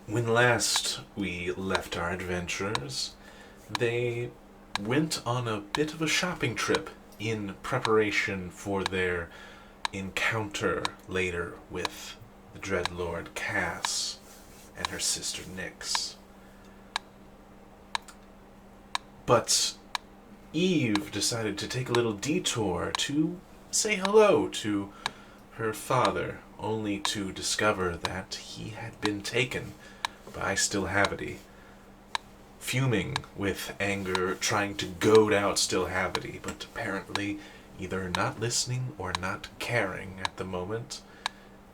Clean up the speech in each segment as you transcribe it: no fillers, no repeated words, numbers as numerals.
When last we left our adventurers, they went on a bit of a shopping trip in preparation for their encounter later with the Dreadlord Cass and her sister Nyx. But Eve decided to take a little detour to say hello to her father, only to discover that he had been taken by Stillhavity. Fuming with anger, trying to goad out Stillhavity, but apparently either not listening or not caring at the moment,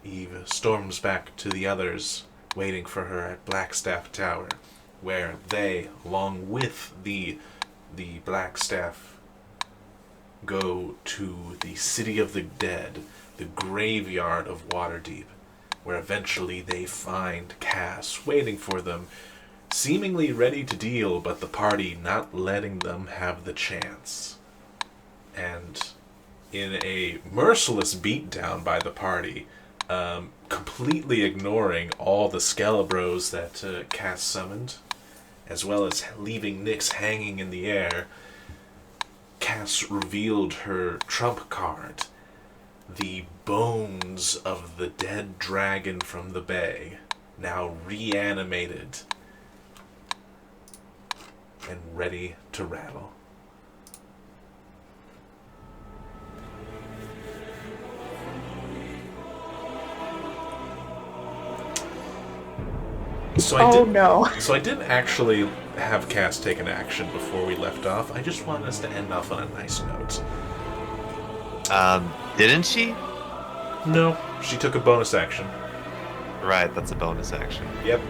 Eve storms back to the others, waiting for her at Blackstaff Tower, where they, along with the Blackstaff, go to the City of the Dead, the graveyard of Waterdeep, where eventually they find Cass waiting for them, seemingly ready to deal, but the party not letting them have the chance. And in a merciless beatdown by the party, completely ignoring all the Skelebros that Cass summoned, as well as leaving Nyx hanging in the air, Cass revealed her trump card, the bones of the dead dragon from the bay, now reanimated and ready to rattle. So I didn't actually have Cass take an action before we left off. I just wanted us to end off on a nice note. Didn't she? No, she took a bonus action. Right, that's a bonus action. Yep.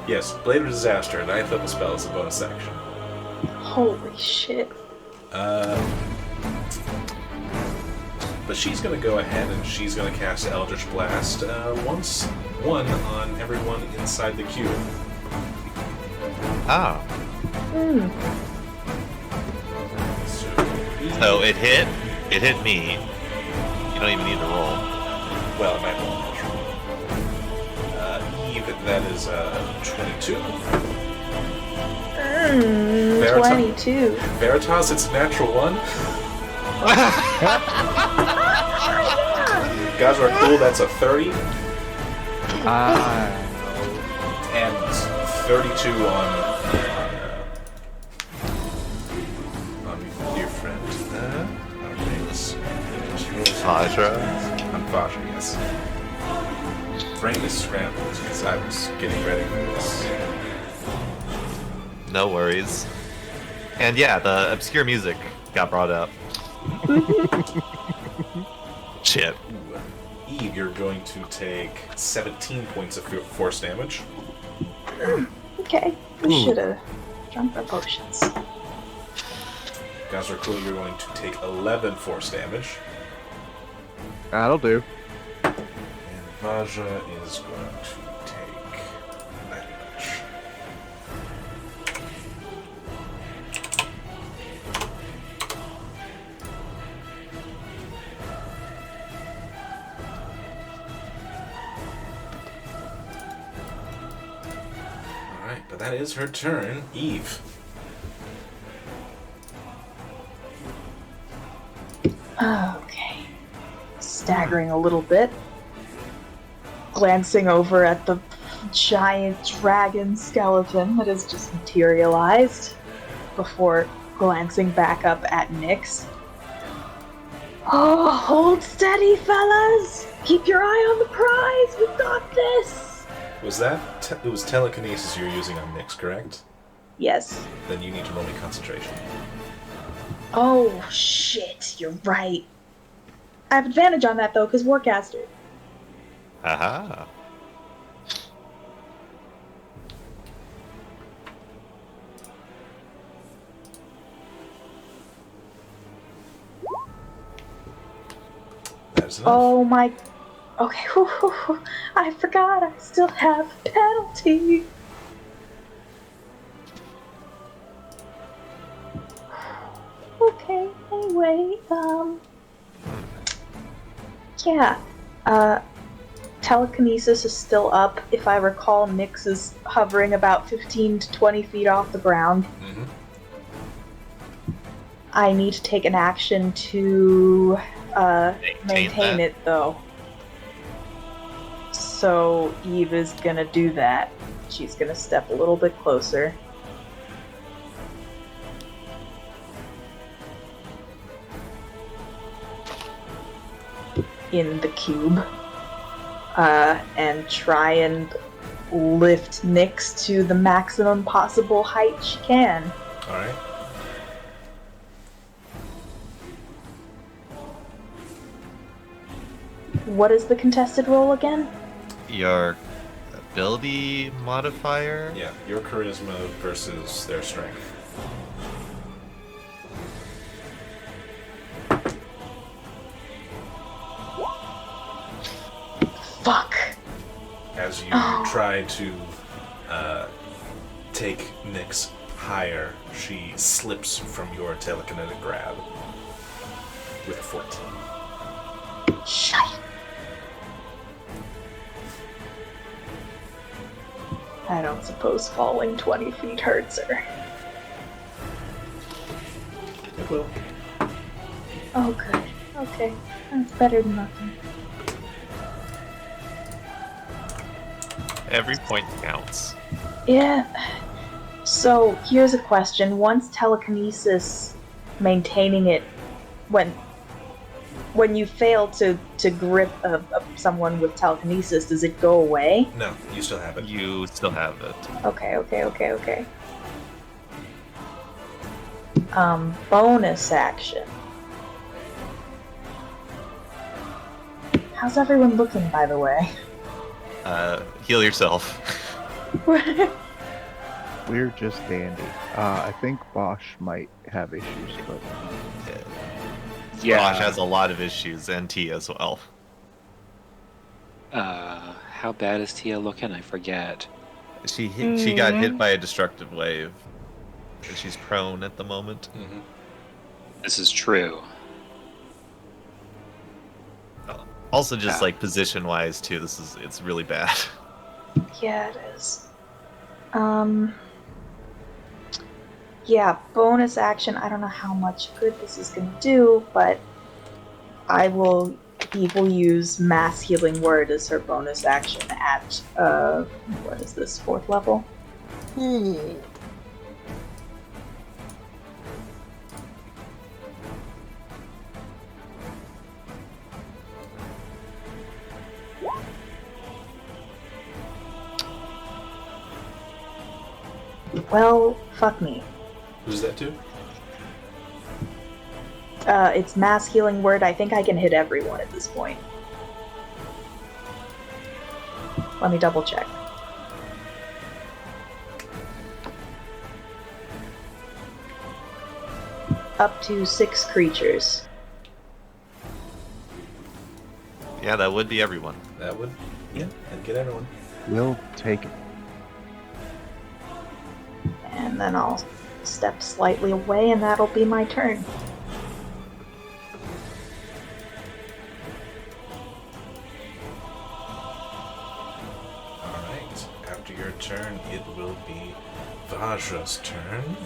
Yes, Blade of Disaster, ninth level spell is a bonus action. Holy shit. But she's going to go ahead and she's going to cast Eldritch Blast one on everyone inside the cube. Ah. Hmm. So it hit me. You don't even need to roll. Well, it might roll natural. Eve, that is 22. 22. Veritas, it's a natural 1. Guys are cool, that's a 30. And 32 on your friend. Our names. Faja. On Faja, yes. Brain is scrambled because I was getting ready for this. No worries. And yeah, the obscure music got brought up. Shit. Eve, you're going to take 17 points of force damage. Okay, we should have drunk our potions. Gazrakul, you're going to take 11 force damage. That'll do. And Vaja is going to take that much. Alright, but that is her turn. Eve. Okay. Staggering a little bit. Glancing over at the giant dragon skeleton that has just materialized before glancing back up at Nyx. Oh, hold steady, fellas! Keep your eye on the prize! We got this! Was that... it was telekinesis you were using on Nyx, correct? Yes. Then you need to roll me concentration. Oh, shit, you're right. I have advantage on that, though, because Warcaster. Aha. That's enough. Oh my... Okay, I forgot I still have penalty. Okay, anyway, yeah, telekinesis is still up. If I recall, Nyx is hovering about 15 to 20 feet off the ground. Mm-hmm. I need to take an action to maintain that. it, though. So Eve is gonna do that. She's gonna step a little bit closer. In the cube. And try and lift Nyx to the maximum possible height she can. Alright. What is the contested roll again? Your ability modifier? Yeah, your charisma versus their strength. Fuck. As you try to take Nyx higher, she slips from your telekinetic grab with a 14. Shite. I don't suppose falling 20 feet hurts her. It will. Oh, good. Okay. That's better than nothing. Every point counts. Yeah. So, here's a question. Once telekinesis, maintaining it, when you fail to grip someone with telekinesis, does it go away? No, you still have it. You still have it. Okay. Bonus action. How's everyone looking, by the way? Heal yourself. We're just dandy. I think Bosch might have issues, but Josh has a lot of issues, and T as well. How bad is Tia looking? I forget. She got hit by a destructive wave. And she's prone at the moment. Mm-hmm. This is true. Also, just like position-wise too, it's really bad. Yeah, it is. Yeah, bonus action. I don't know how much good this is going to do, but Eve will use Mass Healing Word as her bonus action at, what is this, 4th level? Well, fuck me. Who's that to? It's Mass Healing Word. I think I can hit everyone at this point. Let me double check. Up to 6 creatures. Yeah, that would be everyone. That would, yeah, and get everyone. we'll take it. And then I'll step slightly away, and that'll be my turn. Alright, after your turn, it will be Vajra's turn.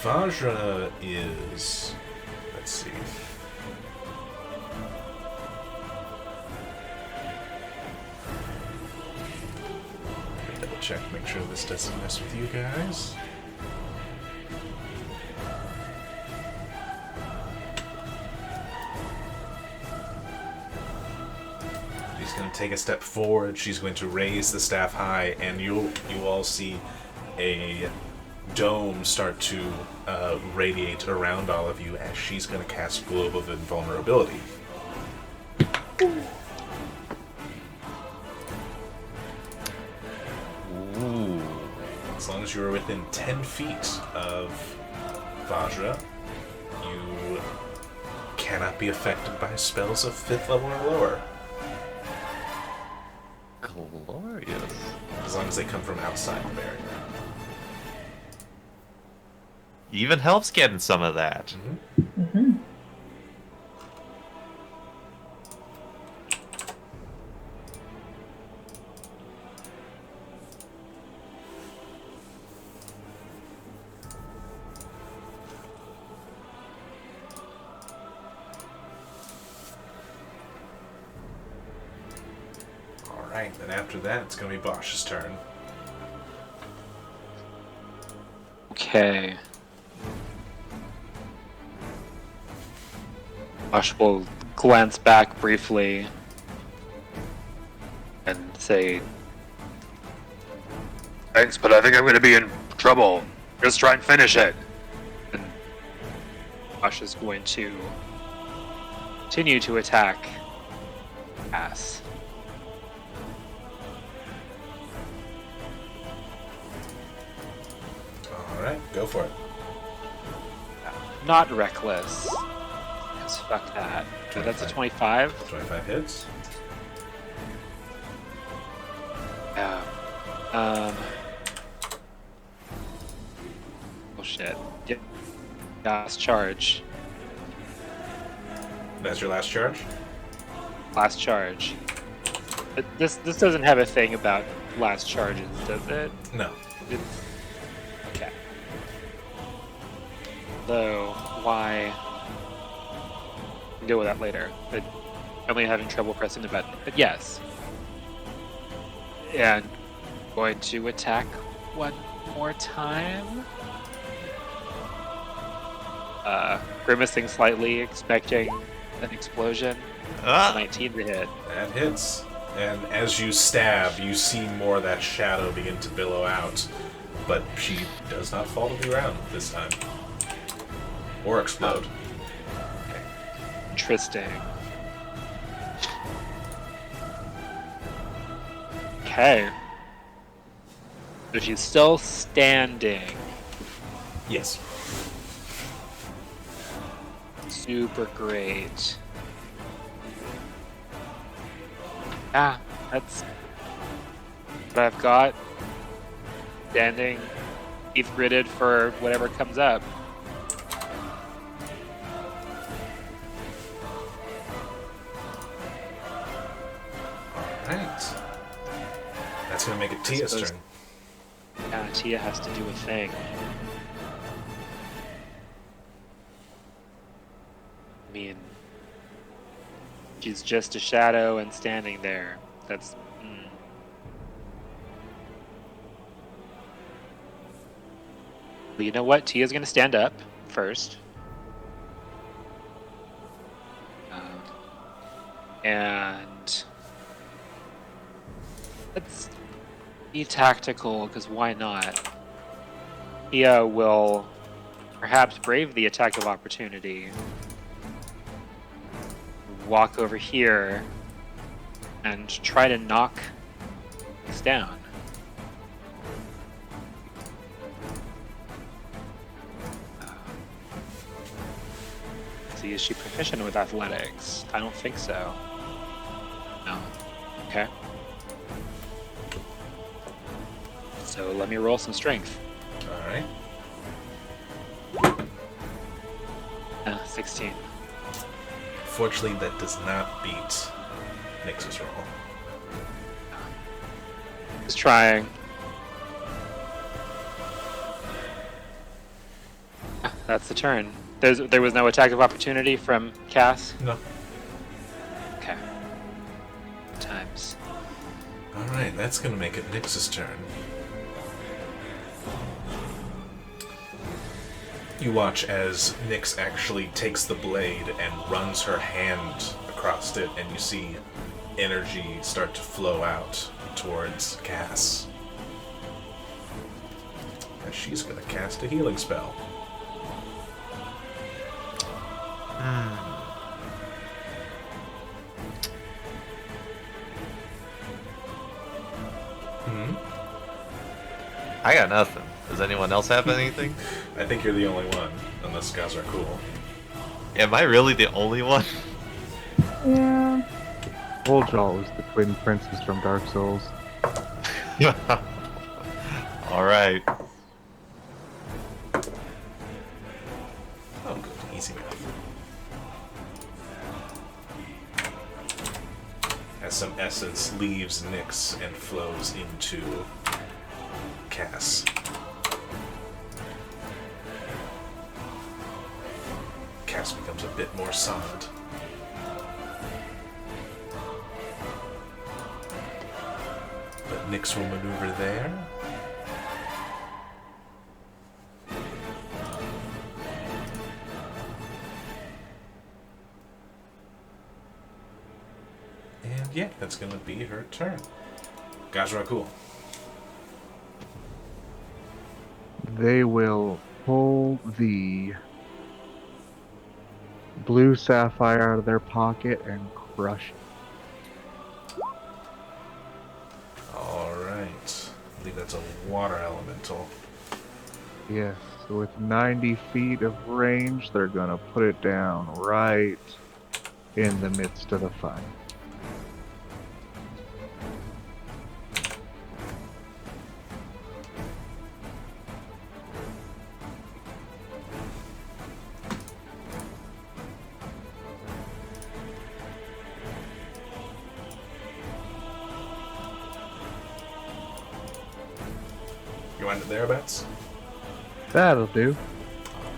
Vajra is... let's see. Let me double check, make sure this doesn't mess with you guys. She's going to take a step forward. She's going to raise the staff high, and you all see a dome start to radiate around all of you as she's going to cast Globe of Invulnerability. Ooh. As long as you are within 10 feet of Vajra, you cannot be affected by spells of 5th level or lower. Glorious. As long as they come from outside the barrier. Even helps getting some of that. Mm-hmm. Alright, then after that, it's going to be Bosch's turn. Okay. Bosch will glance back briefly and say, "Thanks, but I think I'm going to be in trouble. Just try and finish it." And Bosch is going to continue to attack Cass. Alright, go for it. Not reckless. Because fuck that. So that's a 25. 25 hits. Yeah. Oh shit. Yep. Last charge. That's your last charge? Last charge. But this doesn't have a thing about last charges, does it? No. It's... Okay. Though, why... Deal with that later. But I'm only having trouble pressing the button. But yes. And going to attack one more time. Grimacing slightly, expecting an explosion. 19 to hit. That hits. And as you stab, you see more of that shadow begin to billow out. But she does not fall to the ground this time. Or explode. Interesting. Okay. So she's still standing. Yes. Super great. Yeah, that's what I've got. Standing, teeth gritted for whatever comes up. Alright. That's going to make it Tia's suppose- turn. Yeah, Tia has to do a thing. I mean, she's just a shadow and standing there. That's... Well, you know what? Tia's gonna stand up first. And... let's be tactical, because why not? Tia will perhaps brave the attack of opportunity. Walk over here and try to knock this down. See, is she proficient with athletics? I don't think so. No. Okay. So let me roll some strength. Alright. 16. Fortunately, that does not beat Nyx's roll. Just trying. That's the turn. There was no attack of opportunity from Cass? No. Okay. Times. Alright, that's going to make it Nyx's turn. You watch as Nyx actually takes the blade and runs her hand across it, and you see energy start to flow out towards Cass. And she's going to cast a healing spell. I got nothing. Does anyone else have anything? I think you're the only one, unless guys are cool. Am I really the only one? Yeah. Told y'all it was the twin princes from Dark Souls. All right. Easy math. As some essence leaves Nyx and flows into Cass. Cass becomes a bit more solid. But Nyx will maneuver there. And yeah, that's going to be her turn. Gajrakul. They will pull the blue sapphire out of their pocket and crush it. Alright. I believe that's a water elemental. Yes, so with 90 feet of range, they're gonna put it down right in the midst of the fight. You want it thereabouts? That'll do.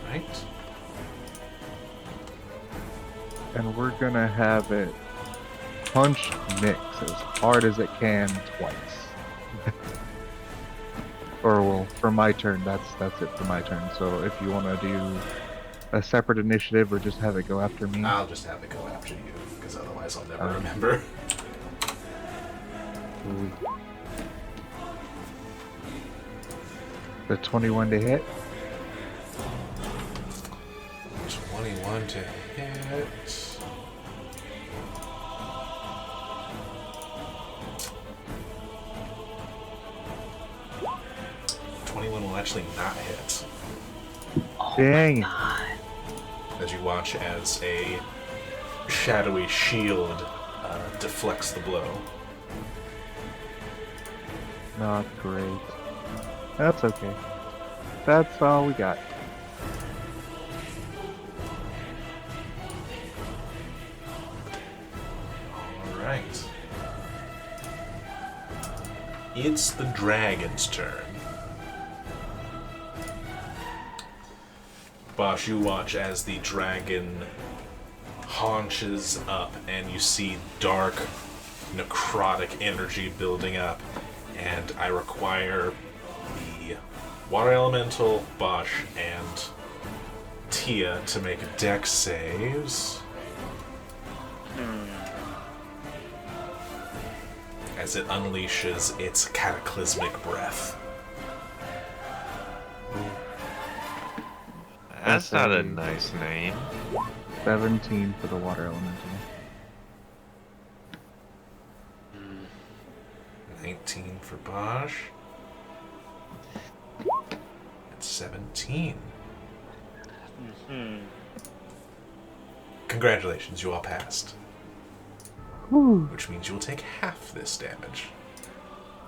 Alright. And we're gonna have it punch Nyx as hard as it can twice. Or well, for my turn, that's it for my turn. So if you want to do a separate initiative or just have it go after me. I'll just have it go after you, because otherwise I'll never remember. Ooh. The 21 to hit. 21 to hit. Will actually not hit. Dang. As you watch as a shadowy shield deflects the blow. Not great. That's okay. That's all we got. Alright. It's the dragon's turn. Bosh, you watch as the dragon haunches up and you see dark, necrotic energy building up. And I require the water elemental, Bosh, and Tia to make dex saves. As it unleashes its cataclysmic breath. That's not a nice name. 17 for the water elemental. 19 for Bosh. That's 17. Congratulations, you all passed. Whew. Which means you will take half this damage.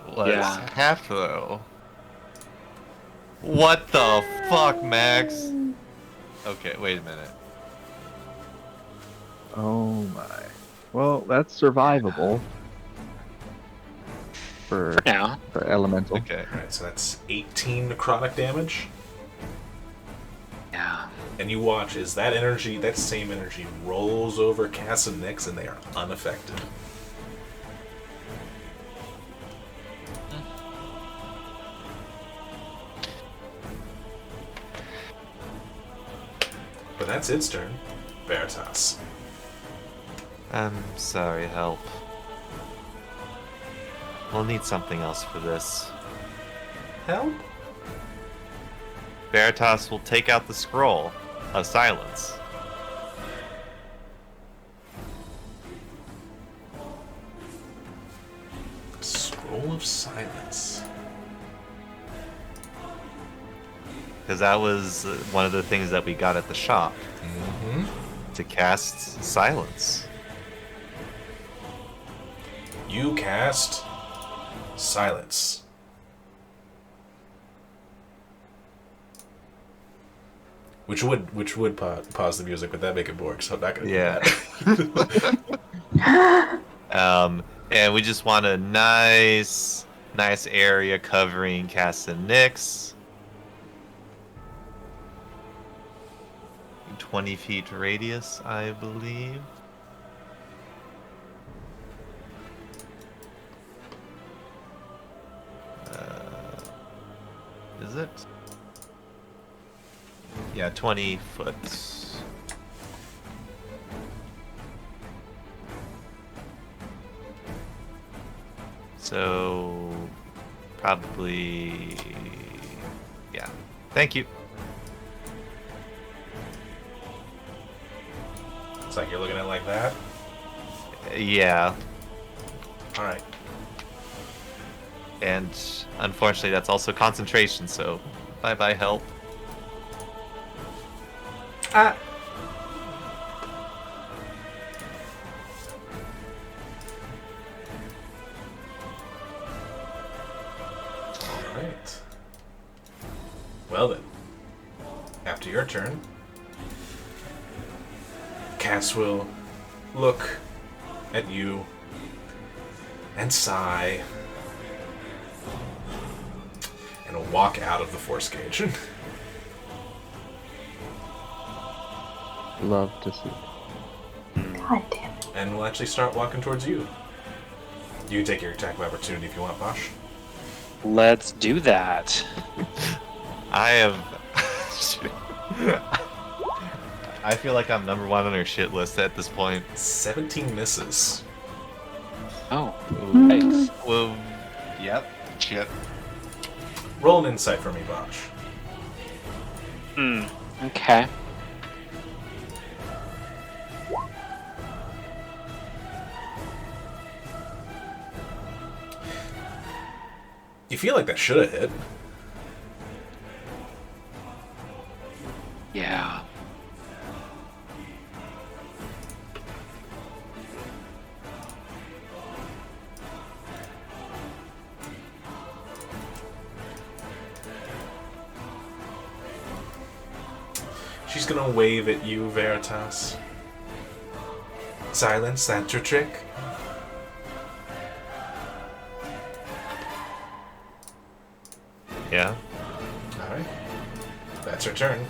Let's half though. What the fuck, Max? Okay, wait a minute. Oh my. Well, that's survivable. For now. For elemental. Okay. Alright, so that's 18 necrotic damage. Yeah. And you watch as that energy, that same energy, rolls over Cass and Nyx, and they are unaffected. But that's its turn. Veritas. I'm sorry, help. We'll need something else for this. Help? Veritas will take out the scroll of silence. Scroll of Silence. Because that was one of the things that we got at the shop. Mm-hmm. To cast silence. You cast Silence. Which would pause the music, but that make it boring. So I'm not gonna Yeah. do that. And we just want a nice area covering Cass and Nyx. 20 feet radius, I believe. Is it? Yeah, 20 foot. So, probably, yeah. Thank you. It's like you're looking at it like that. Yeah, All right. and unfortunately that's also concentration, so bye-bye help. Ah. All right. Well then, after your turn, Cass will look at you and sigh and will walk out of the force cage. Love to see. God damn it. And we'll actually start walking towards you. You can take your attack of opportunity if you want, Bosch. Let's do that. I have... I feel like I'm number one on her shit list at this point. 17 misses. Oh, Nice. Well, yep. Shit. Roll an insight for me, Bosch. okay. You feel like that should have hit. Yeah. She's gonna wave at you, Veritas. Silence, that's your trick? Yeah. Alright. That's her turn.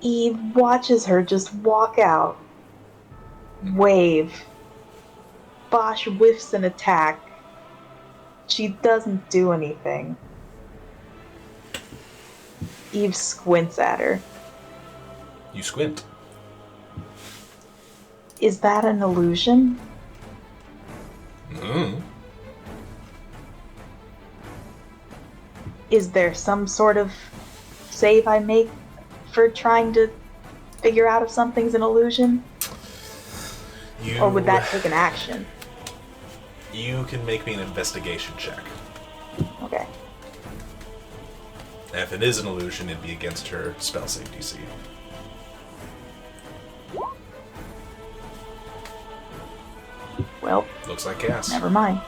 Eve watches her just walk out. Wave. Bosch whiffs an attack. She doesn't do anything. Eve squints at her. You squint. Is that an illusion? Mm. Is there some sort of save I make for trying to figure out if something's an illusion? You, Or would that take an action? You can make me an investigation check. Okay. And if it is an illusion, it'd be against her spell save DC. Well, Looks like Cass. never mind.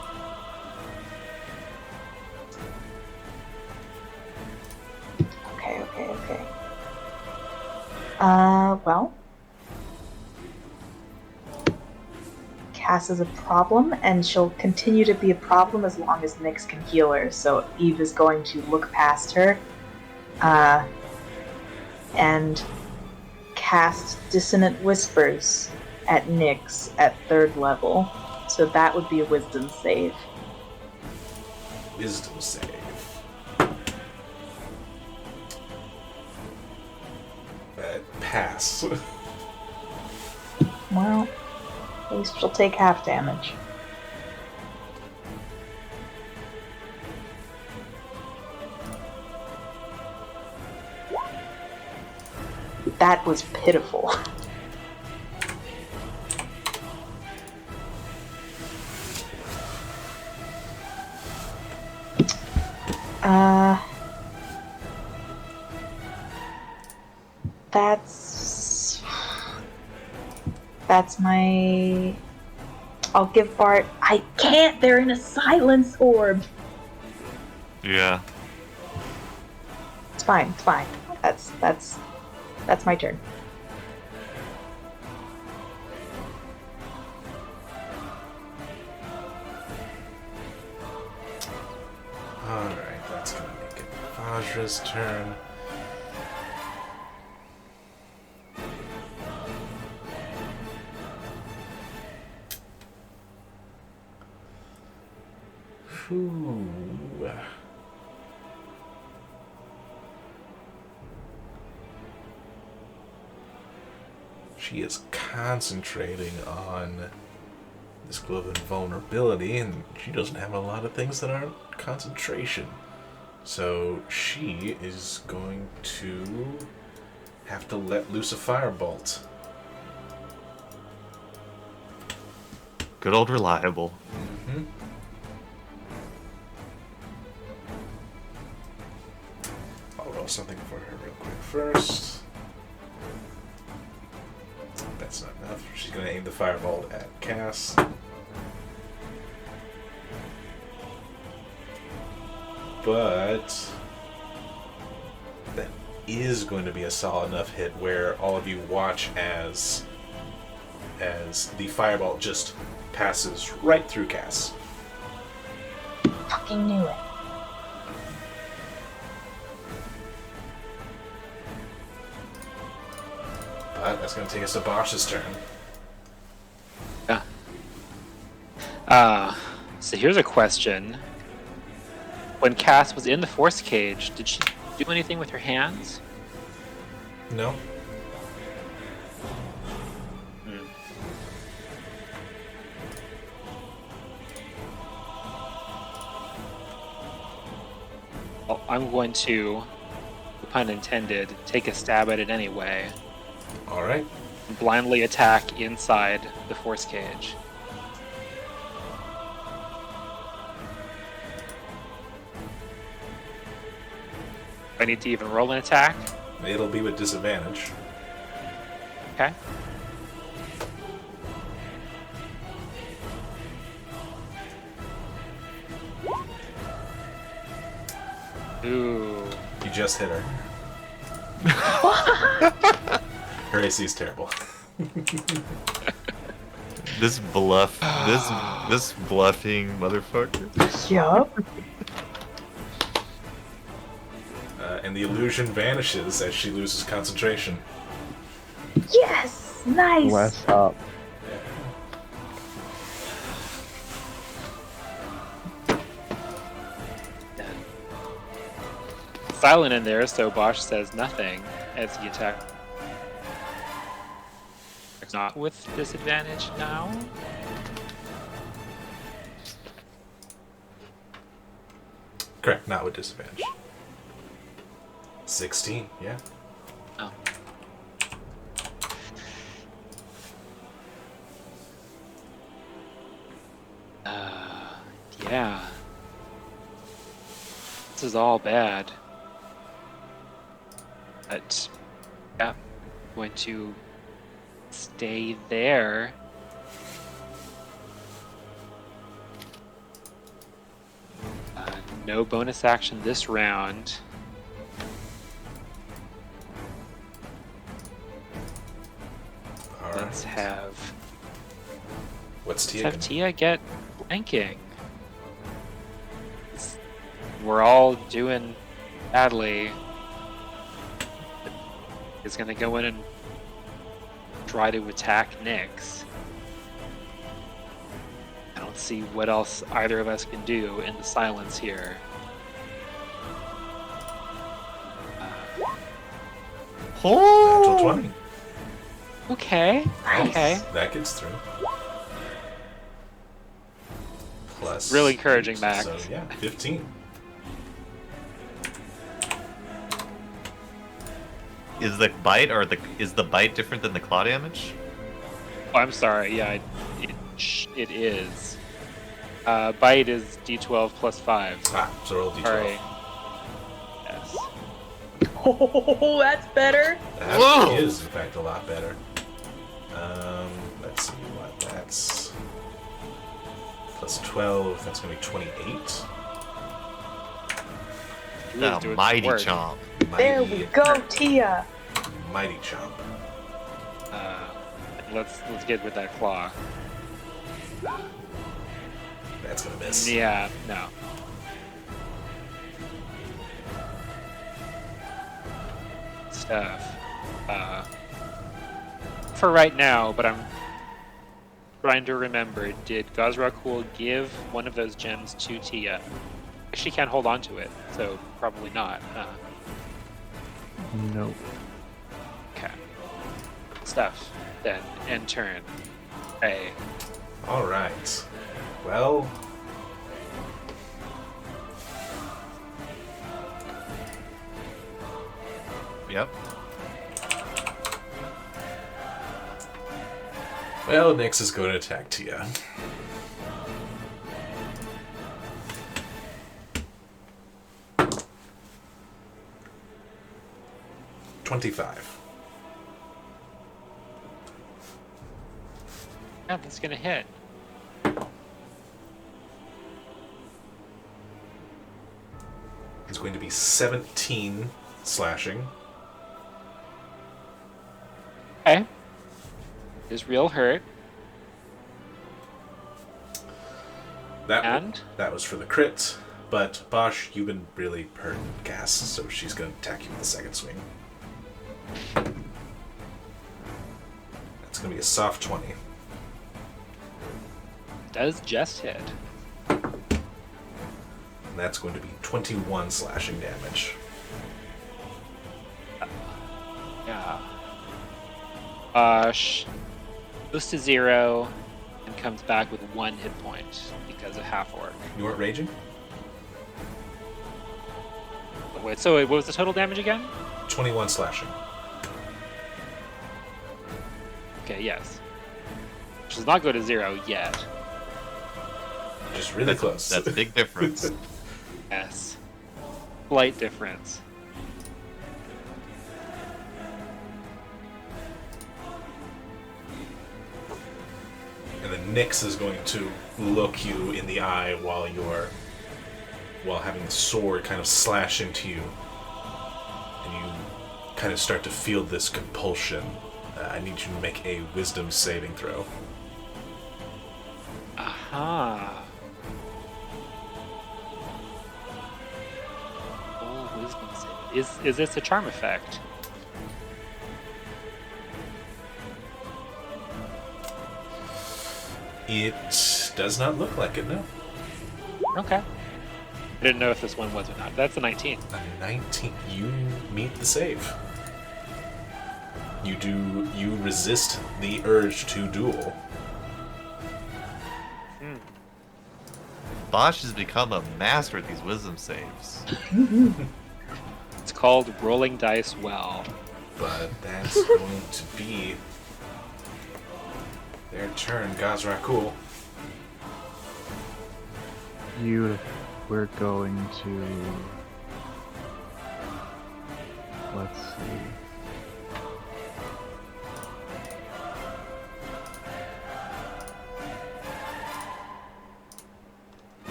Okay. Well. Cass is a problem, and she'll continue to be a problem as long as Nyx can heal her, so Eve is going to look past her, and cast Dissonant Whispers at Nyx at 3rd level. So that would be a wisdom save. Wisdom save. Pass. Well, at least she'll take half damage. That was pitiful. That's That's my. I'll give Bart. I can't. They're in a silence orb. Yeah. It's fine. It's fine. That's my turn. Alright, that's gonna make it Vajra's turn. Ooh. She is concentrating on this glow of invulnerability, and she doesn't have a lot of things that aren't concentration. So she is going to have to let loose a firebolt. Good old reliable. Mm-hmm. I'll roll something for her real quick first. That's not enough. She's going to aim the firebolt at Cass. But that is going to be a solid enough hit where all of you watch as the firebolt just passes right through Cass. Fucking knew it. But that's going to take us to Bosch's turn. So here's a question. When Cass was in the force cage, did she do anything with her hands? No? Well, I'm going to, pun intended, take a stab at it anyway. Alright. And blindly attack inside the force cage. I need to even roll an attack. It'll be with disadvantage. Okay. Ooh. You just hit her. Her AC is terrible. This bluffing motherfucker. Yup. And the illusion vanishes as she loses concentration. Yes! Nice! Bless up. Silent in there, so Bosch says nothing as he attacks. Not with disadvantage now. Correct, not with disadvantage. 16, yeah. Oh. Yeah. This is all bad. But, yeah, going to stay there. No bonus action this round. Let's have. What's Tia? Let's have Tia get flanking. We're all doing badly. Is gonna go in and try to attack Nyx. I don't see what else either of us can do in the silence here. Natural 20. Okay. Okay. That gets through. Plus. Really encouraging, Max. So, yeah, 15. Is the bite different than the claw damage? Oh, I'm sorry. Yeah, it is. Bite is D12 plus 5. Ah, so roll D12. All right. Yes. Oh, that's better. That is, in fact, a lot better. Let's see what that's. Plus 12, that's going to be 28. The doing mighty work. chomp. There we go, Tia. Mighty chomp. Let's get with that claw. That's going to miss. Yeah, no. Stuff. For right now, but I'm trying to remember, did Gazrakul give one of those gems to Tia? She can't hold on to it, so probably not. Nope. Okay. Stuff. Then, end turn. Hey. Alright. Well. Yep. Well, Nyx is going to attack Tia. $25. Yeah, that's gonna hit. It's going to be 17 slashing. Okay. Is real hurt. That was for the crit, but Bosch, you've been really hurting Cass, so she's going to attack you with the second swing. That's going to be a soft 20. Does just hit. And that's going to be 21 slashing damage. Yeah. Goes to 0 and comes back with 1 hit point because of half orc. You weren't raging? Wait, so what was the total damage again? 21 slashing. Okay, yes. Which does not go to 0 yet. Just really close. That's a big difference. Yes. Slight difference. And then Nyx is going to look you in the eye while having the sword kind of slash into you. And you kind of start to feel this compulsion. I need you to make a wisdom saving throw. Aha. Oh, wisdom save. Is this a charm effect? It does not look like it, no. Okay. I didn't know if this one was or not. That's a 19. A 19. You meet the save. You resist the urge to duel. Bosch has become a master at these wisdom saves. It's called rolling dice well. But that's going to be their turn, Gazrakul. Beautiful. We're going to... Let's see.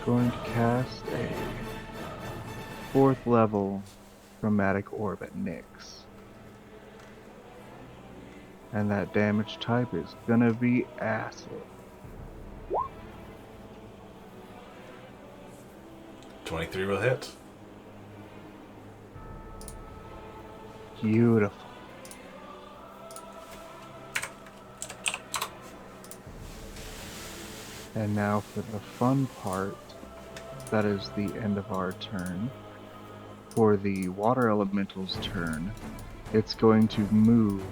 Going to cast a 4th level chromatic orb at Nyx. And that damage type is gonna be acid. 23 will hit. Beautiful. And now for the fun part, that is the end of our turn. For the water elemental's turn, it's going to move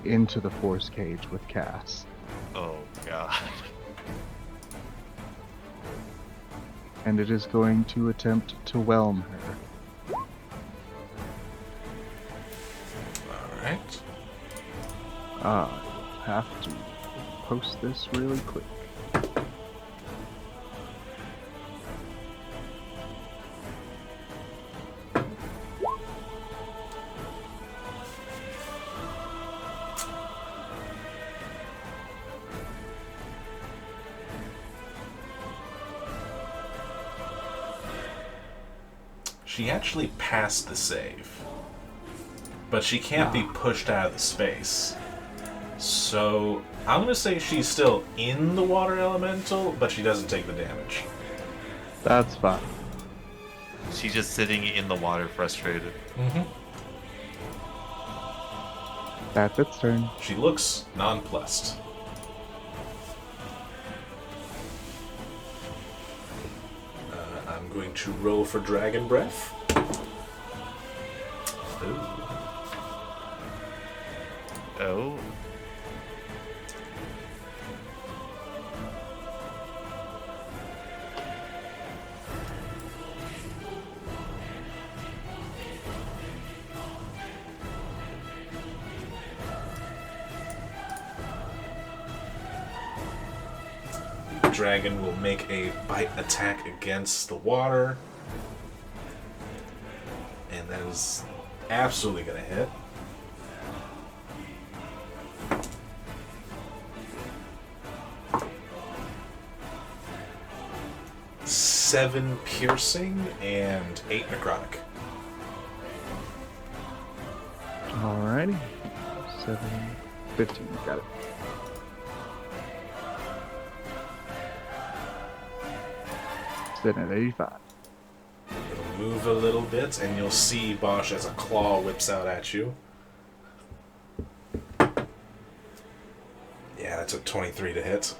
into the force cage with Cass. Oh god. And it is going to attempt to whelm her. Alright. I'll have to post this really quick. She actually passed the save. But she can't be pushed out of the space. So I'm gonna say she's still in the water elemental, but she doesn't take the damage. That's fine. She's just sitting in the water, frustrated. Mm-hmm. That's its turn. She looks nonplussed. I'm going to roll for Dragon Breath. Ooh. Oh. The dragon will make a bite attack against the water. And that is absolutely going to hit. Seven piercing and 8 necrotic. Alrighty. 7, 15. Got it. Sitting at 85. It'll move a little bit, and you'll see Bosch as a claw whips out at you. Yeah, that's a 23 to hit.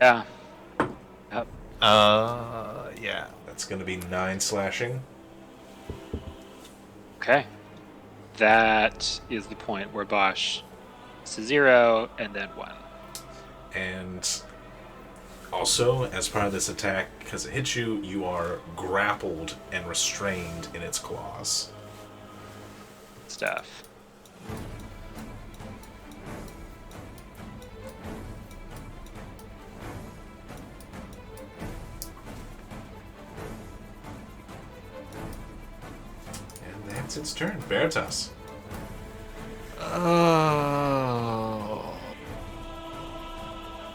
Yeah. Yep. Yeah. That's going to be 9 slashing. Okay. That is the point where Bosch is to 0 and then 1. And also, as part of this attack, because it hits you, you are grappled and restrained in its claws. Stuff. And that's its turn. Veritas. Oh.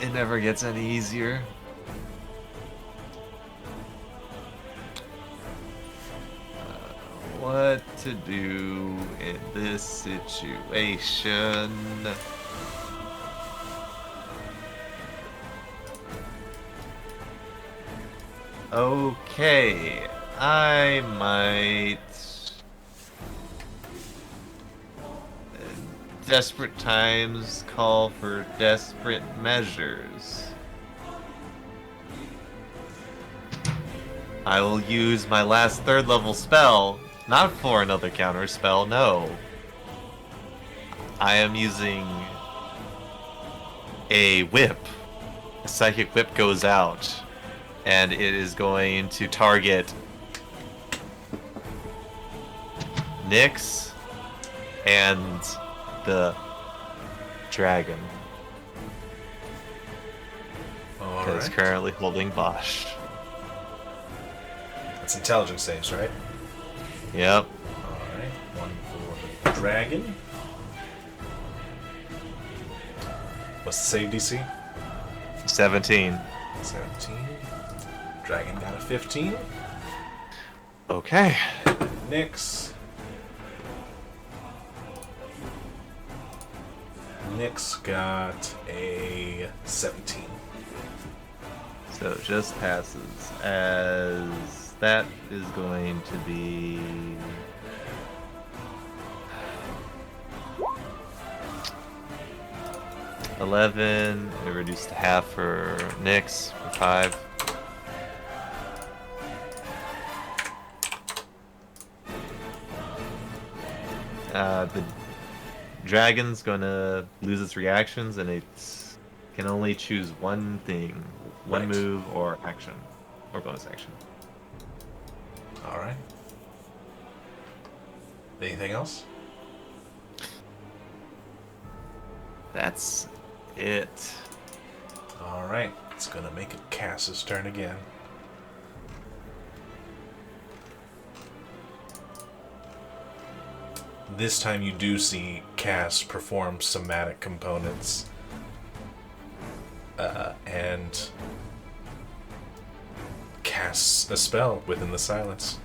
It never gets any easier. What to do in this situation? Okay, I might. Desperate times call for desperate measures. I will use my last 3rd level spell, not for another counter spell, no. I am using a whip. A psychic whip goes out, and it is going to target Nyx and the dragon that is Alright. currently holding Bosch. That's intelligence saves, right? Yep. Alright. One for the dragon. What's the save DC? 17. 17. Dragon got a 15. Okay. Nyx. Nyx got a 17. So it just passes. As that is going to be 11. It reduced to half for Nyx for 5. The dragon's gonna lose its reactions, and it can only choose one thing, one Right. move or action, or bonus action. Alright. Anything else? That's it. Alright. It's gonna make it Cass's turn again. This time you do see Cass perform somatic components. And casts a spell within the silence.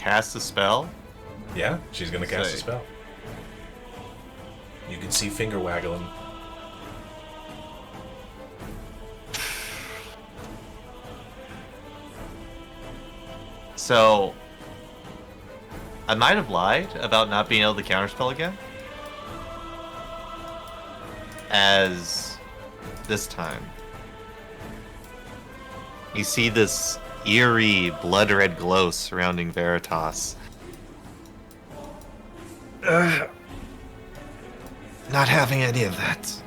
cast a spell? Yeah, she's gonna cast a Say. spell. You can see finger waggling. So, I might have lied about not being able to counterspell again. As this time, you see this eerie blood red glow surrounding Veritas. Not having any of that.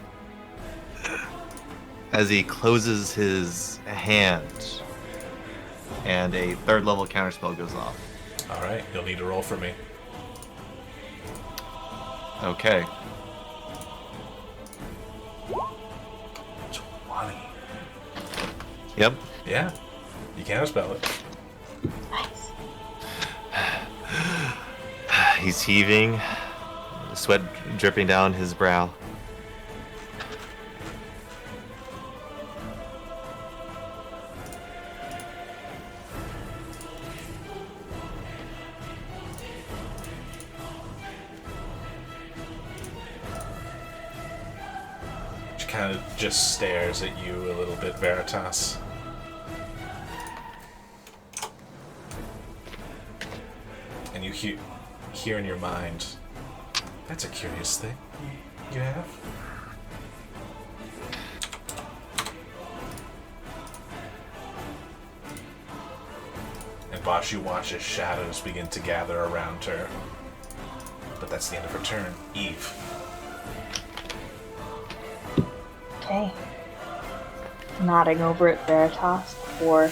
As he closes his hand, and a third level counterspell goes off. Alright, you'll need to roll for me. Okay. 20. Yep. Yeah, you can't spell it. Nice. He's heaving, sweat dripping down his brow. She kind of just stares at you a little bit, Veritas. And you hear in your mind, that's a curious thing you have. And Bosch, you watch as shadows begin to gather around her. But that's the end of her turn. Eve. Okay. Nodding over at Veritas before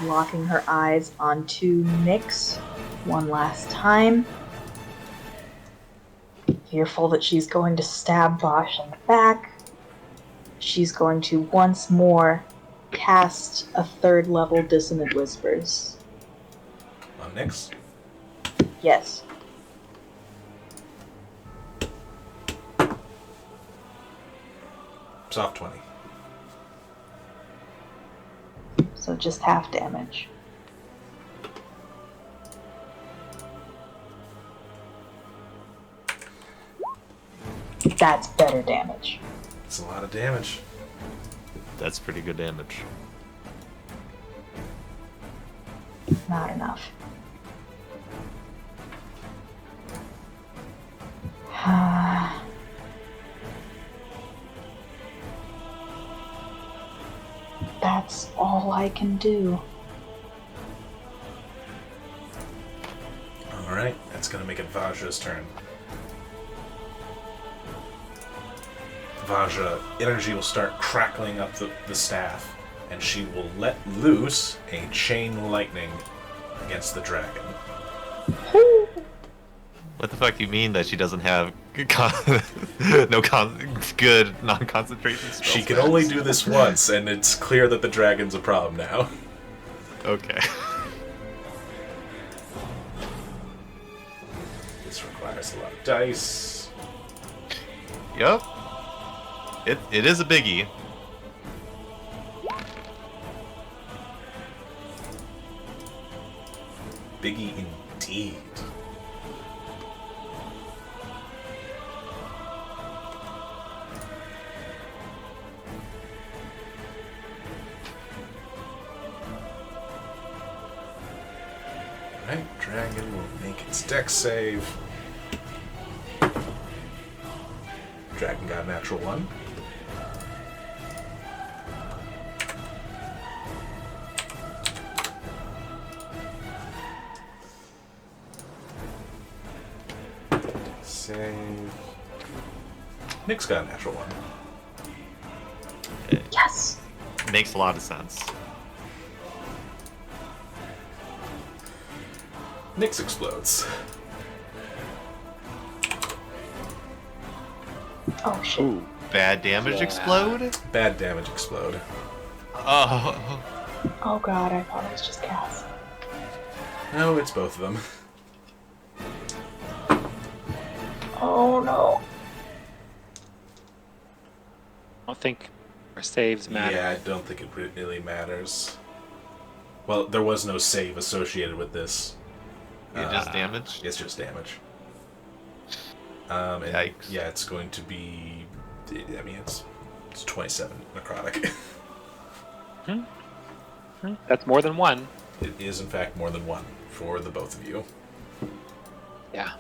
locking her eyes onto Nyx one last time. Fearful that she's going to stab Bosch in the back, she's going to once more cast a third level Dissonant Whispers. On Nyx. Yes. Soft 20. So just half damage. That's better damage. It's a lot of damage. That's pretty good damage. Not enough. That's all I can do. Alright, that's gonna make it Vajra's turn. Vajra, energy will start crackling up the staff, and she will let loose a chain lightning against the dragon. What the fuck do you mean that she doesn't have good good non-concentration spells? She can only do this once, and it's clear that the dragon's a problem now. Okay. This requires a lot of dice. Yep. It is a biggie. Biggie indeed. Alright, dragon will make its dex save. Dragon got a natural 1. Save. Nick's got a natural 1. Yes! Makes a lot of sense. Nyx explodes. Oh shit. Ooh. Bad damage Yeah. explode? Bad damage explode. Oh. Oh god, I thought it was just Cass. No, it's both of them. Oh no. I don't think our saves matter. Yeah, I don't think it really matters. Well, there was no save associated with this. Just damage? It's just damage. And Yikes. yeah, it's going to be. I mean, it's 27 necrotic. That's more than one. It is, in fact, more than one for the both of you. Yeah.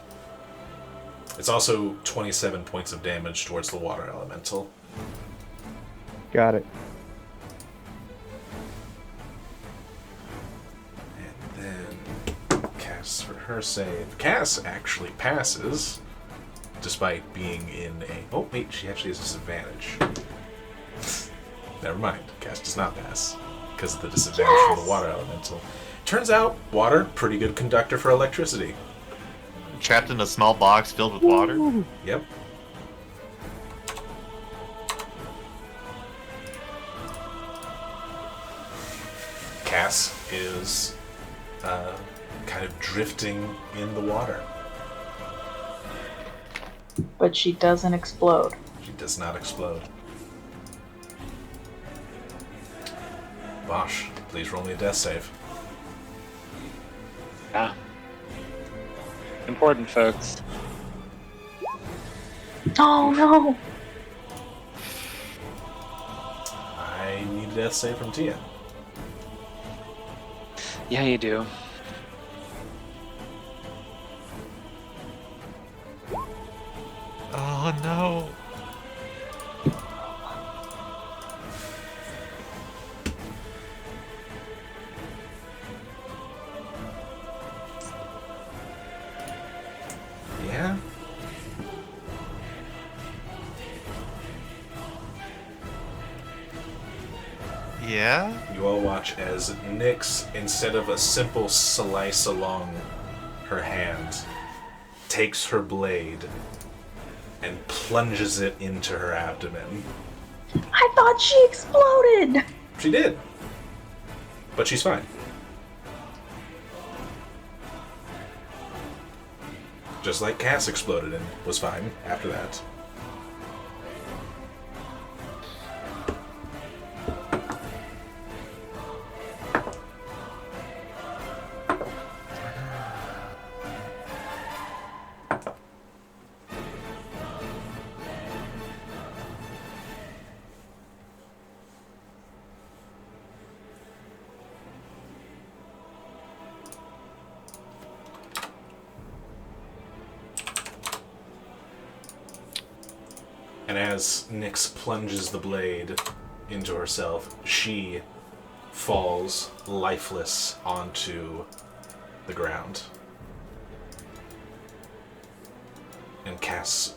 It's also 27 points of damage towards the water elemental. Got it. And then Cass for her save. Cass actually passes, despite being in a... Oh, wait, she actually has disadvantage. Never mind. Cass does not pass because of the disadvantage from the water elemental. Turns out, water, pretty good conductor for electricity. Trapped in a small box filled with water? Yep. Cass is kind of drifting in the water. But she doesn't explode. She does not explode. Bosh, please roll me a death save. Yeah. Important, folks. Oh no! I need a death save from Tia. Yeah, you do. Oh no. Yeah? Yeah? You all watch as Nyx, instead of a simple slice along her hand, takes her blade and plunges it into her abdomen. I thought she exploded! She did. But she's fine. Just like Cass exploded and was fine after that. And as Nyx plunges the blade into herself, she falls lifeless onto the ground. And Cass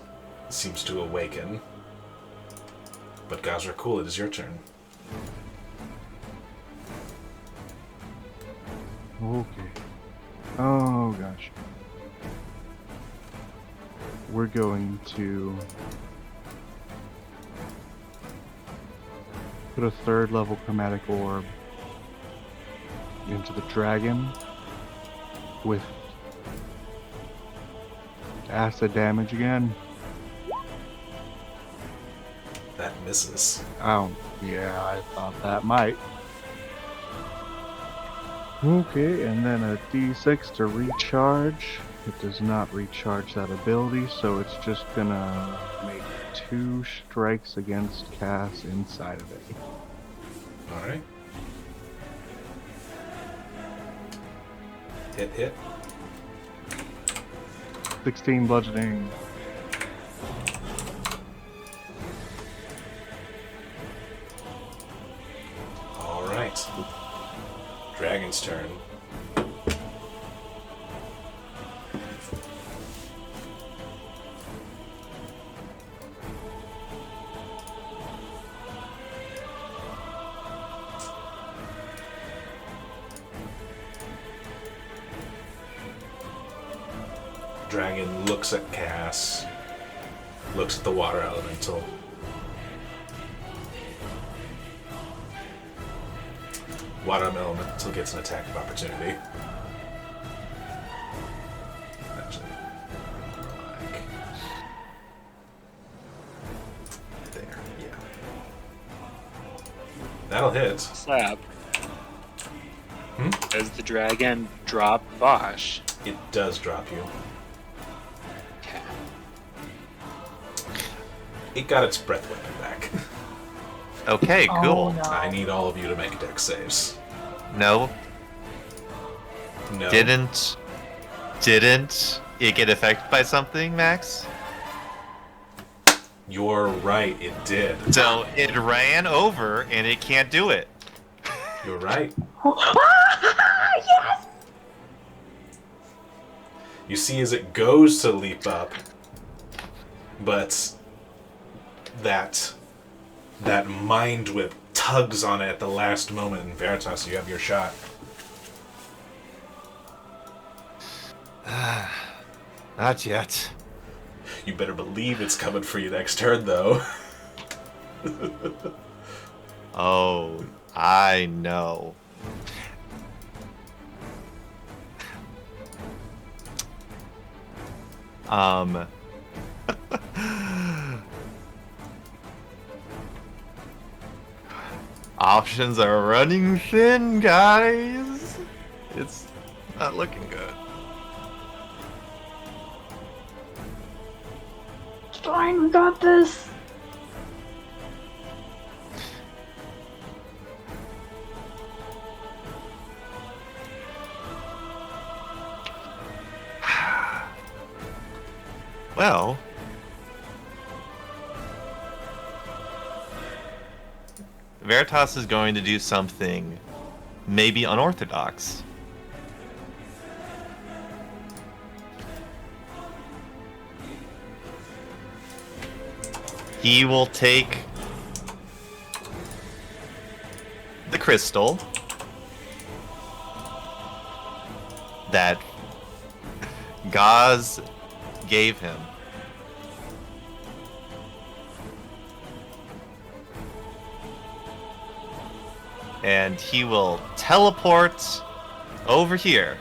seems to awaken. But Gazrakul, it is your turn. Okay. Oh gosh. We're going to put a third level chromatic orb into the dragon with acid damage again. That misses. Oh, yeah, I thought that might. Okay, and then a d6 to recharge. It does not recharge that ability, so it's just gonna make 2 strikes against Cass inside of it. Alright. Hit. 16 bludgeoning. Alright. Dragon's turn. Dragon looks at Cass, looks at the water elemental. Water elemental gets an attack of opportunity. Actually, more like there, yeah. That'll hit. Slap. Hmm? As the dragon dropped Bosch. It does drop you. Okay. It got its breath weapon back. Okay, Oh, cool. no. I need all of you to make dex saves. No, No. didn't it get affected by something, Max? You're right, it did. So it ran over and it can't do it. You're right. Yes! You see as it goes to leap up, but that mind whip tugs on it at the last moment, and Veritas, you have your shot. Not yet. You better believe it's coming for you next turn, though. Oh, I know. Options are running thin, guys. It's not looking good. It's fine, we got this. Well, Veritas is going to do something maybe unorthodox. He will take the crystal that Gaz gave him. And he will teleport over here.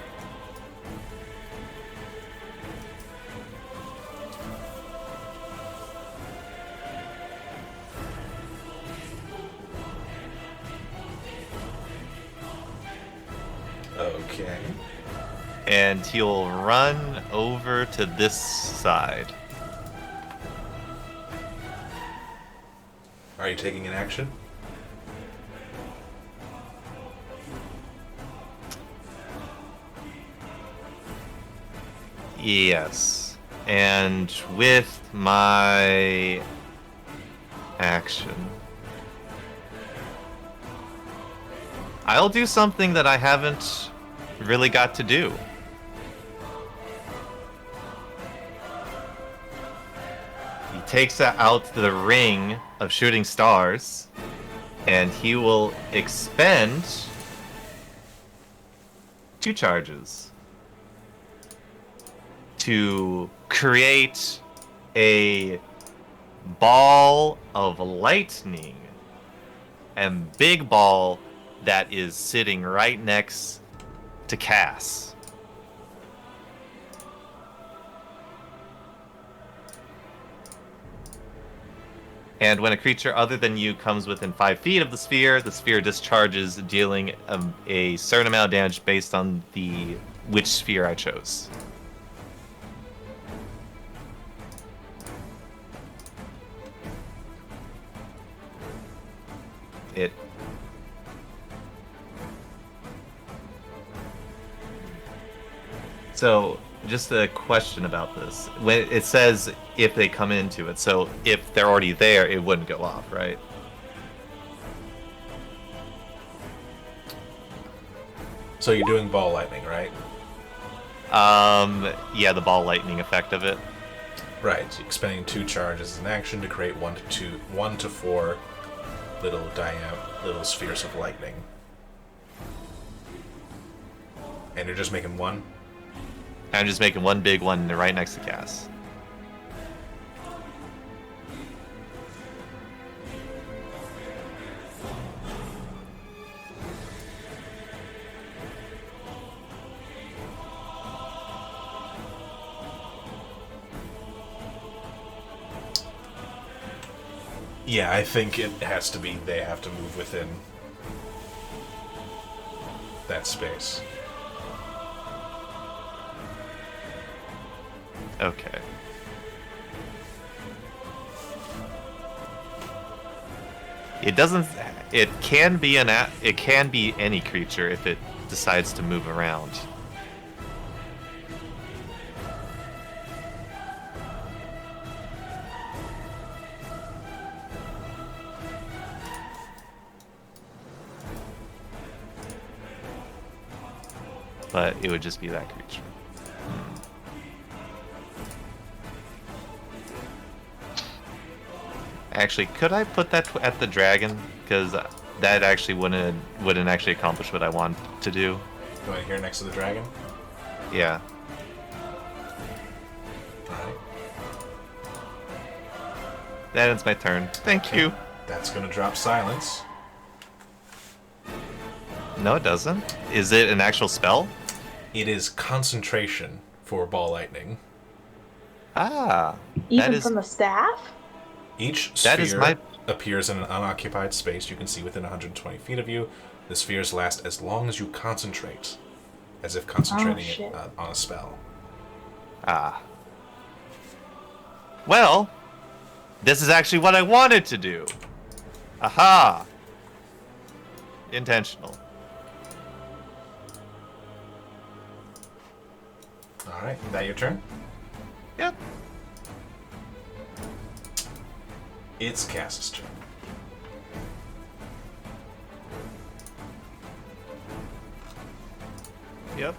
Okay. And he'll run over to this side. Are you taking an action? Yes. And with my action, I'll do something that I haven't really got to do. He takes out the ring of shooting stars, and he will expend 2 charges to create a ball of lightning and big ball that is sitting right next to Cass. And when a creature other than you comes within 5 feet of the sphere discharges, dealing a certain amount of damage based on which sphere I chose. It So, just a question about this. When it says if they come into it, so if they're already there, it wouldn't go off, right? So you're doing ball lightning, right? Yeah, the ball lightning effect of it. Right. So expending 2 charges as an action to create 1 to 4 little spheres of lightning. And you're just making 1? I'm just making one big one right next to Cass. Yeah, I think it has to be they have to move within that space. Okay. It doesn't. It can be It can be any creature if it decides to move around. But it would just be that creature. Actually, could I put that at the dragon? Because that actually wouldn't actually accomplish what I want to do. Go ahead here next to the dragon. Yeah. Alright. That ends my turn. Thank you. That's going to drop silence. No, it doesn't. Is it an actual spell? It is concentration for ball lightning. Ah. Even from the staff? Each That is sphere my- appears in an unoccupied space you can see within 120 feet of you. The spheres last as long as you concentrate, as if concentrating shit. on a spell. Ah. Well, this is actually what I wanted to do. Aha. Intentional. Alright, is that your turn? Yep. It's Cass's turn. Yep.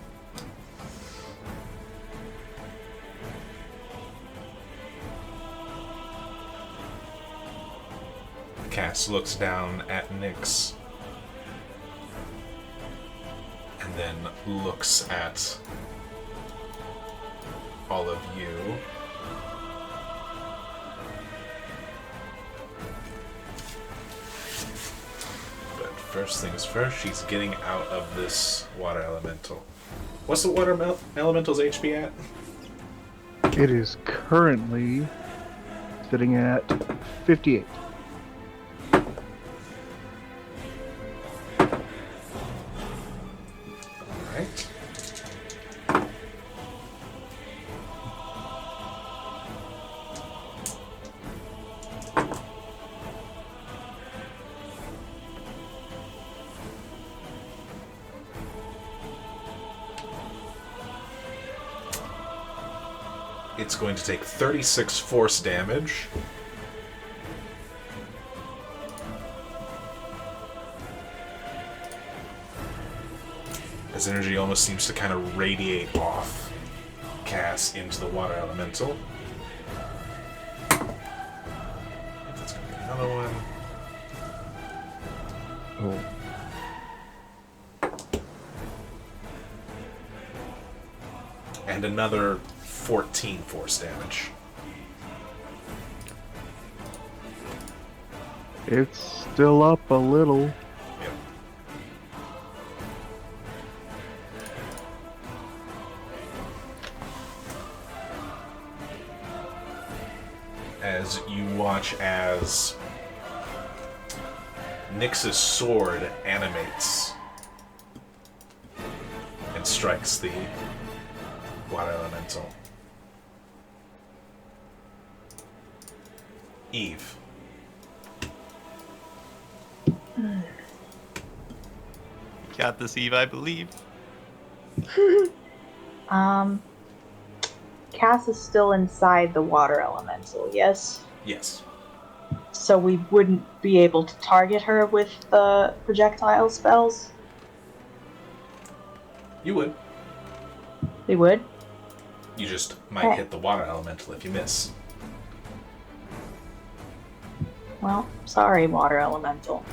Cass looks down at Nyx. And then looks at all of you. But first things first, she's getting out of this water elemental. What's the water elemental's HP at? It is currently sitting at 58. Alright. It's going to take 36 force damage. As energy almost seems to kind of radiate off Cass into the water elemental. I think that's going to be another one. And another 14 force damage. It's still up a little. Yep. As you watch as Nyx's sword animates and strikes the water elemental. Eve. Got this, Eve, I believe. Cass is still inside the water elemental, yes? Yes. So we wouldn't be able to target her with the projectile spells? You would. We would? You just might hit the water elemental if you miss. Well, sorry, water elemental.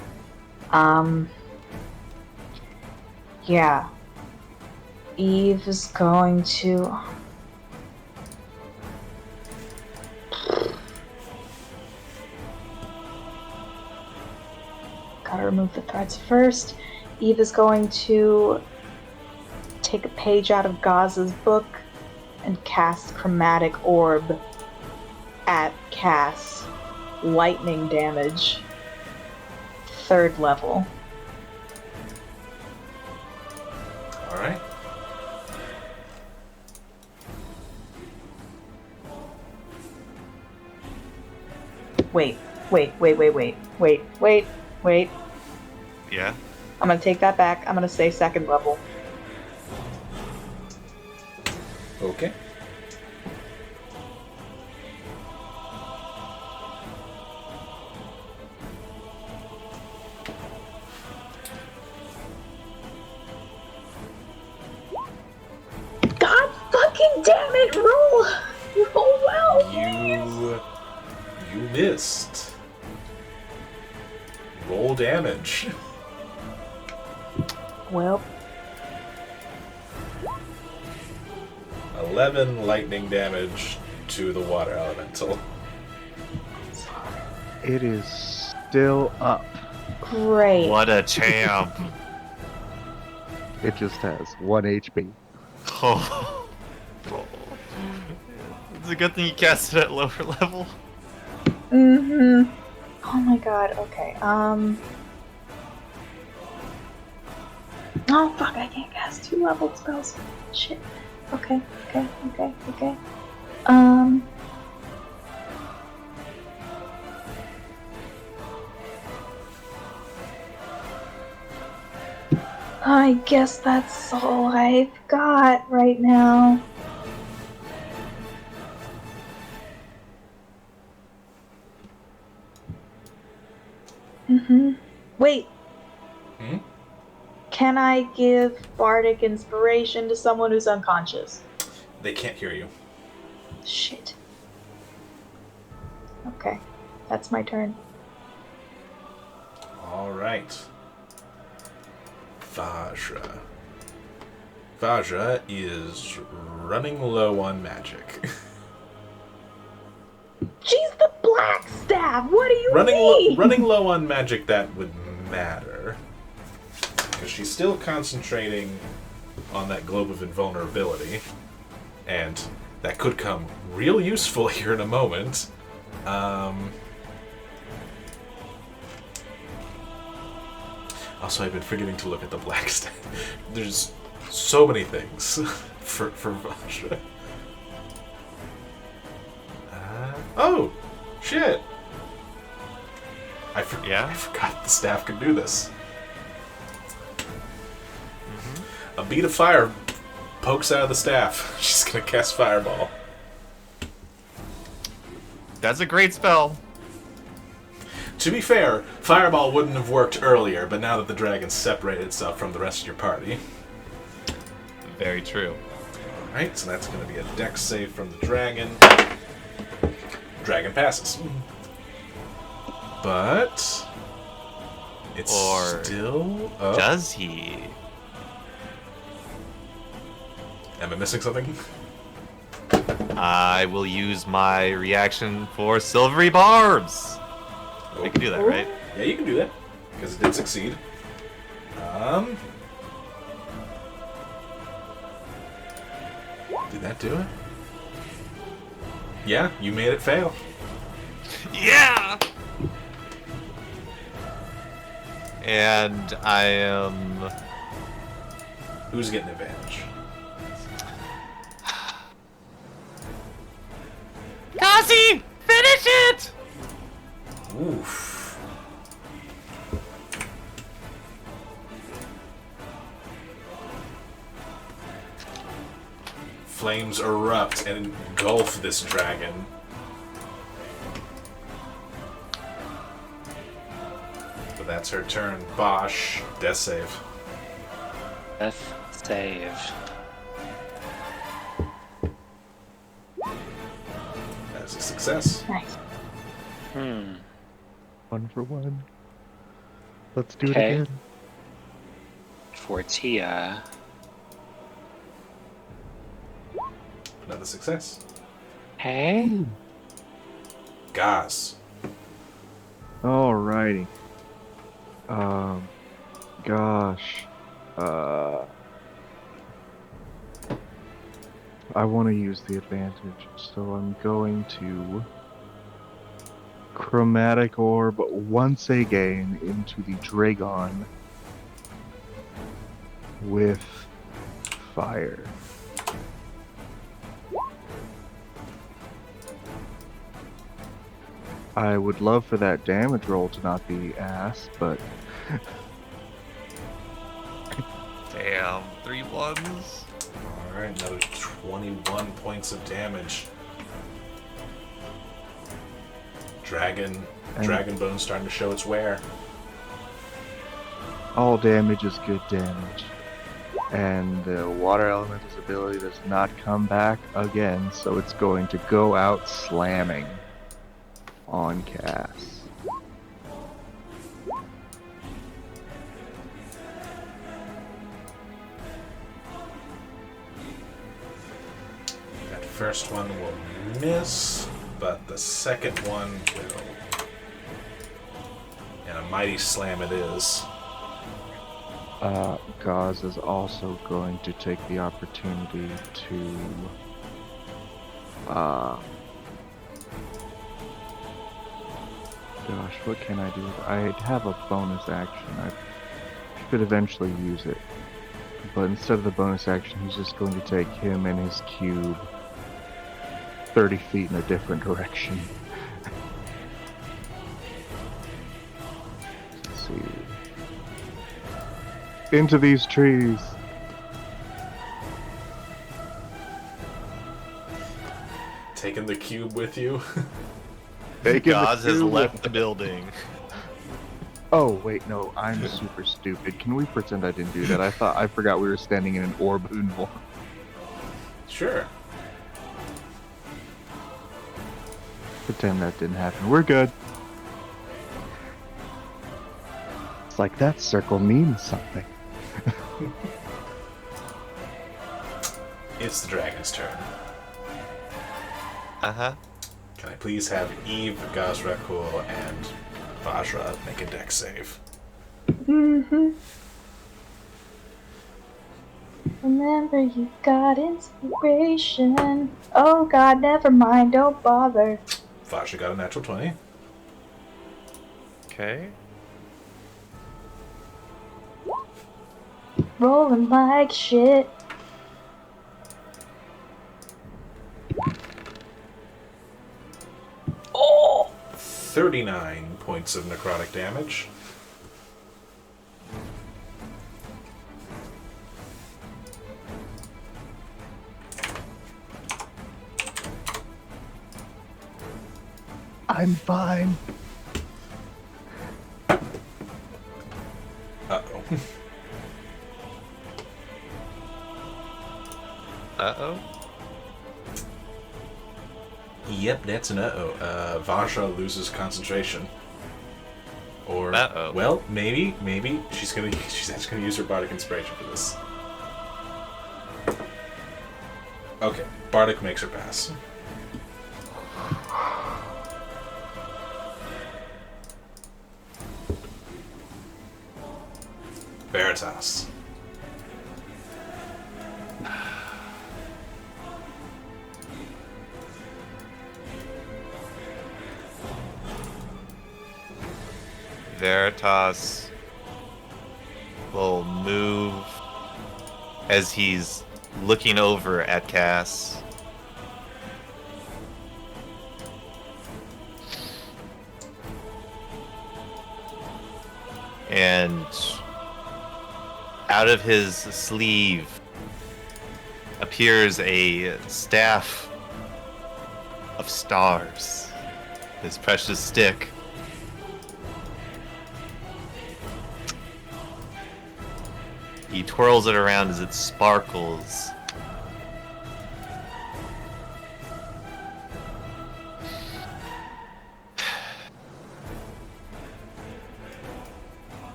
Yeah. Eve is going to... Gotta remove the threats first. Eve is going to take a page out of Gaza's book and cast Chromatic Orb at Cass. Lightning damage. 3rd level. Alright. Wait. Yeah. I'm gonna take that back. I'm gonna say second level. Okay. God fucking damn it! Roll well, please. You missed. Roll damage. Well, 11 lightning damage to the water elemental. It is still up. great. What a champ. It just has 1 HP. Oh. It's a good thing you cast it at lower level. Mm-hmm. Oh my god, okay. Oh fuck, I can't cast 2 leveled spells. Shit. Okay. I guess that's all I've got right now. Wait. Hmm? Can I give bardic inspiration to someone who's unconscious? They can't hear you. Shit. Okay. That's my turn. Alright. Vajra. Vajra is running low on magic. She's the black staff! What do you mean? running low on magic, that would matter. Because she's still concentrating on that globe of invulnerability. And that could come real useful here in a moment. Also, I've been forgetting to look at the black stat. There's so many things for Vajra. Oh! Shit! I forgot the staff could do this. A bead of fire pokes out of the staff. She's gonna cast Fireball. That's a great spell. To be fair, Fireball wouldn't have worked earlier, but now that the dragon separated itself from the rest of your party. Very true. Alright, so that's gonna be a dex save from the dragon. Dragon passes. But it's still up. Does he? Am I missing something? I will use my reaction for Silvery Barbs. I can do that, right? Yeah, you can do that. Because it did succeed. Did that do it? Yeah, you made it fail. Yeah! And I am... Who's getting advantage? Cassie! Finish it! Oof. Flames erupt and engulf this dragon. But that's her turn. Bosch, death save. Death save. That's a success. Nice. 1 for 1. Let's do Okay. it again. For Tia. Another success. Hey. Gaz. Alrighty. Gosh. I want to use the advantage, so I'm going to Chromatic Orb once again into the Dragon with fire. I would love for that damage roll to not be ass, but Damn, 3 ones. Alright, another 21 points of damage. Dragon bone starting to show its wear. all damage is good damage. And the water elemental's ability does not come back again, so it's going to go out slamming on Cass. That first one will miss, but the second one will. And a mighty slam it is. Gauze is also going to take the opportunity to gosh, what can I do? I have a bonus action. I could eventually use it. But instead of the bonus action, he's just going to take him and his cube 30 feet in a different direction. Let's see. Into these trees. Taking the cube with you. Gauze has left the building. Oh, wait, no, I'm super stupid. Can we pretend I didn't do that? I forgot we were standing in an orb involved. Sure. Pretend that didn't happen. We're good. It's like that circle means something. It's the dragon's turn. Uh-huh. Can I please have Eve, Gazrakul, and Vajra make a dex save? Mm-hmm. Remember, you got inspiration. Oh god, never mind, don't bother. Vajra got a natural 20. Okay. Rolling like shit. Oh! 39 points of necrotic damage. I'm fine. Uh-oh. Uh-oh. Yep, that's an uh-oh. Vajra loses concentration. Or, Uh-oh. well, maybe she's actually gonna use her bardic inspiration for this. Okay, bardic makes her pass. Veritas. Veritas will move as he's looking over at Cass. And out of his sleeve appears a staff of stars, his precious stick. He twirls it around as it sparkles.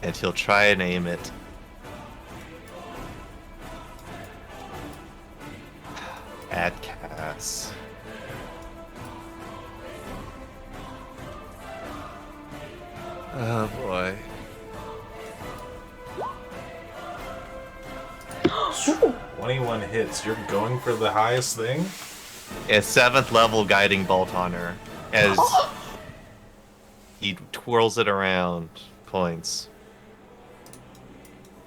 And he'll try and aim it at Cass. Oh boy. 21 hits. You're going for the highest thing? A 7th level guiding bolt on her as he twirls it around, points,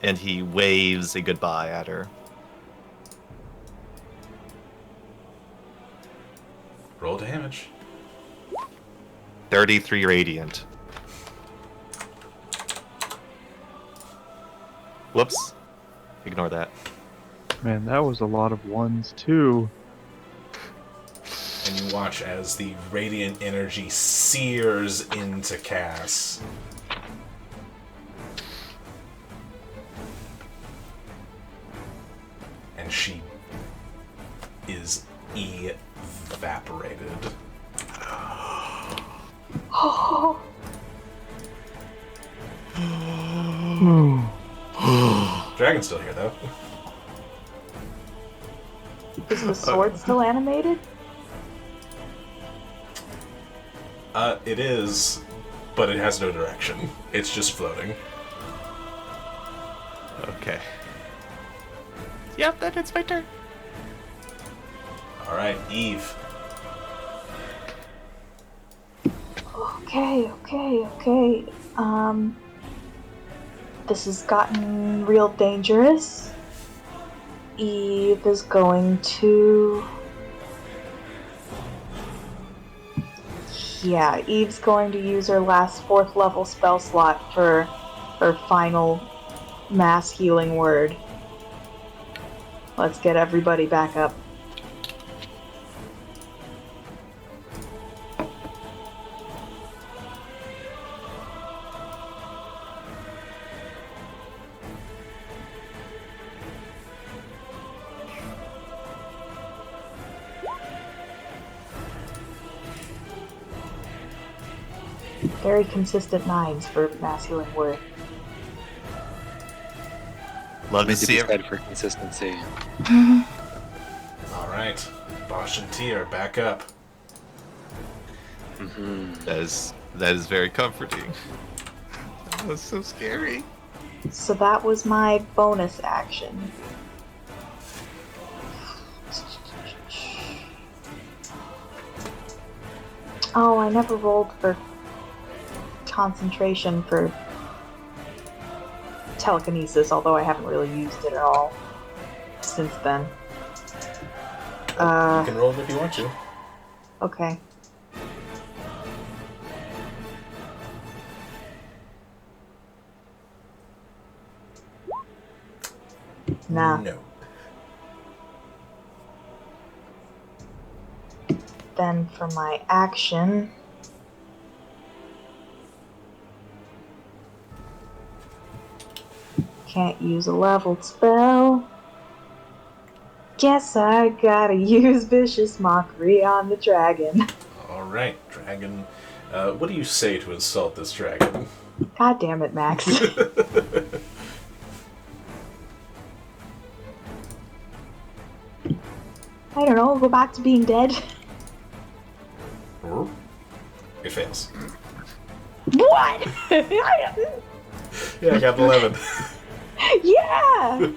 and he waves a goodbye at her. Roll damage. 33 radiant. Whoops. Ignore that. Man, that was a lot of ones too. And you watch as the radiant energy sears into Cass. And she is evaporated. Oh, Dragon's still here, though. is the sword still animated? It is, but it has no direction. It's just floating. Okay. Yep, then it's my turn. Alright, Eve. Okay. This has gotten real dangerous. Eve is going to... Yeah, Eve's going to use her last 4th level spell slot for her final mass healing word. Let's get everybody back up. Very consistent 9s for mass healing word. Love to Something to see be it. said for consistency. Alright. Bosch and Tyr, back up. That is very comforting. That was so scary. So that was my bonus action. Oh, I never rolled for concentration for telekinesis, although I haven't really used it at all since then. You can roll it if you want to. Okay. Nah. No. Then for my action, can't use a leveled spell. Guess I gotta use Vicious Mockery on the dragon. Alright, dragon. What do you say to insult this dragon? God damn it, Max. I don't know, go back to being dead. It fails. What? Yeah, I got 11. Yeah!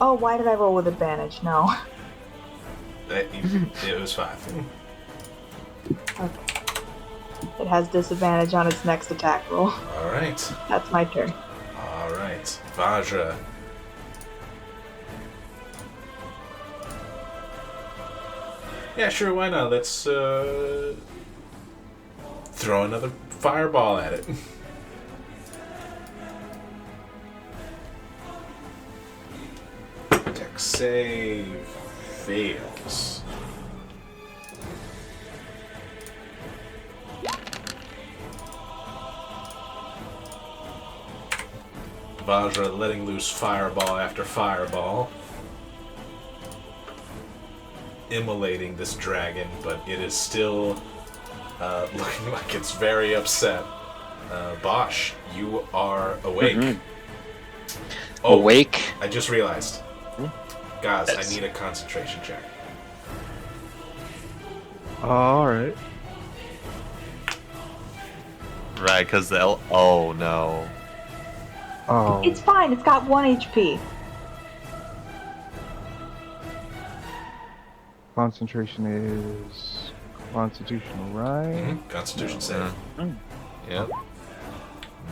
Oh, why did I roll with advantage? No. It was 5. Okay. It has disadvantage on its next attack roll. Alright. That's my turn. Alright. Vajra. Yeah, sure, why not? Let's throw another fireball at it. Dex save fails. Vajra letting loose fireball after fireball, immolating this dragon, but it is still looking like it's very upset. Bosch, you are awake. Mhm. Oh, Awake. I just realized. Guys, Yes. I need a concentration check. Alright. Right, because the oh no. Oh. It's fine, it's got 1 HP. Concentration is constitutional, right? Constitution save. Yep.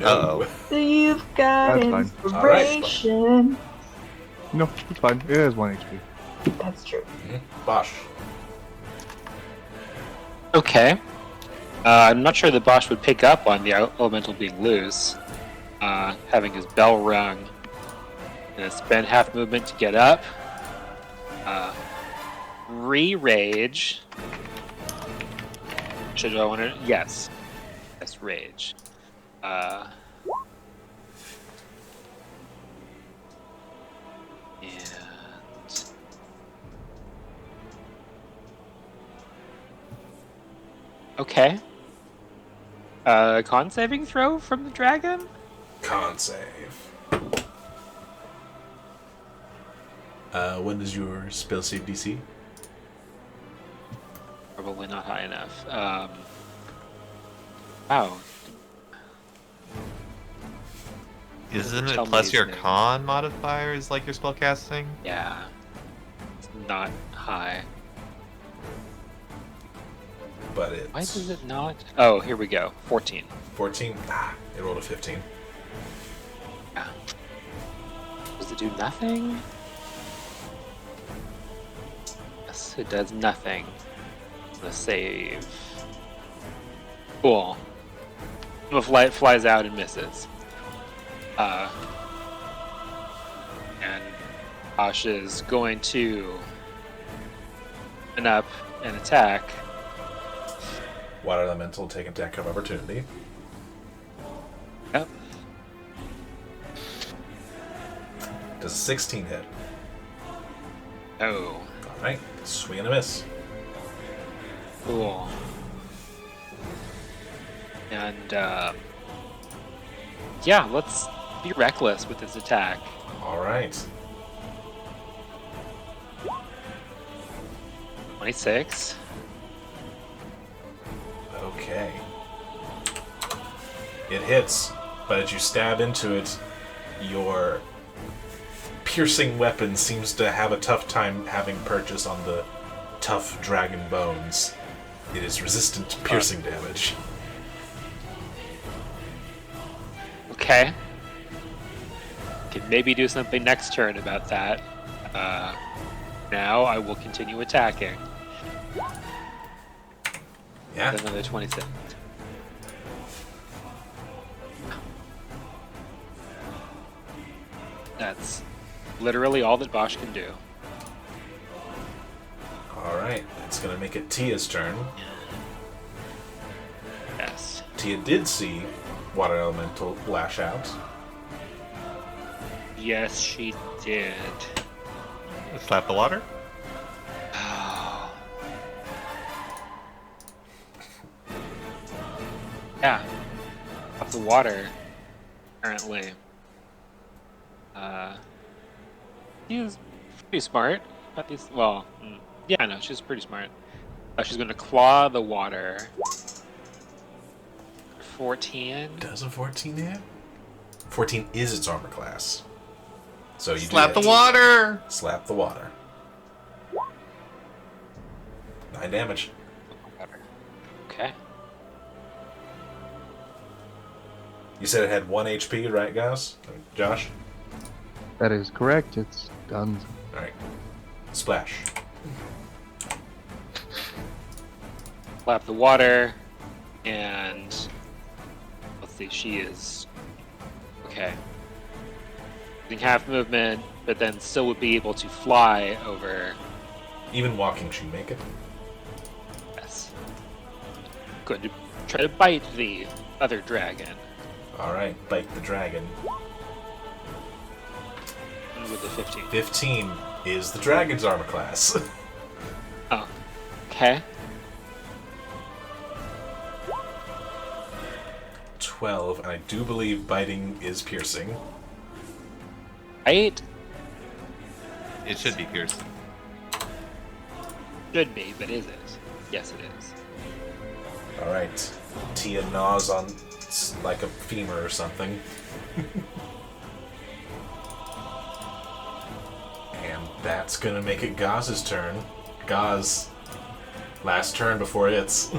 No. Uh-oh. So you've got That's fine. inspiration. No, it's fine. It has 1 HP. That's true. Bosch. Okay. I'm not sure that Bosch would pick up on the elemental being loose. Having his bell rung. Gonna spend half movement to get up. Re-rage. Should I want to? Yes. Yes, rage. And okay. Con saving throw from the dragon. Con save. When is your spell save DC? Probably not high enough. Wow. Isn't Tell it me plus his your name. con modifier is like your spell casting? Yeah. It's not high. But it's Why does it not? Oh, here we go. 14. 14. It rolled a 15. Yeah. Does it do nothing? Yes, it does nothing. The save. Cool. The flight flies out and misses. And Ash is going to open up and attack. Water elemental take attack of opportunity. Yep. Does a 16 hit? Oh, All right, swing and a miss. cool. And yeah, let's be reckless with this attack. All right. 26. Okay. It hits, but as you stab into it, your piercing weapon seems to have a tough time having purchase on the tough dragon bones. It is resistant to piercing damage. Okay. Can maybe do something next turn about that. Now I will continue attacking. Yeah. Another 26. That's literally all that Bosch can do. All right. It's gonna make it Tia's turn. Yes. Tia did see water elemental lash out. Yes, she did. Slap the water? Oh. Yeah. Off the water, apparently. She's pretty smart. At least, well, yeah, no, she's pretty smart. She's going to claw the water. 14. Does a 14 hit? 14 is its armor class. So you Slap do the that. water! Slap the water. 9 damage. Okay. You said it had 1 HP, right, guys? Josh? That is correct. It's done. Alright. Splash. Slap the water, and let's see, she is okay. Using half movement, but then still would be able to fly over. Even walking, she make it. Yes. Going to try to bite the other dragon Alright, bite the dragon. with the 15. 15 is the dragon's armor class. Oh, okay. 12, and I do believe biting is piercing. 8 It should be piercing. should be, but is it? Yes, it is. Alright. Tia gnaws on like a femur or something. And that's gonna make it Gaz's turn. Gaz, last turn before it's.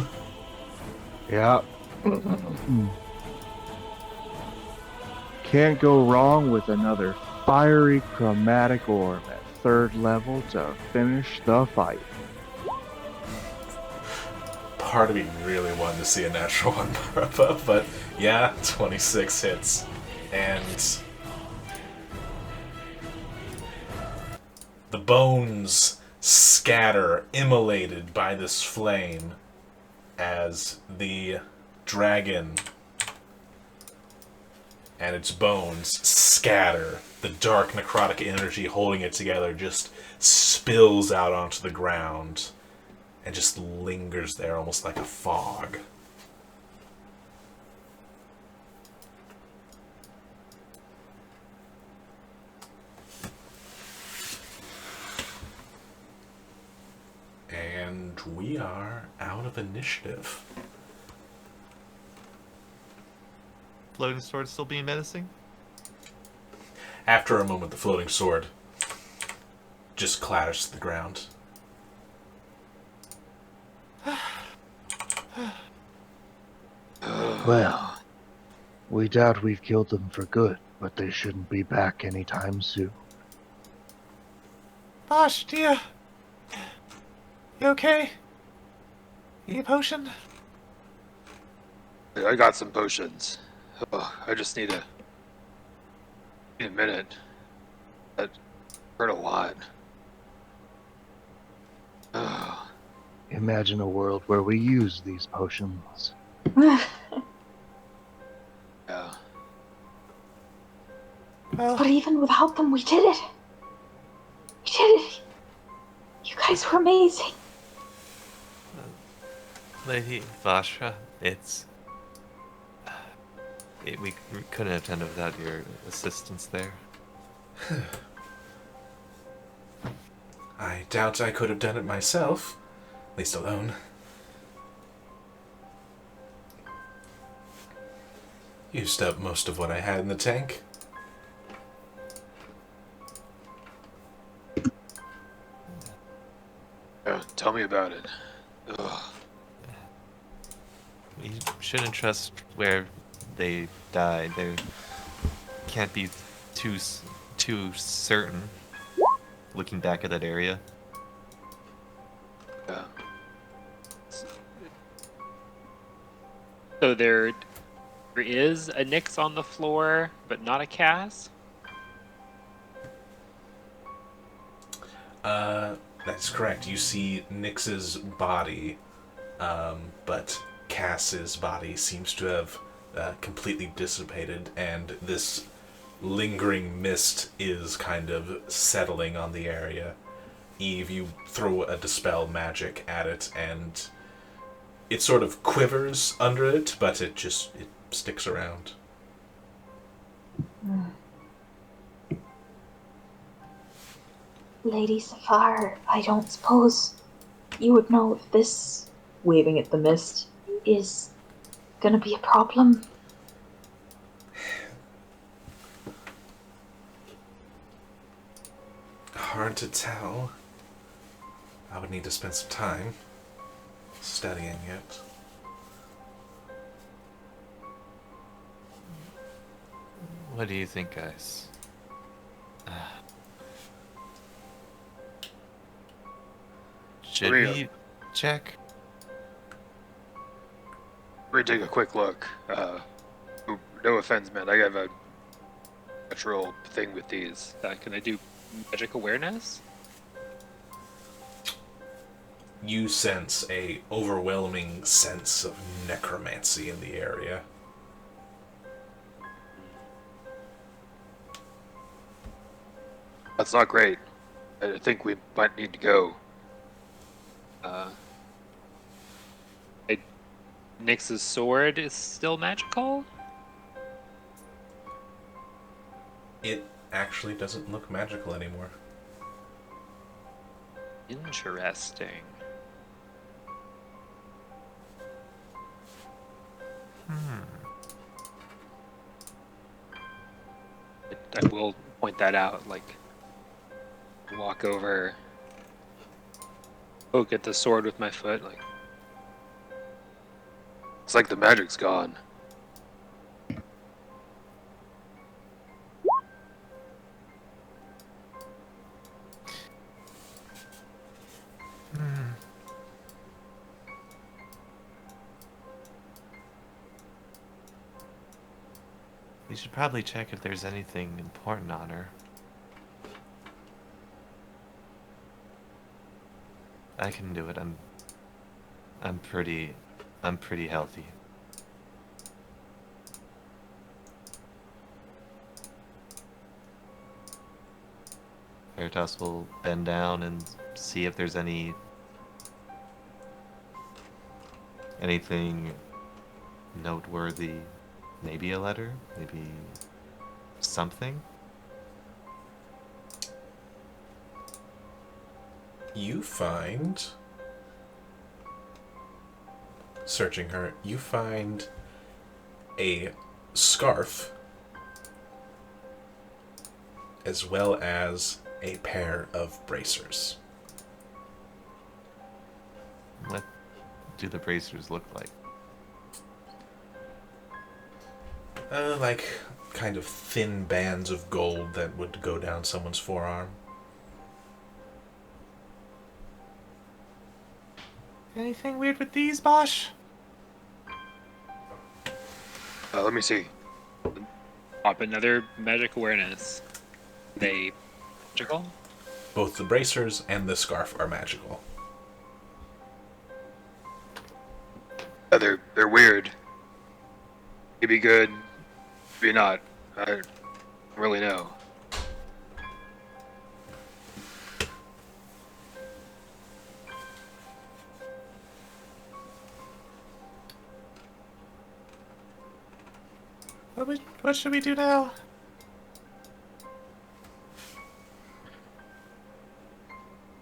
Yeah. Can't go wrong with another fiery chromatic orb at 3rd level to finish the fight. Part of me really wanted to see a natural one above, but yeah, 26 hits. And the bones scatter, immolated by this flame, as the dragon and its bones scatter. The dark necrotic energy holding it together just spills out onto the ground and just lingers there almost like a fog. And we are out of initiative. Floating sword still being menacing? After a moment, the floating sword just clatters to the ground. Well, we doubt we've killed them for good, but they shouldn't be back anytime soon. Bosh, dear. You okay? You need a potion? I got some potions. Oh, I just need a minute. That hurt a lot. Oh, Imagine a world where we use these potions. yeah. Well, But even without them, we did it. We did it. You guys were amazing. Lady Vashra, we couldn't have done it without your assistance there. I doubt I could have done it myself, at least alone. Used up most of what I had in the tank. Yeah, tell me about it. Ugh. You shouldn't trust where they died. They can't be too certain. Looking back at that area. Yeah. So there is a Nyx on the floor, but not a Cass? That's correct. You see Nyx's body, but Cass's body seems to have completely dissipated, and this lingering mist is kind of settling on the area. Eve, you throw a dispel magic at it, and it sort of quivers under it, but it sticks around. Lady Sapphire, I don't suppose you would know if this, waving at the mist, is gonna be a problem. Hard to tell. I would need to spend some time studying it. What do you think, guys? Should we check? We're gonna take a quick look. No offense, man. I have a natural thing with these. Can I do magic awareness? You sense a overwhelming sense of necromancy in the area. That's not great. I think we might need to go. Nyx's sword is still magical? It actually doesn't look magical anymore. Interesting. I will point that out, like, walk over, poke at the sword with my foot, like, it's like the magic's gone. should probably check if there's anything important on her. I can do it. I'm pretty healthy. Veritas will bend down and see if there's anything noteworthy. Maybe a letter, maybe something. You find, searching her, you find a scarf as well as a pair of bracers. What do the bracers look like? Like kind of thin bands of gold that would go down someone's forearm. Anything weird with these, Bosch? Let me see. Pop another magic awareness. They magical? Both the bracers and the scarf are magical. They're weird. Maybe good, maybe not. I don't really know. What should we do now?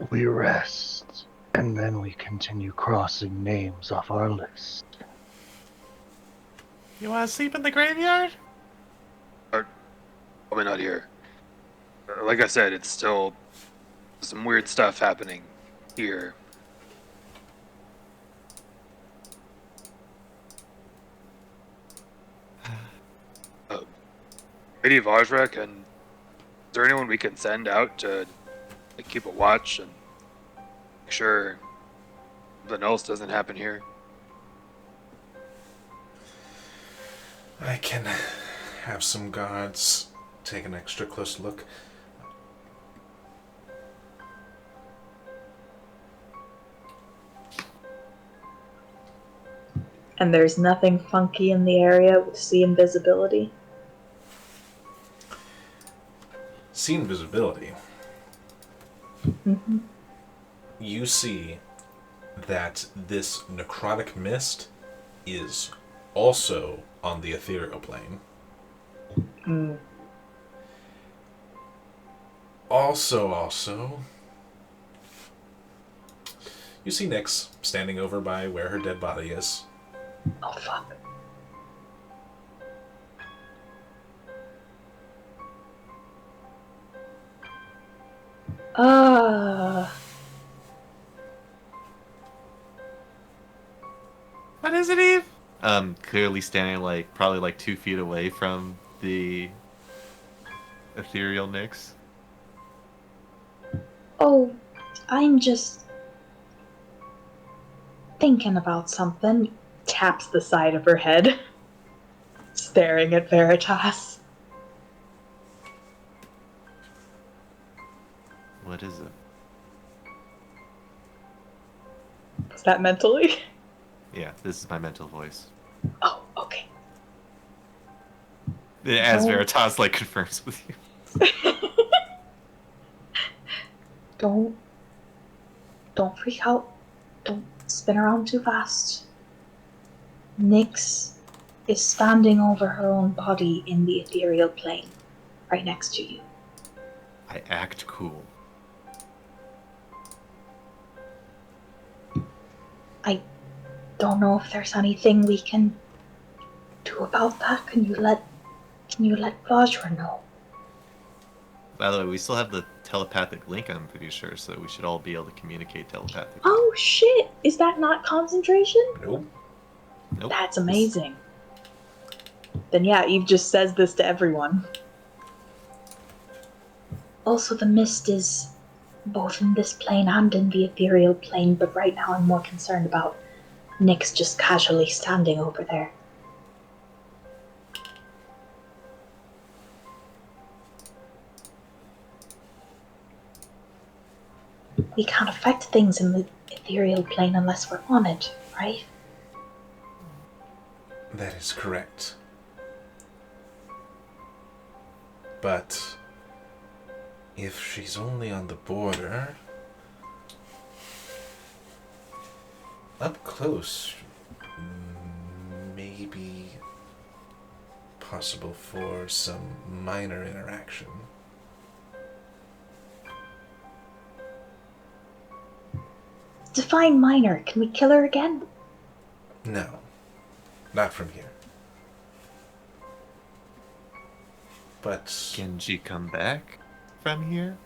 We rest, and then we continue crossing names off our list. You want to sleep in the graveyard? Probably not here. Like I said, it's still some weird stuff happening here. Lady Vajra, is there anyone we can send out to keep a watch and make sure something else doesn't happen here? I can have some guards take an extra close look. And there's nothing funky in the area with see invisibility. See invisibility. Mm-hmm. You see that this necrotic mist is also on the ethereal plane. Mm. Also, you see Nyx standing over by where her dead body is. Oh, fuck. What is it, Eve? Clearly standing probably 2 feet away from the ethereal Nyx. Oh, I'm just thinking about something. Taps the side of her head, staring at Veritas. What is it? Is that mentally? Yeah, this is my mental voice. Oh, okay. As No. Veritas confirms with you. Don't freak out. Don't spin around too fast. Nyx is standing over her own body in the ethereal plane, right next to you. I act cool. I don't know if there's anything we can do about that. Can you let Vajra know? By the way, we still have the telepathic link, I'm pretty sure, so we should all be able to communicate telepathically. Oh shit! Is that not concentration? Nope. Nope. That's amazing. Then yeah, Eve just says this to everyone. Also, the mist is both in this plane and in the ethereal plane, but right now I'm more concerned about Nyx just casually standing over there. we can't affect things in the ethereal plane unless we're on it, right? That is correct. But if she's only on the border, up close, maybe possible for some minor interaction. Define minor. Can we kill her again? No, not from here. But Can she come back from here?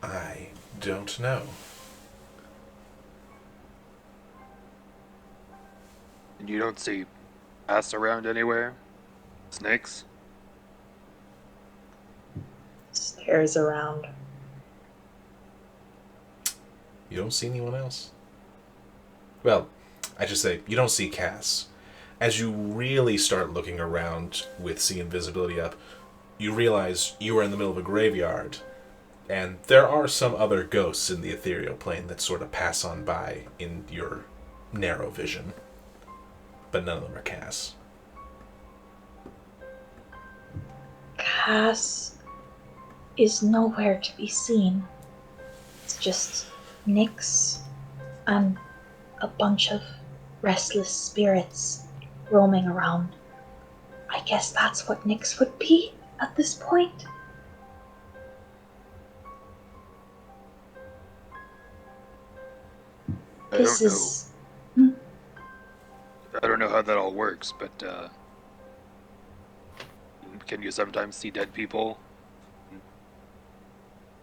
I don't know. And you don't see ass around anywhere? Snakes? Stares around. You don't see anyone else? Well, I should say, you don't see Cass. As you really start looking around with sea invisibility up, you realize you are in the middle of a graveyard, and there are some other ghosts in the ethereal plane that sort of pass on by in your narrow vision. But none of them are Cass. Cass is nowhere to be seen. It's just Nyx and a bunch of restless spirits roaming around. I guess that's what Nyx would be at this point. I This don't is. know. I don't know how that all works, but can you sometimes see dead people?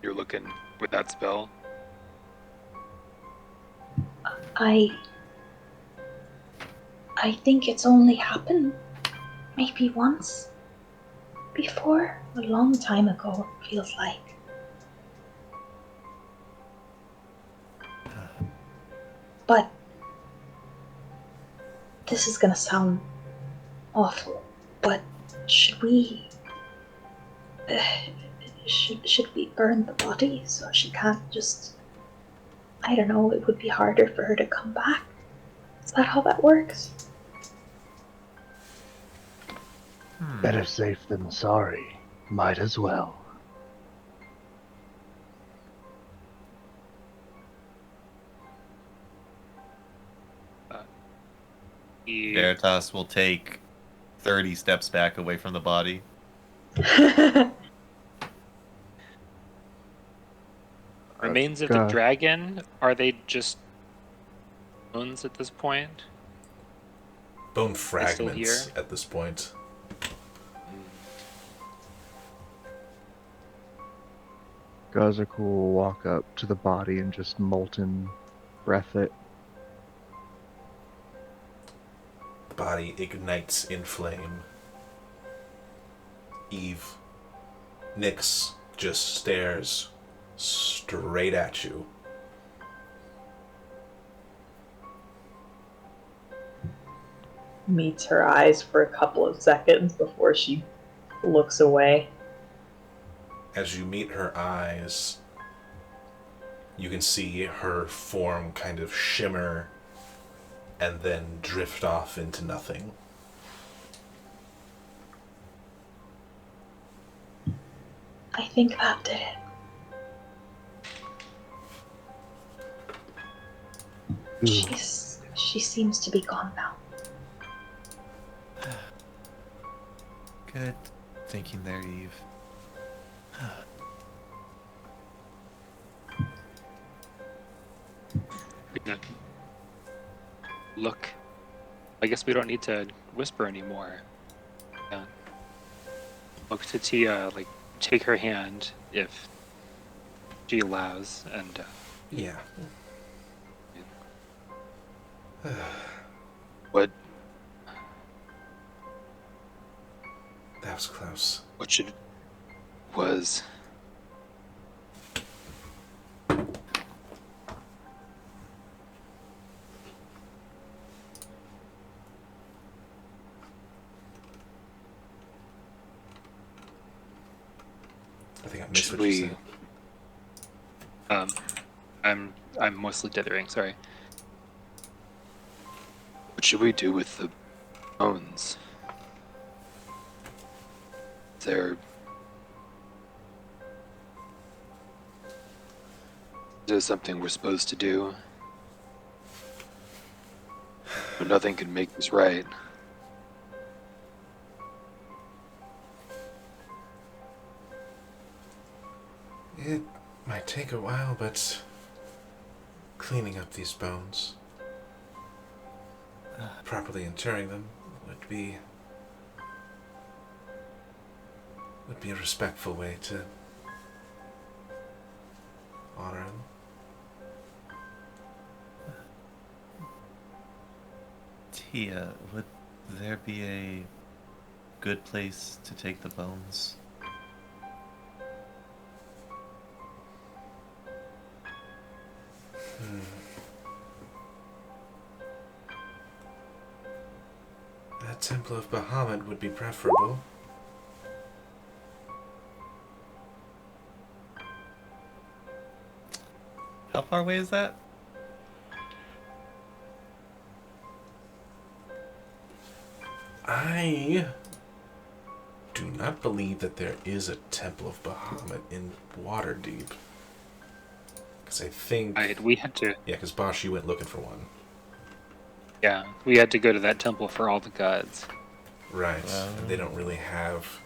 You're looking with that spell? I think it's only happened maybe once before, a long time ago, it feels like. But this is gonna sound awful, but should we should we burn the body so she can't just, I don't know, it would be harder for her to come back? Is that how that works? Better safe than sorry. Might as well. Veritas will take 30 steps back away from the body. Remains of the dragon, are they just bones at this point? Bone still fragments here? at this point. Gazaku will walk up to the body and just molten breath it. The body ignites in flame. Eve, Nyx just stares straight at you. Meets her eyes for a couple of seconds before she looks away. As you meet her eyes, you can see her form kind of shimmer and then drift off into nothing. I think that did it. She seems to be gone now. Good thinking there, Eve. Look. I guess we don't need to whisper anymore. Yeah. Look to Tia, like, take her hand if she allows, and Yeah. what That was close. should was I think I missed should what you we said. Um, I'm mostly dithering. Sorry. What should we do with the bones? Is there something we're supposed to do? But nothing can make this right. It might take a while, but cleaning up these bones, properly interring them, would be a respectful way to honor him. Tia, would there be a good place to take the bones? That Temple of Bahamut would be preferable. How far away is that? I do not believe that there is a Temple of Bahamut in Waterdeep. Because I think... We had to. Yeah, because Bosch, you went looking for one. Yeah, we had to go to that temple for all the gods. Right, and they don't really have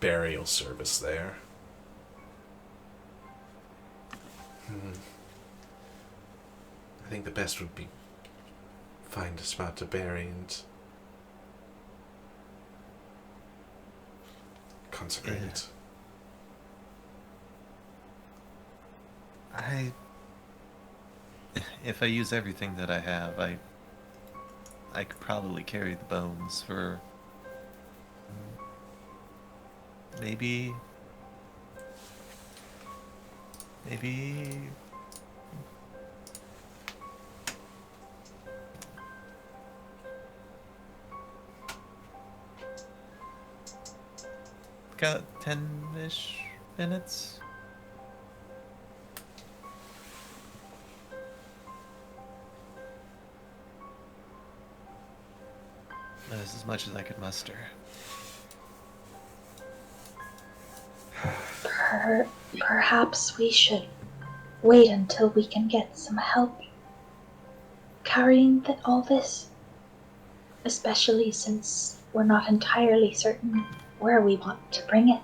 burial service there. I think the best would be find a spot to bury and consecrate it. If I use everything that I have, I could probably carry the bones for maybe got 10-ish minutes. That's as much as I could muster. Perhaps we should wait until we can get some help carrying all this, especially since we're not entirely certain where we want to bring it.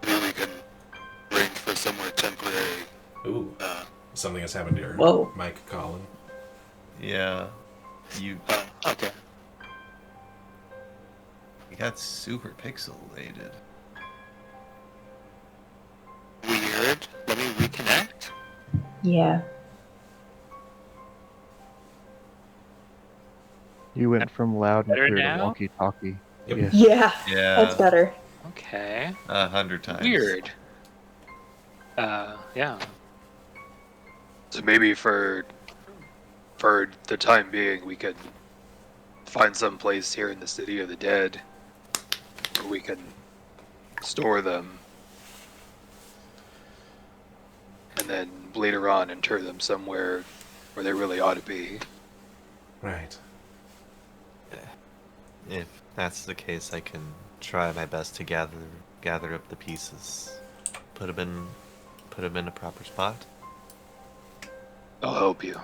Maybe we can arrange for somewhere temporary. Ooh, something has happened to your Whoa. mic, Colin. Yeah, you Okay. got super pixelated. Weird. Let me reconnect. Yeah. You went from loud and Better clear now? to walkie-talkie. Yep. Yes. Yeah. Yeah, That's better. Okay. 100 times. Weird. Yeah. So maybe for the time being, we could find some place here in the City of the Dead where we can store them, and then later on inter them somewhere where they really ought to be. Right. If that's the case, I can try my best to gather up the pieces, put them in a proper spot. I'll help you.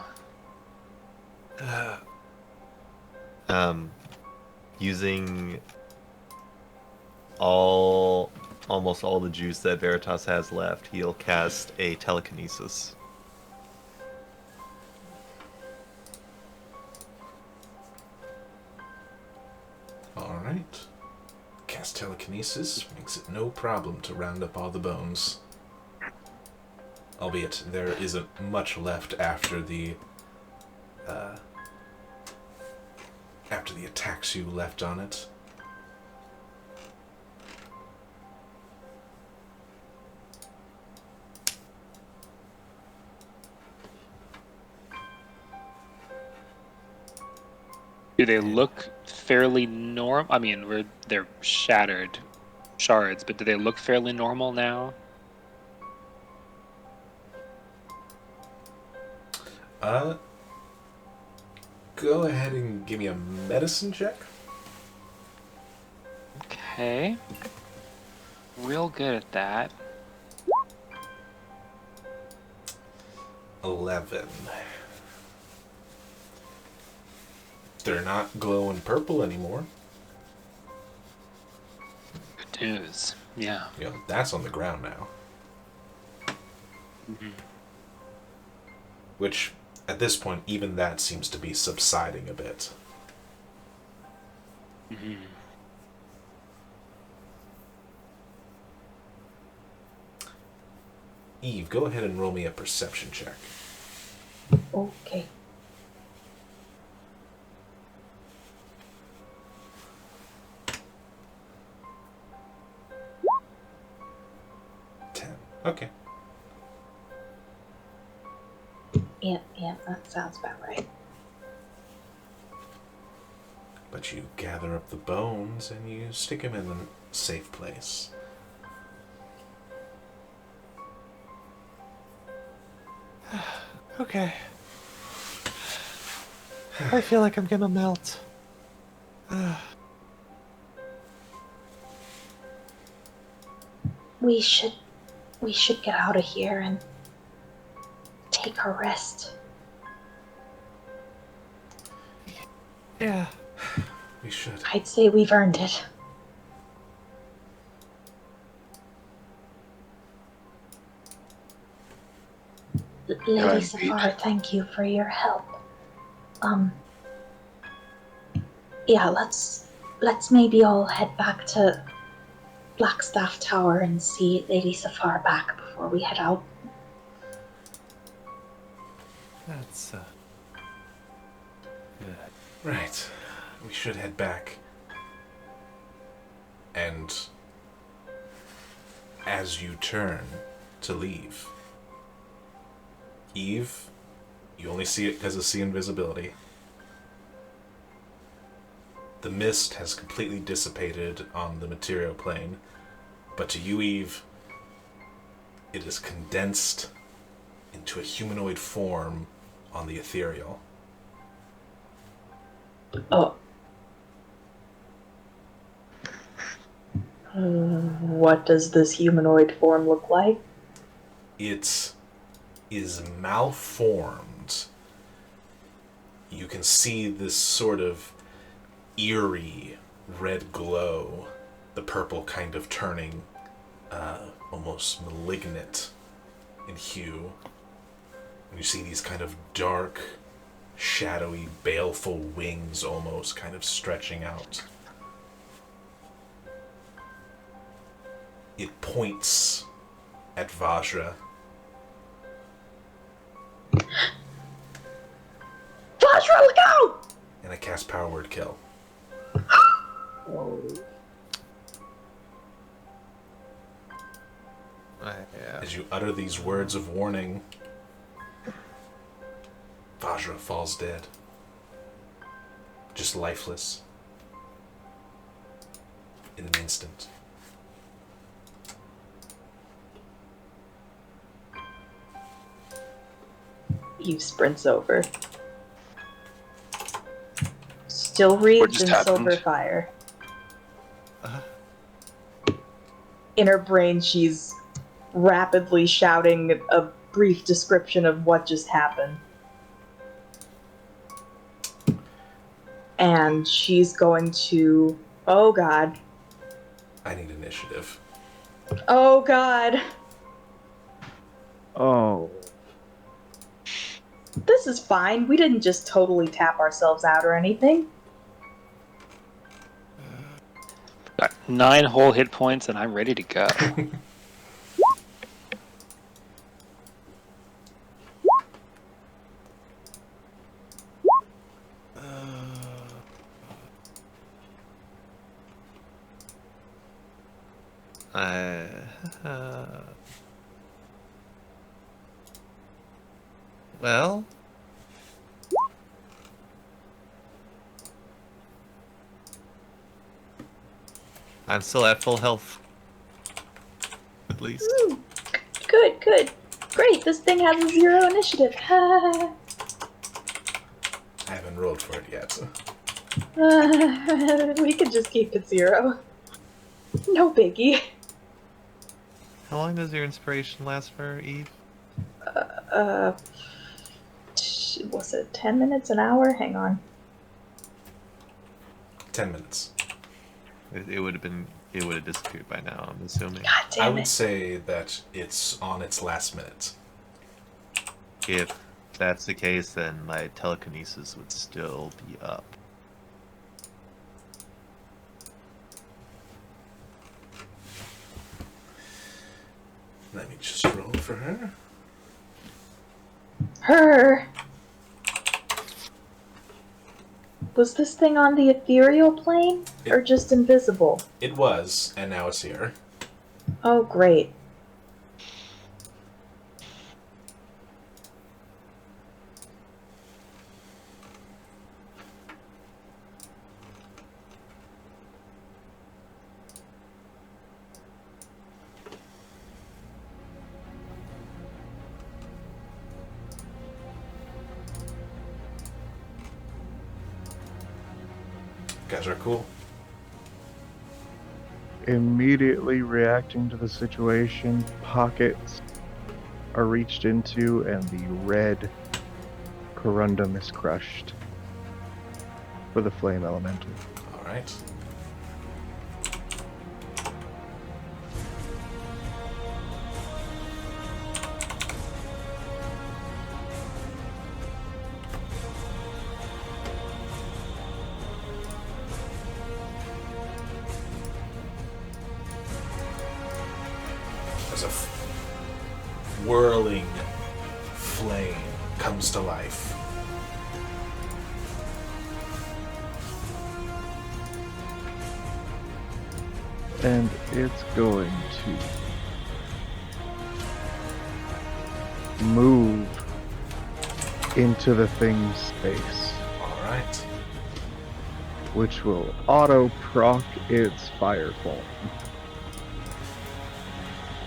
Using almost all the juice that Veritas has left, he'll cast a telekinesis. Alright. Cast telekinesis makes it no problem to round up all the bones. Albeit there isn't much left after the attacks you left on it. Do they look fairly normal? I mean, they're shattered. shards, but do they look fairly normal now? Go ahead and give me a medicine check. Okay. Real good at that. 11. They're not glowing purple anymore. Good news. Yeah. You know, that's on the ground now. Which, at this point, even that seems to be subsiding a bit. Eve, go ahead and roll me a perception check. Okay. Okay. Yeah, that sounds about right. But you gather up the bones and you stick them in a safe place. Okay. I feel like I'm gonna melt. We should get out of here and take a rest. Yeah. We should. I'd say we've earned it. Lady indeed. Safar, thank you for your help. Yeah, let's maybe all head back to Blackstaff Tower and see Lady Safar back before we head out. That's good. Right. We should head back. And as you turn to leave, Eve, you only see it because of see invisibility. The mist has completely dissipated on the material plane, but to you, Eve, it is condensed into a humanoid form on the ethereal. Oh. What does this humanoid form look like? It is malformed. You can see this sort of eerie red glow, the purple kind of turning almost malignant in hue. And you see these kind of dark, shadowy, baleful wings almost kind of stretching out. It points at Vajra. Vajra, look out! And I cast Power Word Kill. As you utter these words of warning, Vajra falls dead. Just lifeless. In an instant. Eve sprints over. Still wreathed just in happened? silver fire. In her brain, she's rapidly shouting a brief description of what just happened. And she's going to... Oh god. I need initiative. Oh god. Oh. This is fine. We didn't just totally tap ourselves out or anything. Got 9 whole hit points and I'm ready to go. Well, I'm still at full health. at least. Ooh, good. Great, this thing has a 0 initiative. I haven't rolled for it yet. We could just keep it 0. No biggie. How long does your inspiration last for, Eve? Uh, was it 10 minutes, an hour? Hang on. 10 minutes. It would have disappeared by now, I'm assuming. God I damn would it. say that it's on its last minute. If that's the case, then my telekinesis would still be up. Let me just roll for her. Her. Was this thing on the ethereal plane? Or just invisible? It was, and now it's here. Oh, great. Guys are cool. Immediately reacting to the situation, pockets are reached into and the red corundum is crushed for the flame elemental. Alright. As a whirling flame comes to life. And it's going to move into the thing's space, Alright. which will auto-proc its fire form.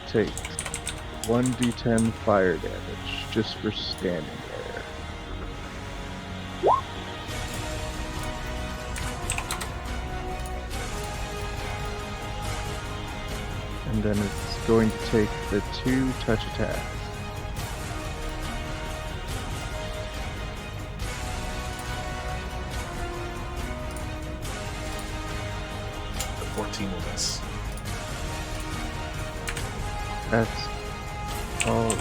Takes 1d10 fire damage just for standing there. And then it's going to take the 2 touch attacks. The 14 will miss. That's alright.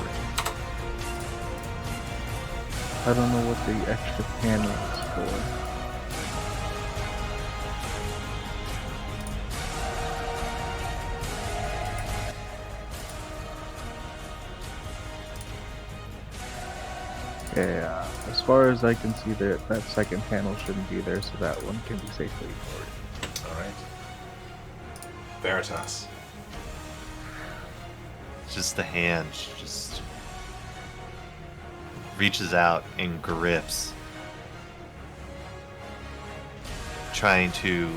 I don't know what the extra panel is for. Yeah, as far as I can see, that second panel shouldn't be there, so that one can be safely ignored. Alright. Veritas. Just the hand just reaches out and grips, trying to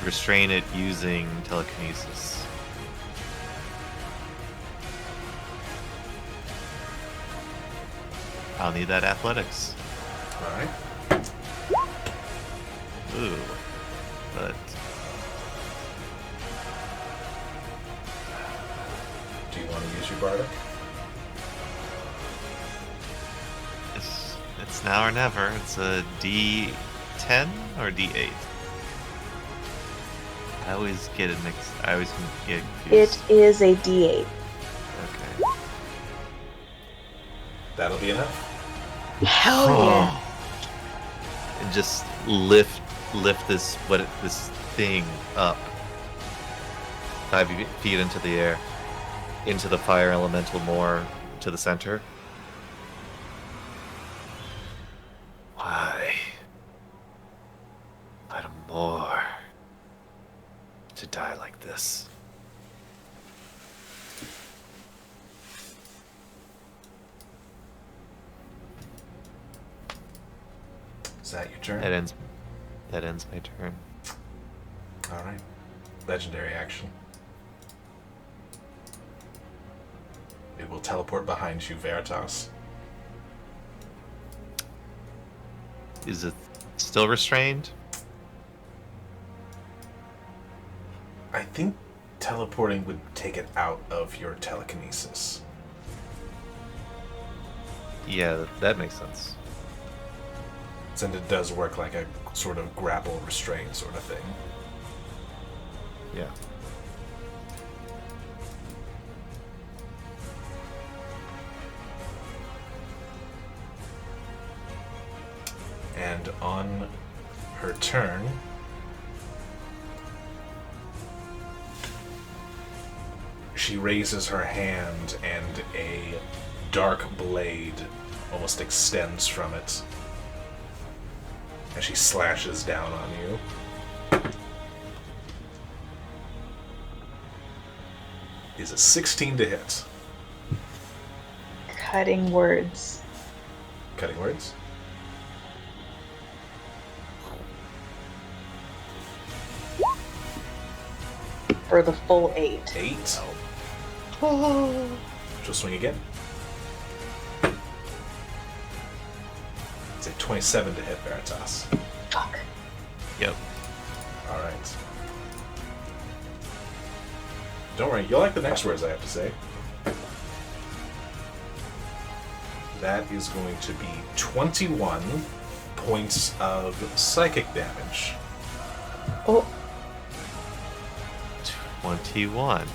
restrain it using telekinesis. I'll need that athletics. Alright. Ooh. But Do you want to use your bardic? it's now or never. It's a D10 or D8. I always get it mixed. I always get confused. It is a D8. Okay. That'll be enough. Hell yeah. And just lift this thing up 5 feet into the air, into the fire elemental, more to the center. Why? But more to die like this. Is that your turn? That ends my turn. Alright. Legendary action. It will teleport behind you, Veritas. Is it still restrained? I think teleporting would take it out of your telekinesis. Yeah, that makes sense. And it does work like a sort of grapple restraint sort of thing. Yeah. And on her turn, she raises her hand and a dark blade almost extends from it as she slashes down on you. Is a 16 to hit. Cutting words. Cutting words? For the full 8. 8. She'll swing again. It's a 27 to hit Veritas. Fuck. Yep. Alright. Don't worry, you'll like the next words I have to say. That is going to be 21 points of psychic damage. Oh, 21.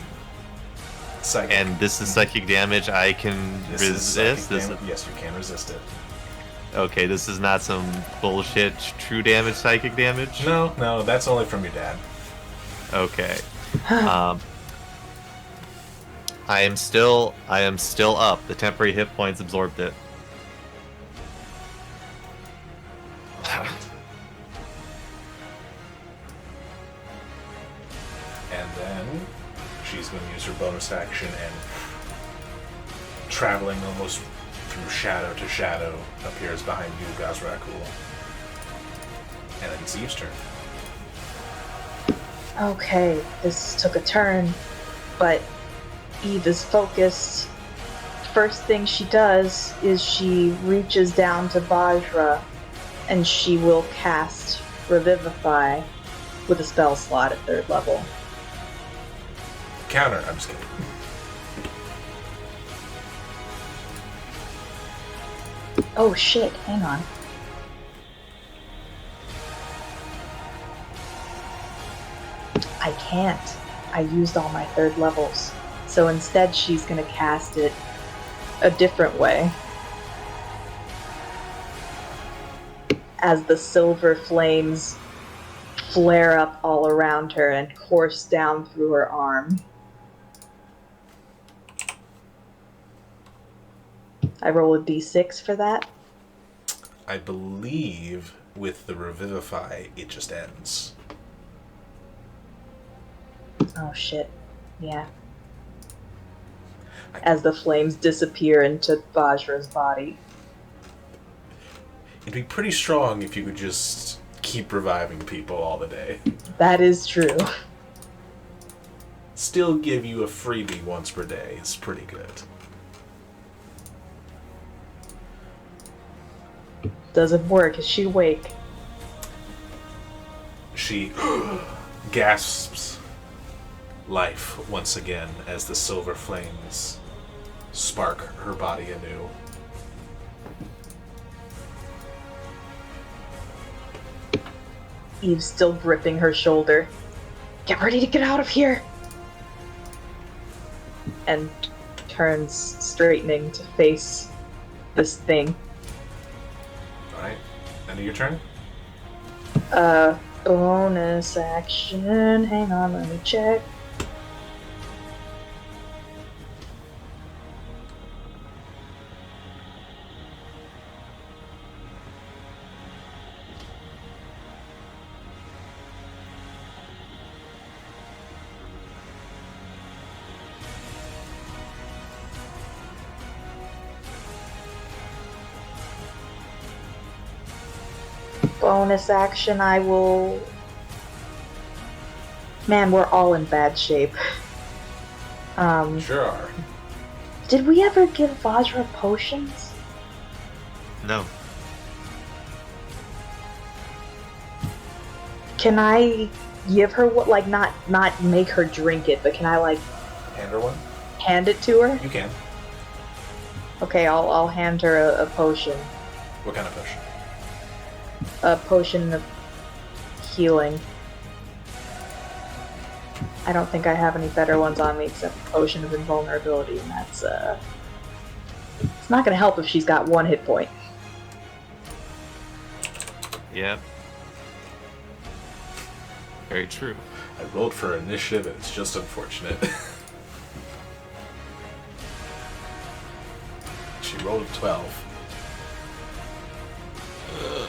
Psychic. And this is psychic damage I can This is resist? psychic damage. Yes, you can resist it. Okay, this is not some bullshit true damage psychic damage? No, that's only from your dad. Okay. I am still up. The temporary hit points absorbed it. And then she's going to use her bonus action and traveling almost through shadow to shadow appears behind you, Gazrakul. And then it's Eve's turn. okay. This took a turn, but Eve is focused. First thing she does is she reaches down to Vajra and she will cast Revivify with a spell slot at 3rd level. Counter. I'm just kidding. Oh shit, hang on. I can't. I used all my 3rd levels. So instead she's gonna cast it a different way. As the silver flames flare up all around her and course down through her arm. I roll a d6 for that. I believe with the Revivify, it just ends. Oh shit. Yeah. As the flames disappear into Vajra's body. It'd be pretty strong if you could just keep reviving people all the day. That is true. Still give you a freebie once per day. It's pretty good. Doesn't work. Is she awake? She gasps life once again as the silver flames spark her body anew. Eve's still gripping her shoulder. Get ready to get out of here! And turns, straightening to face this thing. Alright, end of your turn? Bonus action. Hang on, let me check. Bonus action, I will... Man, we're all in bad shape. Sure are. Did we ever give Vajra potions? No. Can I give her what? Like, not make her drink it, but can I like Hand her one? hand it to her? You can. Okay, I'll hand her a potion. What kind of potion? A potion of healing. I don't think I have any better ones on me except a potion of invulnerability, and that's it's not gonna help if she's got 1 hit point. Yeah. Very true. I rolled for initiative, and it's just unfortunate. She rolled a 12. Ugh.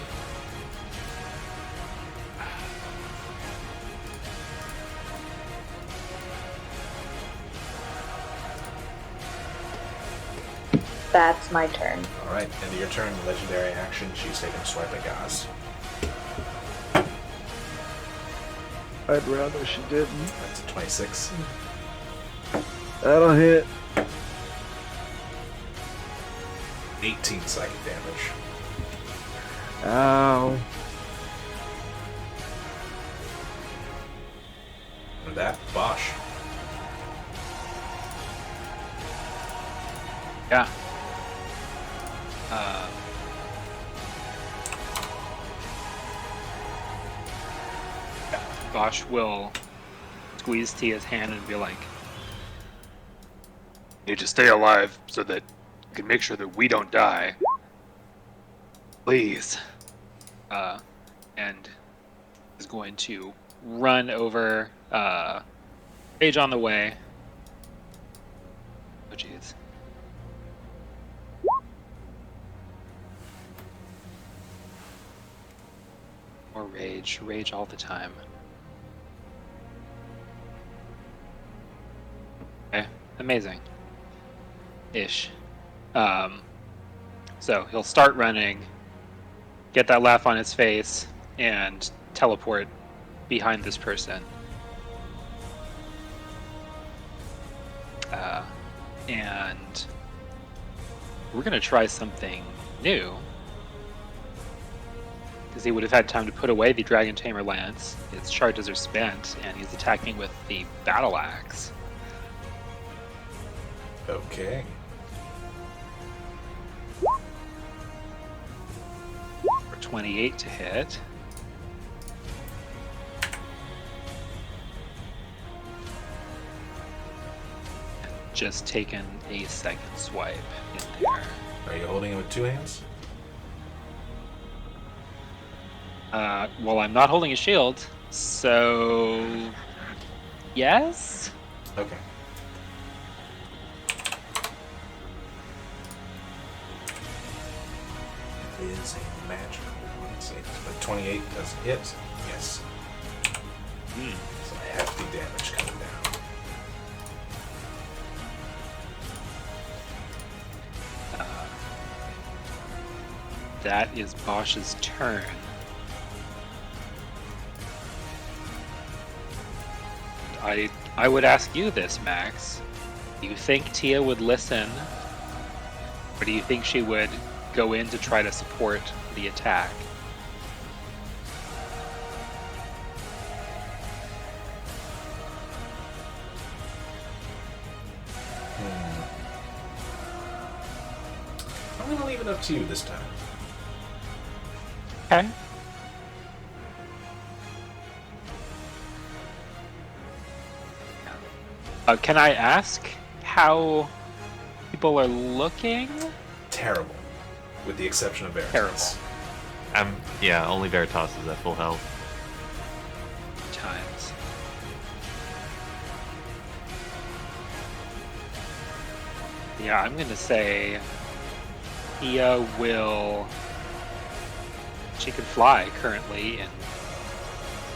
That's my turn. Alright, end of your turn, legendary action, she's taking a swipe at Gaz. I'd rather she didn't. That's a 26. That'll hit. 18 psychic damage. Ow. With that, Bosch. Yeah. Bosch will squeeze Tia's hand and be like, Need to stay alive so that you can make sure that we don't die. Please. and is going to run over Rage on the way. Oh, jeez. More rage. Rage all the time. Okay. Amazing. Ish. So he'll start running, get that laugh on his face, and teleport behind this person. And we're going to try something new. Because he would have had time to put away the Dragon Tamer Lance. Its charges are spent, and he's attacking with the Battle Axe. Okay. For 28 to hit. And just taken a second swipe in there. Are you holding it with 2 hands? Well, I'm not holding a shield, so yes. Okay. It is a magical one. Let's see. But 28 doesn't hit. Yes. Some hefty damage coming down. That is Bosch's turn. I would ask you this, Max. Do you think Tia would listen? Or do you think she would go in to try to support the attack? I'm going to leave it up to you this time. Okay. Can I ask how people are looking? Terrible. With the exception of Veritas. Yeah, only Veritas is at full health. Times. Yeah, I'm gonna say Tia will. She can fly currently in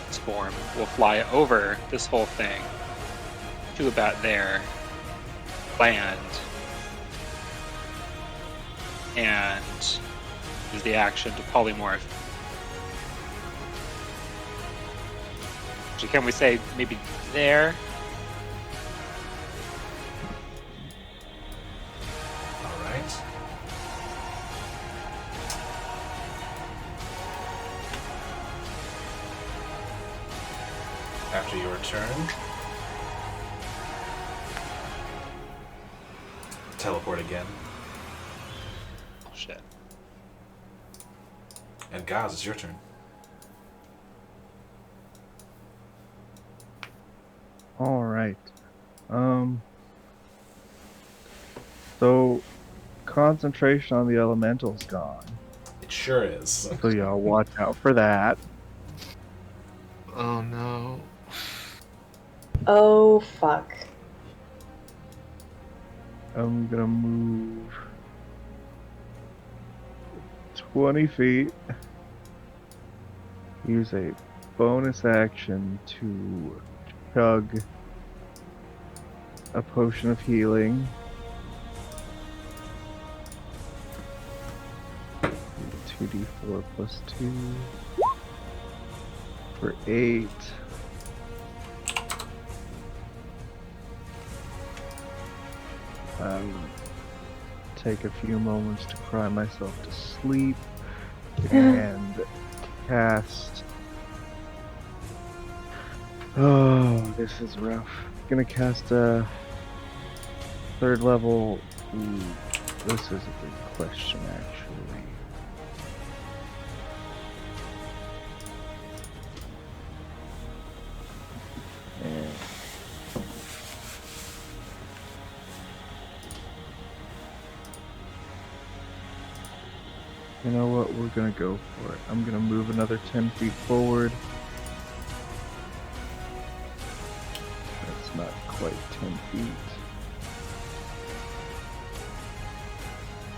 this form. Will fly over this whole thing to about there, land, and use the action to polymorph. So can we say maybe there? after your turn, teleport again. Oh, shit. And Gaz, it's your turn. All right. So concentration on the elemental's gone. It sure is. So y'all watch out for that. Oh no. Oh, fuck. I'm gonna move 20 feet. Use a bonus action to chug a potion of healing. 2d4 plus 2 for 8. Take a few moments to cry myself to sleep and cast. Oh, this is rough. Gonna cast a 3rd level. Ooh, this is a good question, actually. And you know what? We're gonna go for it. I'm gonna move another 10 feet forward. That's not quite 10 feet.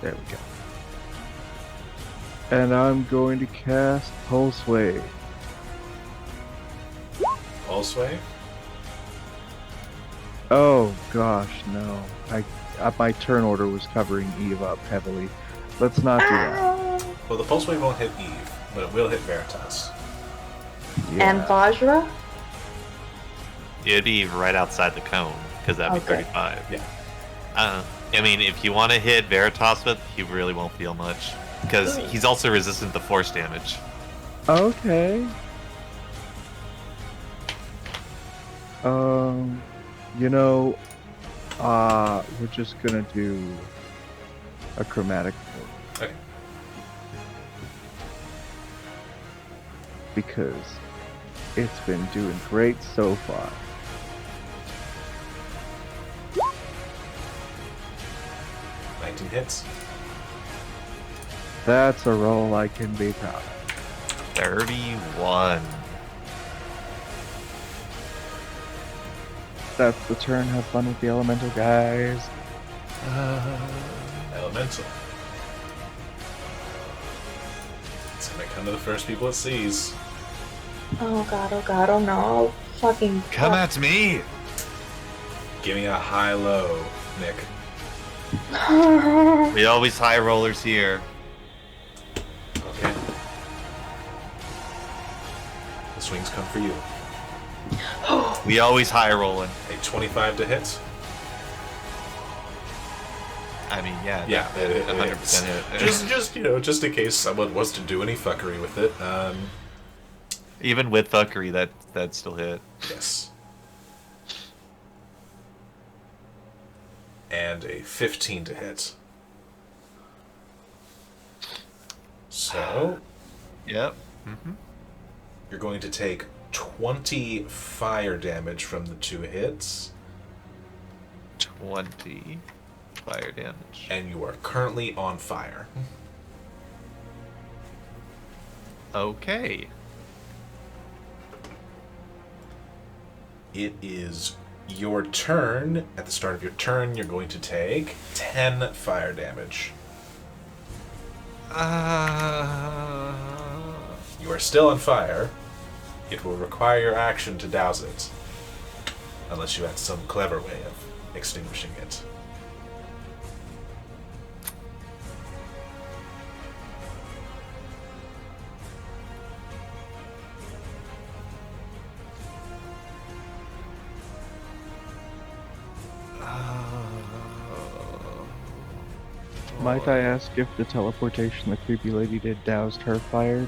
There we go. And I'm going to cast Pulse Wave. Pulse Wave? Oh gosh, no. My turn order was covering Eve up heavily. Let's not do that. Well, the Pulse Wave won't hit Eve, but it will hit Veritas. And Vajra? It'd be right outside the cone, because that'd be Okay. 35. Yeah. I mean, if you want to hit Veritas with, he really won't feel much. Because he's also resistant to force damage. Okay. You know, we're just gonna do a chromatic vote. Okay. Because it's been doing great so far. Hits. That's a roll I can be proud of. 31. That's the turn. Have fun with the elemental, guys. Elemental. It's gonna come to the first people it sees. Oh god, oh no. Fucking Come at me! Give me a high-low, Nick. We always high rollers here. Okay. The swings come for you. We always high rolling. A 25 to hit. I mean, yeah. Yeah, it 100% hit. just in case someone wants to do any fuckery with it. Even with fuckery, that still hit. Yes. And a 15 to hit. So, Yep. Mm-hmm. you're going to take 20 fire damage from the 2 hits, 20 fire damage. and you are currently on fire. Okay. It is your turn. At the start of your turn, you're going to take 10 fire damage. You are still on fire. It will require your action to douse it. Unless you had some clever way of extinguishing it. Might I ask if the teleportation the creepy lady did doused her fire?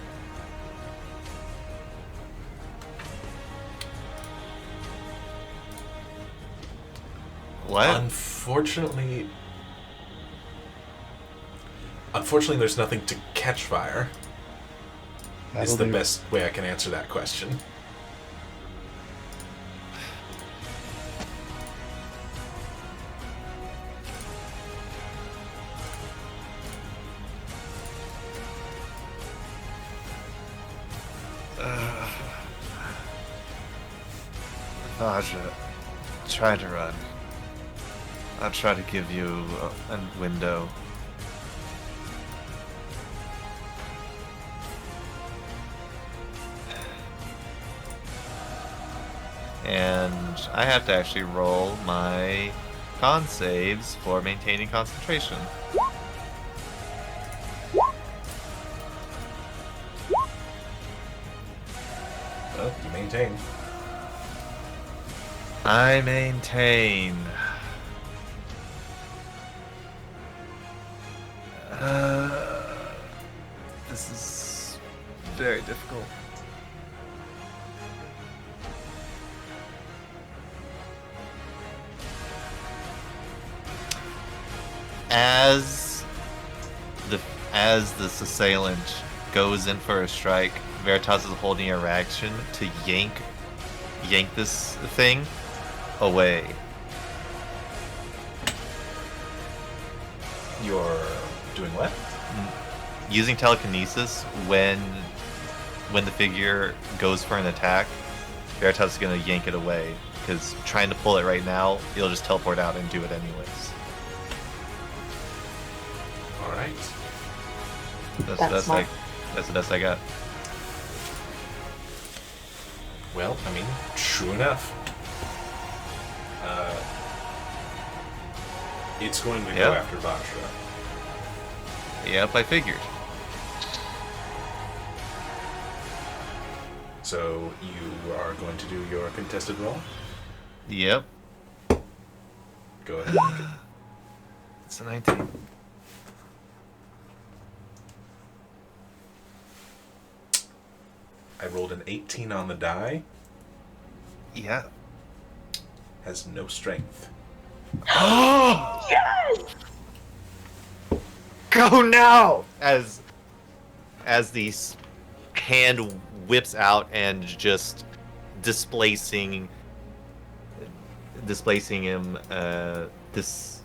What? Unfortunately, there's nothing to catch fire. Is That'll the do. best way I can answer that question. Aja, try to run. I'll try to give you a window. And I have to actually roll my con saves for maintaining concentration. Well, you maintain. I maintain. This is very difficult. As this assailant goes in for a strike, Veritas is holding a reaction to yank this thing away. You're doing what? Using telekinesis when the figure goes for an attack, Veritas is gonna yank it away because trying to pull it right now, it'll just teleport out and do it anyways. All right. That's smart. That's the best I got. Well, I mean, true enough. It's going to go Yep. after Vajra. Yep, I figured. So you are going to do your contested roll? Yep. Go ahead and make it. It's a 19. I rolled an 18 on the die. Yeah. Has no strength. Yes! Go now! As the hand whips out and just displacing him. This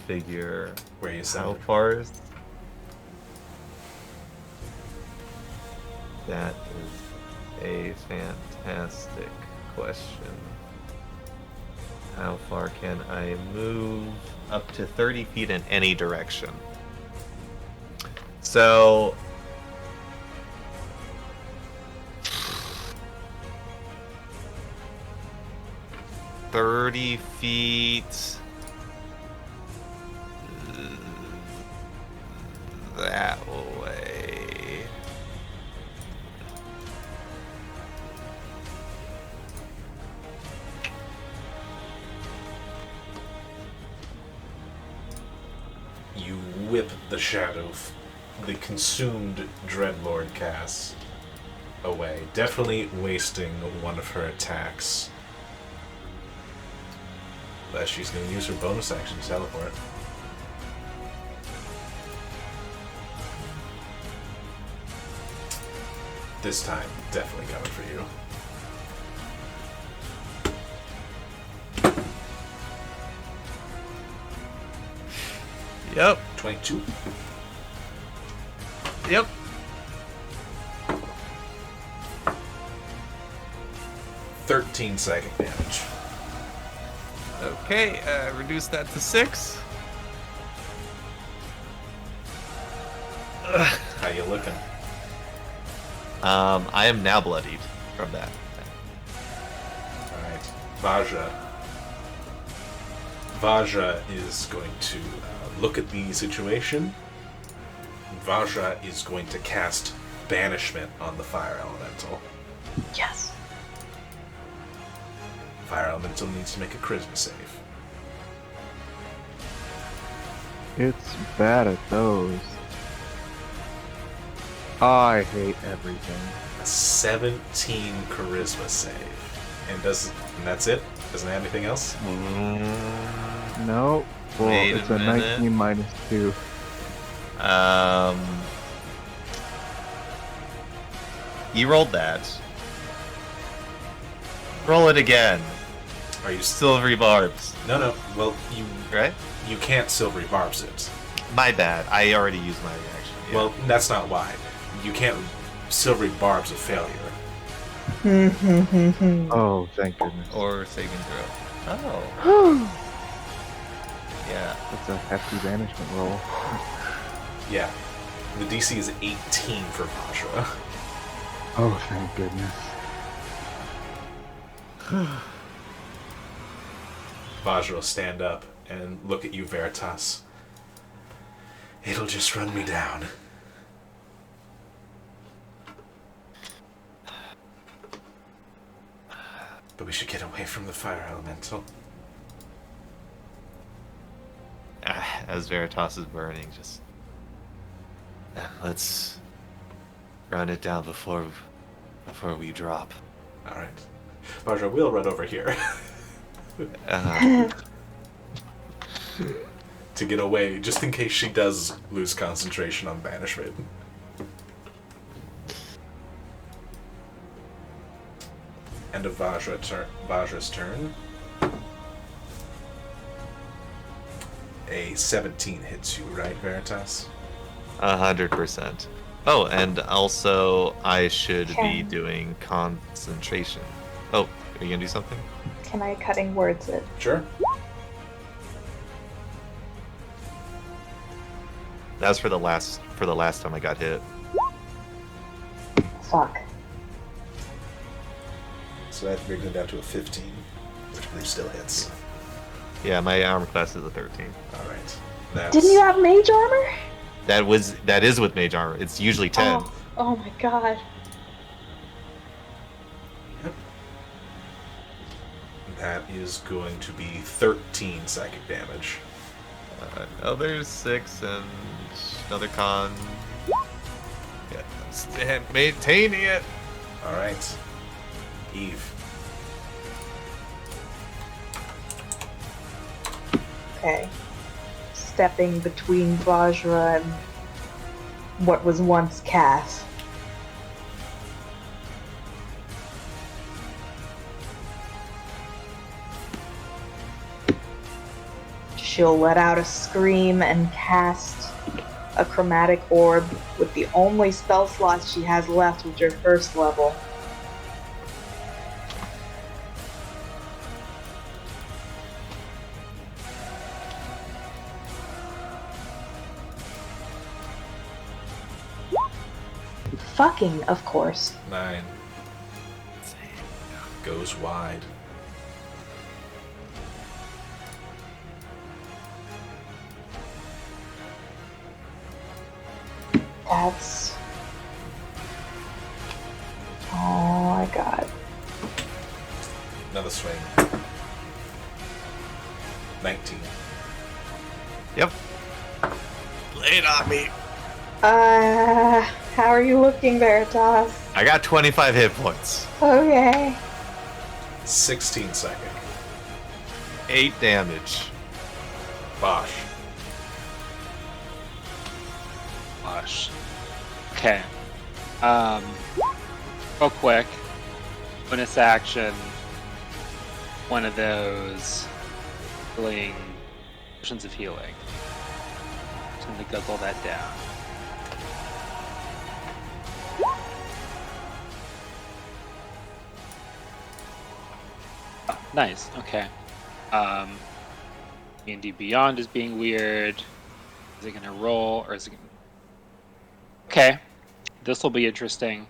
figure. Where you How sound. far is that? Is a fantastic question. How far can I move? Up to 30 feet in any direction. So 30 feet that way. You whip the shadow, the consumed Dreadlord Cass away, definitely wasting one of her attacks. But she's going to use her bonus action to teleport. This time, definitely coming for you. Yep. 22. Yep. Thirteen psychic damage. Okay, reduce that to 6. How you looking? I am now bloodied from that. Alright. Vajra is going to look at the situation. Vajra is going to cast Banishment on the Fire Elemental. Yes. Fire Elemental needs to make a charisma save. It's bad at those. I hate everything. A 17 charisma save. And that's it? Doesn't have anything else? No. Well, Wait a it's a minute. 19 minus 2. You rolled that. Roll it again. Are you Silvery barbs, No. Well, right? you can't silvery barbs it. My bad. I already used my reaction. Yeah. Well, that's not why. You can't silvery barbs a failure. Oh, thank goodness. or saving throw. Oh, yeah. That's a hefty banishment roll. Yeah. The DC is 18 for Vajra. Oh, thank goodness. Vajra will stand up and look at you, Veritas. It'll just run me down. But we should get away from the fire elemental. As Veritas is burning, just let's run it down before we drop. All right. Vajra, we'll run over here Uh, to get away, just in case she does lose concentration on banishment. End of Vajra's turn. A 17 hits you, right, Veritas? 100%. Oh, and also I should be Can- doing concentration. Oh, are you gonna do something? Can I cutting words it? Sure. That was for the last time I got hit. Fuck. So that brings it down to a 15, which I believe still hits. Yeah, my armor class is a 13. All right. That's... Didn't you have mage armor? That is with mage armor. It's usually 10. Oh my god. That is going to be 13 psychic damage. Another 6 and another con. Yeah, stand maintaining it. All right. Eve. Okay. Stepping between Vajra and what was once Cass. She'll let out a scream and cast a chromatic orb with the only spell slots she has left, which are first level. Fucking, of course. 9. Goes wide. That's all I got. Another swing. 19. Yep. Lay it on me. How are you looking, Veritas? I got 25 hit points. Okay. 16 psychic. 8 damage. Bosh. Gosh. Okay. Real quick. Bonus action. One of those healing potions of healing. Just gonna guzzle that down. Oh, nice. Okay. D&D Beyond is being weird. Is it gonna roll or is it gonna... Okay, this will be interesting.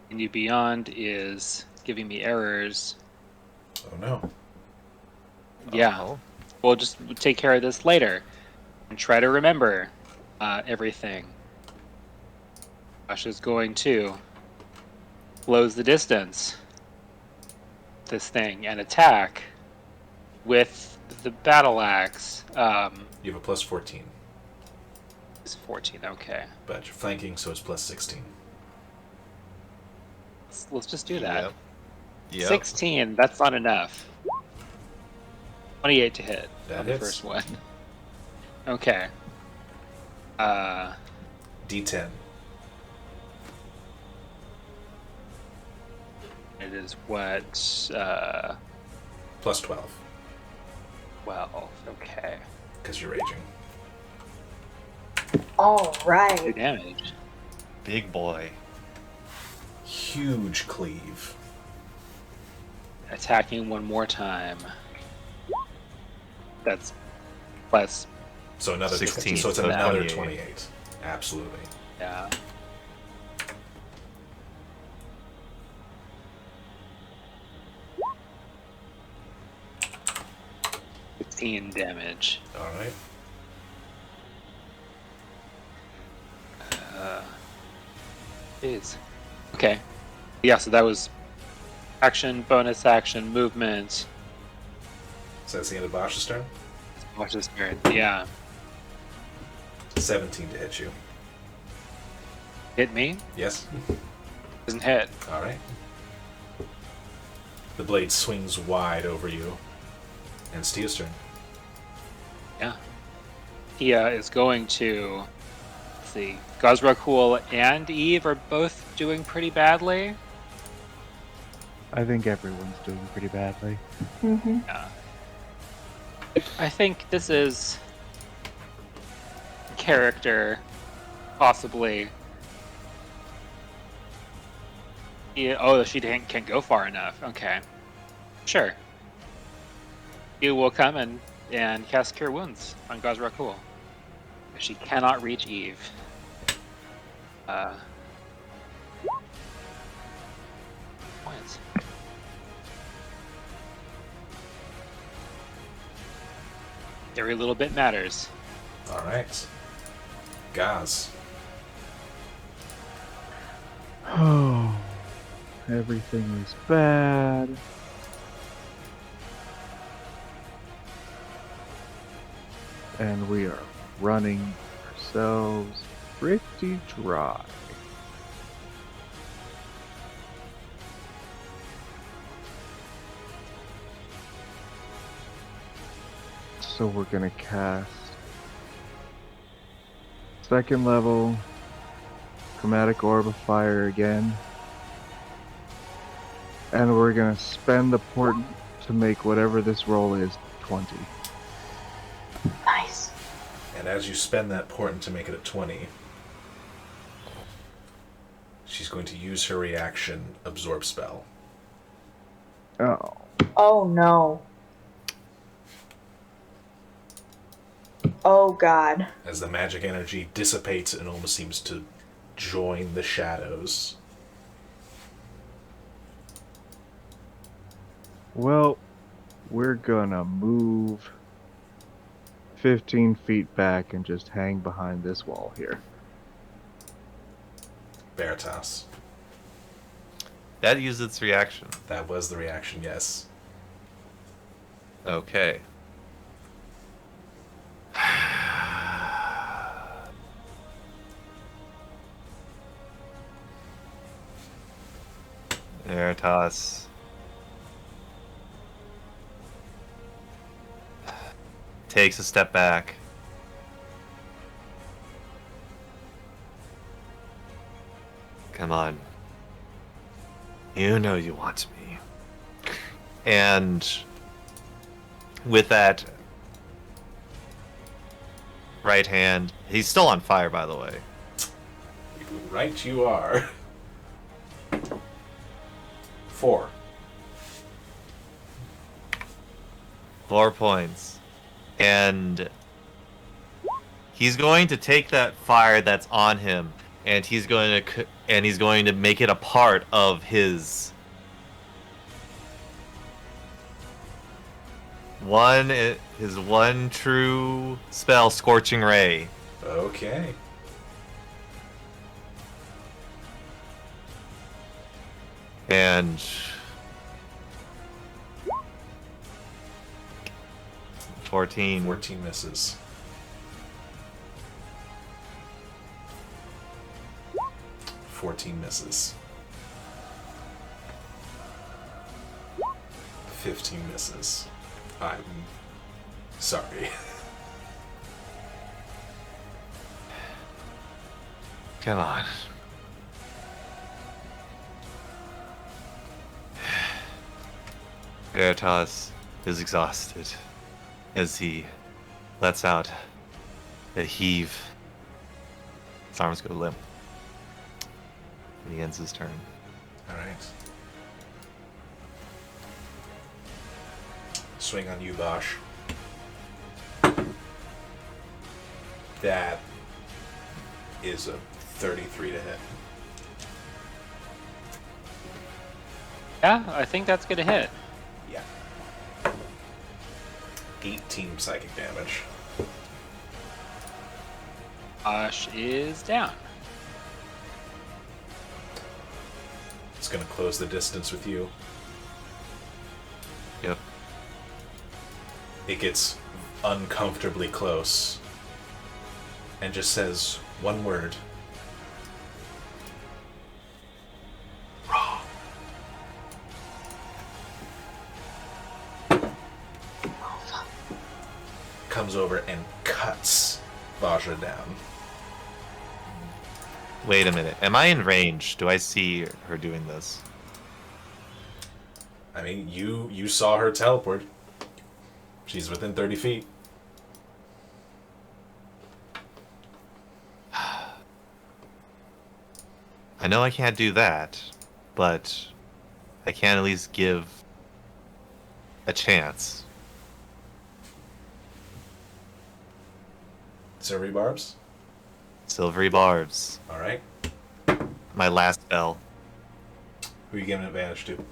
D&D Beyond is giving me errors. Oh no. Yeah, Oh. we'll just take care of this later and try to remember everything. Josh is going to close the distance this thing and attack with the battle axe. You have a plus 14, It's 14. Okay. but you're flanking, so it's plus 16. Let's Let's just do that. Yep. Yep. 16. That's not enough. 28 to hit That on the hits. first one. Okay. D10. It is what? Plus 12. 12. Okay. Because you're raging. All 2 right. damage. Big boy. Huge cleave. Attacking one more time. That's plus. So another 16, so it's so another 28. 28. Absolutely. Yeah. Damage. All right. Jeez. Okay. Yeah, so that was action, bonus action, movement. So that's the end of Bosch's turn. Watch this turn. Yeah. 17 to hit you. Hit me? Yes. Doesn't hit. All right. The blade swings wide over you. And Steve's turn. Yeah. He is going to. Let's see. Gazrakul and Eve are both doing pretty badly. I think everyone's doing pretty badly. Mm-hmm. Yeah. I think this is character, possibly. Yeah, oh, she can't go far enough. Okay. Sure. You will come and cast Cure Wounds on Gazrakul. She cannot reach Eve. Points. Every little bit matters. All right. Gaz. Oh, everything is bad. And we are running ourselves pretty dry. So we're gonna cast second level Chromatic Orb of Fire again. And we're gonna spend the portent to make whatever this roll is 20. Nice. And as you spend that portent to make it a 20, she's going to use her reaction Absorb Spell. Oh. Oh no. Oh god. As the magic energy dissipates and almost seems to join the shadows. Well, we're gonna move 15 feet back and just hang behind this wall here. Veritas. That used its reaction. That was the reaction, yes. Okay. Veritas. Takes a step back. Come on. You know you want me. And with that right hand, he's still on fire, by the way. Right you are. 4. 4 points. And he's going to take that fire that's on him, and he's going to make it a part of his one true spell, Scorching Ray. Okay. And 14. 14 misses. 14 misses. 15 misses. I'm sorry. Come on. Veritas is exhausted as he lets out a heave. His arms go limp. And he ends his turn. Alright. Swing on you, Bosch. That is a 33 to hit. Yeah, I think that's gonna hit. Yeah. 18 psychic damage. Ash is down. It's gonna close the distance with you. Yep. It gets uncomfortably close and just says one word. Wrong. Comes over and cuts Vajra down. Wait a minute. Am I in range? Do I see her doing this? I mean, you saw her teleport. She's within 30 feet. I know I can't do that, but I can at least give a chance. Silvery barbs. Silvery barbs. All right. My last spell. Who are you giving advantage to?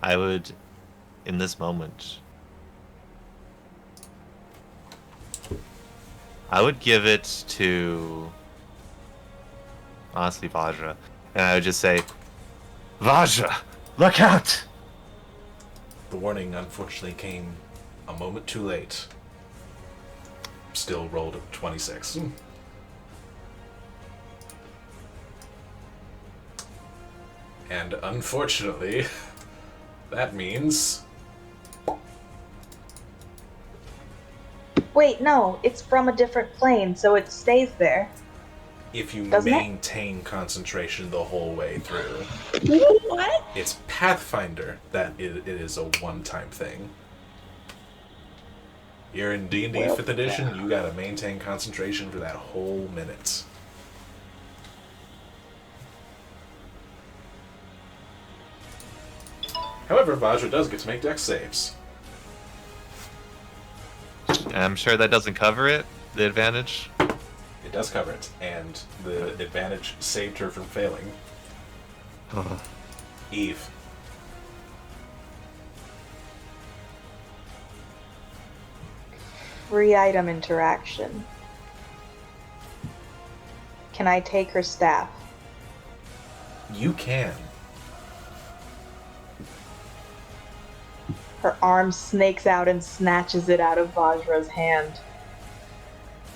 I would, in this moment, I would give it to, honestly, Vajra. And I would just say, Vajra, look out! The warning unfortunately came a moment too late. Still rolled a 26. And unfortunately, that means Wait, no, it's from a different plane, so it stays there. if you Doesn't it? maintain concentration the whole way through. What? It's Pathfinder that it is a one-time thing. You're in D&D Well, 5th edition, you gotta maintain concentration for that whole minute. However, Vajra does get to make dex saves. I'm sure that doesn't cover it, the advantage. It does cover it, and the advantage saved her from failing. Eve. Free item interaction. Can I take her staff? You can. Her arm snakes out and snatches it out of Vajra's hand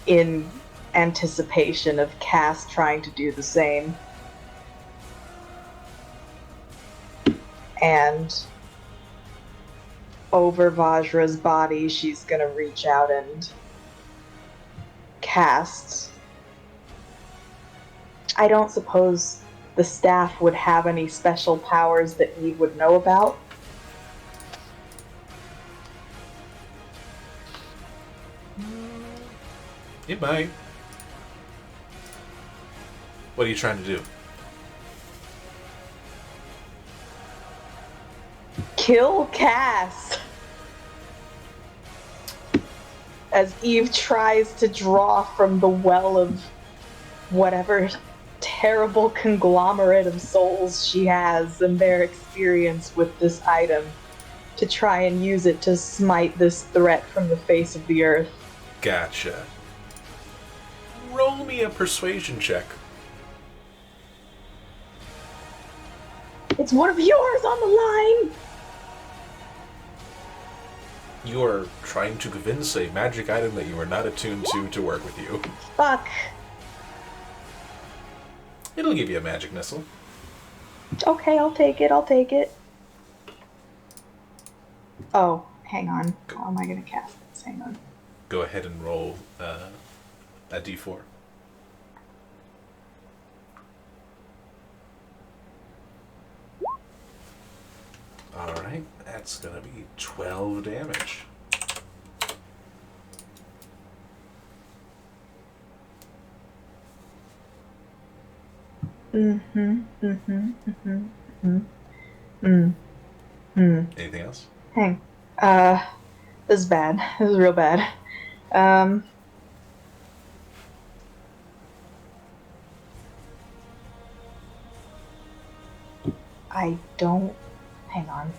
in anticipation of Cass trying to do the same. And over Vajra's body, she's gonna reach out and cast. I don't suppose the staff would have any special powers that Eve would know about. It might. What are you trying to do? Kill Cass! As Eve tries to draw from the well of whatever terrible conglomerate of souls she has and their experience with this item to try and use it to smite this threat from the face of the earth. Gotcha. Roll me a persuasion check. It's one of yours on the line! You are trying to convince a magic item that you are not attuned to work with you. Fuck. It'll give you a magic missile. Okay, I'll take it. I'll take it. Oh, hang on. How am I gonna cast this? Hang on. Go ahead and roll a d4. Alright, that's gonna be 12 damage. Anything else? Hang. This is bad. This is real bad. I don't. Hang on.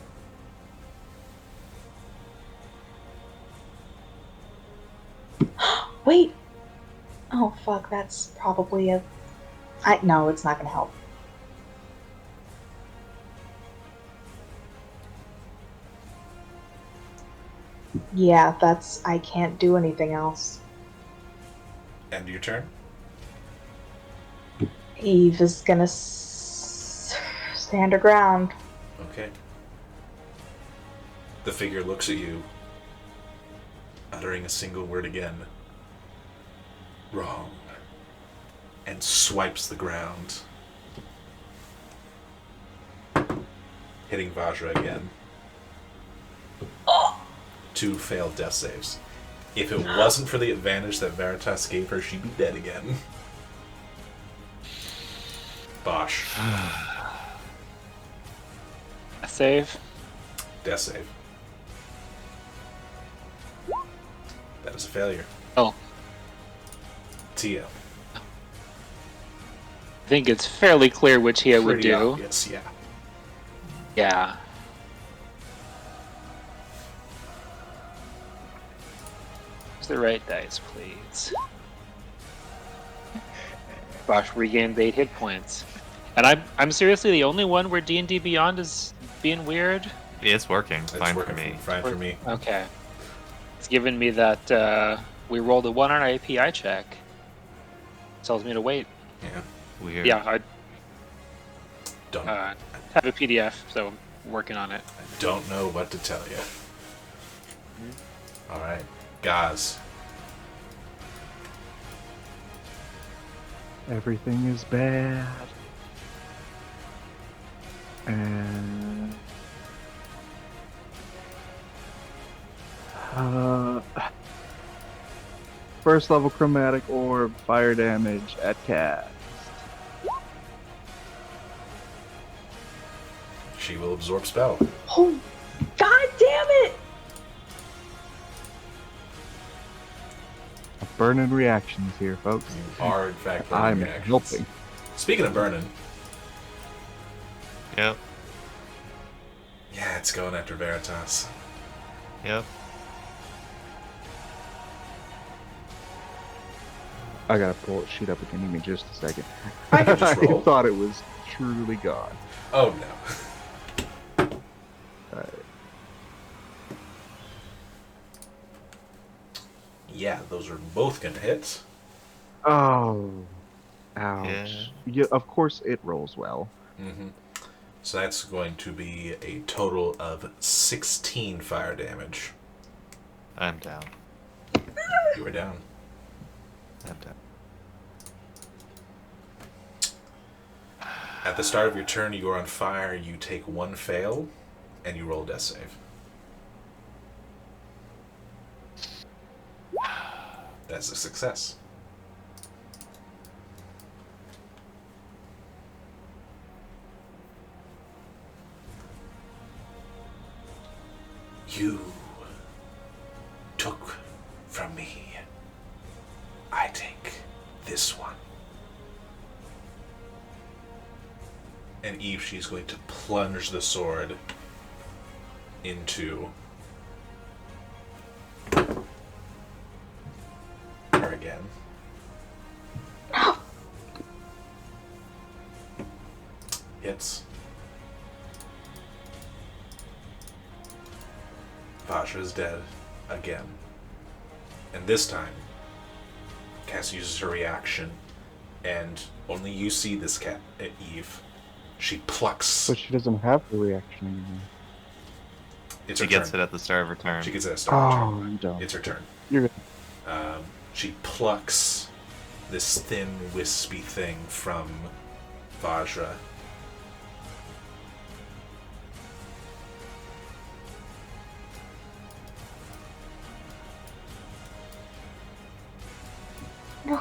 Wait! Oh, fuck, that's probably a. No, it's not gonna help. Yeah, that's. I can't do anything else. End your turn. Eve is gonna stand her ground. Okay. The figure looks at you, uttering a single word again. Wrong. And swipes the ground. Hitting Vajra again. 2 failed death saves. If it wasn't for the advantage that Veritas gave her, she'd be dead again. Bosh. A save. Death save. That is a failure. Oh, Tia. I think it's fairly clear what Tia would Pretty do. obvious, yeah. Yeah. Where's the right dice, please? Bosh regained 8 hit points. And I'm seriously the only one where D&D Beyond is being weird? It's working. It's Fine working for me. Fine for me. Okay. It's given me that we rolled a 1 on our API check. Tells me to wait. Yeah. Weird. Yeah, I Don't have a PDF, so I'm working on it. I don't know what to tell you. Alright. Gaz. Everything is bad. And first level chromatic orb, fire damage at cast. She will absorb spell. Oh, god damn it! Burning reactions here, folks. You are, in fact, burning I'm reactions. helping. Speaking of burning, Yep. yeah, it's going after Veritas. Yep. I gotta pull it sheet up again. Give me just a second. I can just roll. thought it was truly gone. Oh, no. Alright. Yeah, those are both gonna hit. Oh. Ouch. Yeah. Yeah, of course it rolls well. Mm-hmm. So that's going to be a total of 16 fire damage. I'm down. You are down. I'm down. At the start of your turn, you are on fire. You take 1 fail, and you roll a death save. That's a success. You took from me. I take this one. And Eve, she's going to plunge the sword into her again. Hits. Vasha is dead again. And this time, Cass uses her reaction and only you see this cat, Eve. She plucks. But she doesn't have the reaction anymore. It's She her gets turn. it at the start of her turn. She gets it at the start of her Oh, turn. I'm dumb. It's her turn. You're good. She plucks this thin, wispy thing from Vajra. No.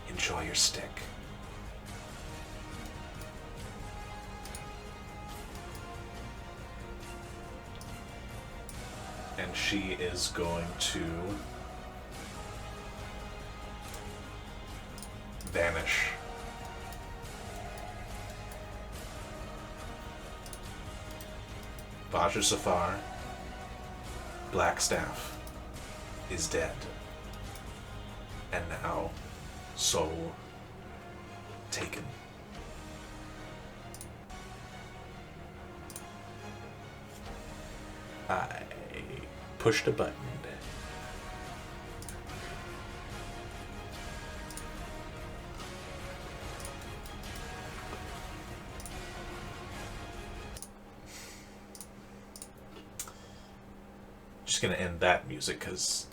Enjoy your stick. And she is going to vanish. Vajra Safar, Blackstaff, is dead. And now, soul taken. I pushed a button. Just gonna end that music because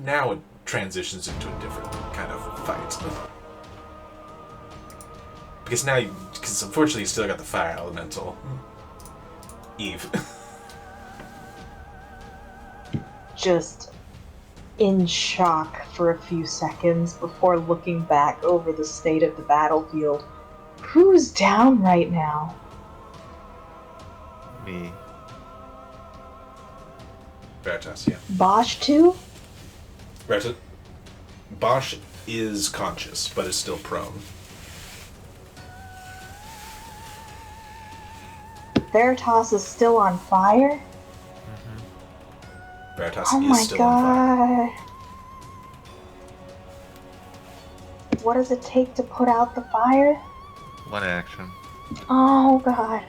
now it transitions into a different kind of fight. Because now, because unfortunately you still got the fire elemental. Eve. Just in shock for a few seconds before looking back over the state of the battlefield. Who's down right now? Me. Veritas, yeah. Bosch too? Veritas. Bosch is conscious, but is still prone. Veritas is still on fire? Veritas Oh is my still on fire. god. What does it take to put out the fire? One action. Oh god.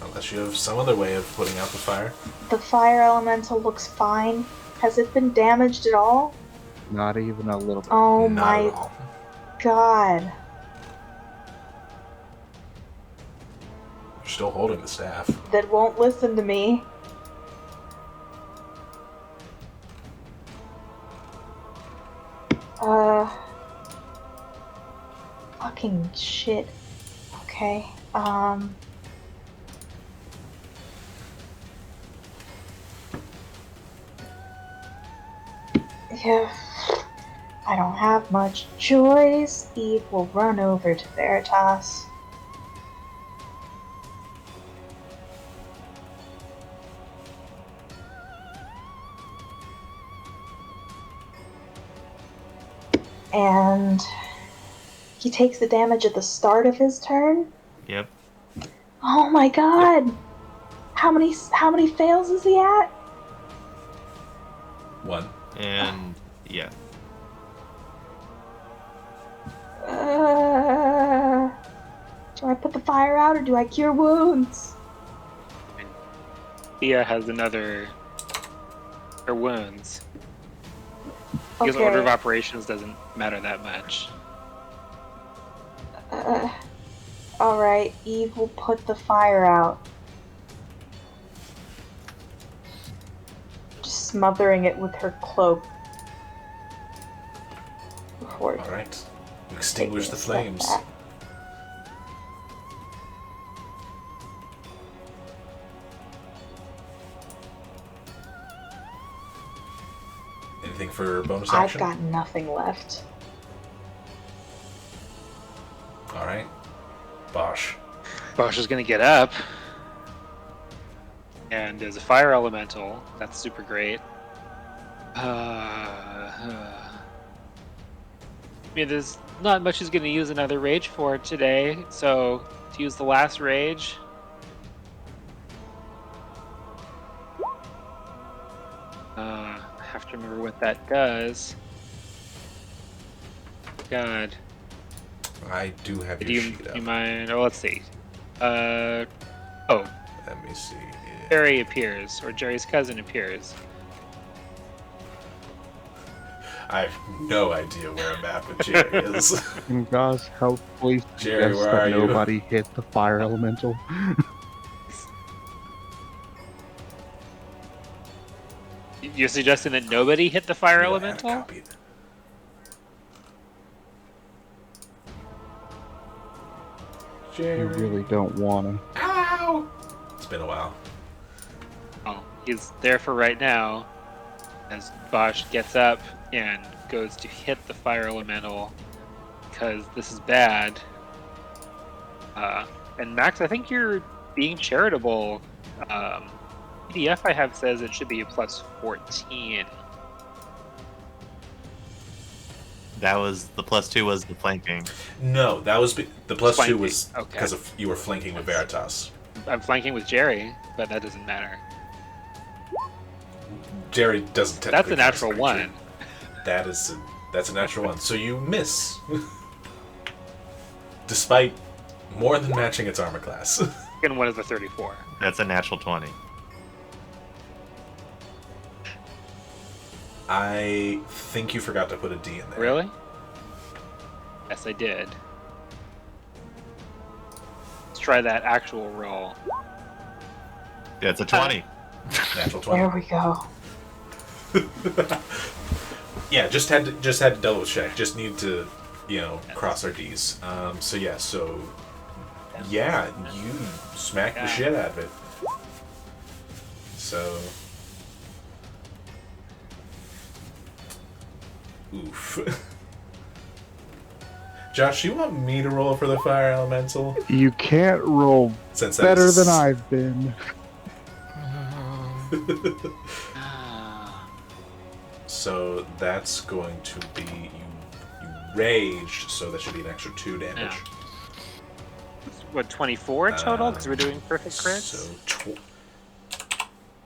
Unless you have some other way of putting out the fire. The fire elemental looks fine. Has it been damaged at all? Not even a little bit. Oh Not my at all. god. You're still holding the staff. That won't listen to me. Fucking shit. Okay, yeah. I don't have much choice. Eve will run over to Veritas. And he takes the damage at the start of his turn. Yep. Oh my god! How many fails is he at? One. And yeah. Do I put the fire out or do I cure wounds? Thea has another. Her wounds. Because Okay. order of operations doesn't matter that much. Alright, Eve will put the fire out. Just smothering it with her cloak. Before Alright. You extinguish the taking a step flames. back. Anything for bonus I've action? got nothing left. Alright. Bosch. Bosch is gonna get up. And as a fire elemental, that's super great. I mean, there's not much he's gonna use another rage for today, so to use the last rage. I have to remember what that does. God. I do have Do your you, sheet up. you mind? Oh, let's see. Oh, Let me see. Jerry appears, or Jerry's cousin appears. I have no idea where a map of Jerry is. Can Gauss helpfully Jerry, suggest where that are you? nobody hit the fire elemental? You're suggesting that nobody hit the fire I have to elemental? copy it. You Jerry. really don't want to. Ow! It's been a while. Oh, he's there for right now. As Bosch gets up and goes to hit the fire elemental because this is bad. And Max, I think you're being charitable. PDF I have says it should be a plus 14. That was the +2 was the flanking. No, that was the plus Flanking, 2 was okay. because of you were flanking with Veritas. I'm flanking with Jerry, but that doesn't matter. Jerry doesn't technically. That's a natural count as one. entry. That's a natural one. So you miss, despite more than matching its armor class. Second one is a 34. That's a natural 20. I think you forgot to put a D in there. Really? Yes, I did. Let's try that actual roll. That's a 20. Natural 20. There we go. Yeah, just had to double check. Just need to, cross our D's. So you smacked the shit out of it. So, oof. Josh, you want me to roll for the fire elemental? You can't roll Since that better is- than I've been. So that's going to be you raged, so that should be an extra 2 damage. Yeah. What, 24 total? Because we're doing perfect crits? So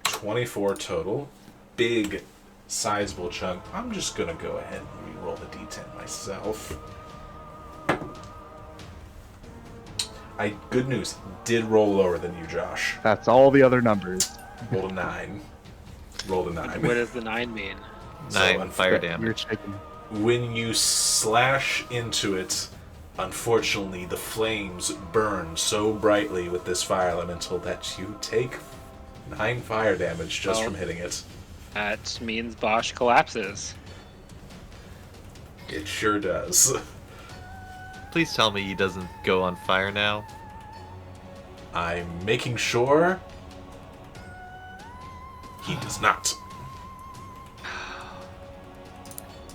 24 total. Big, sizable chunk. I'm just gonna go ahead and re-roll the d10 myself. Good news, did roll lower than you, Josh. That's all the other numbers. Rolled a 9. Rolled a 9. What does the 9 mean? 9 So fire You're damage. taking. When you slash into it, unfortunately, the flames burn so brightly with this fire elemental that you take 9 fire damage just from hitting it. That means Bosch collapses. It sure does. Please tell me he doesn't go on fire now. I'm making sure he does not.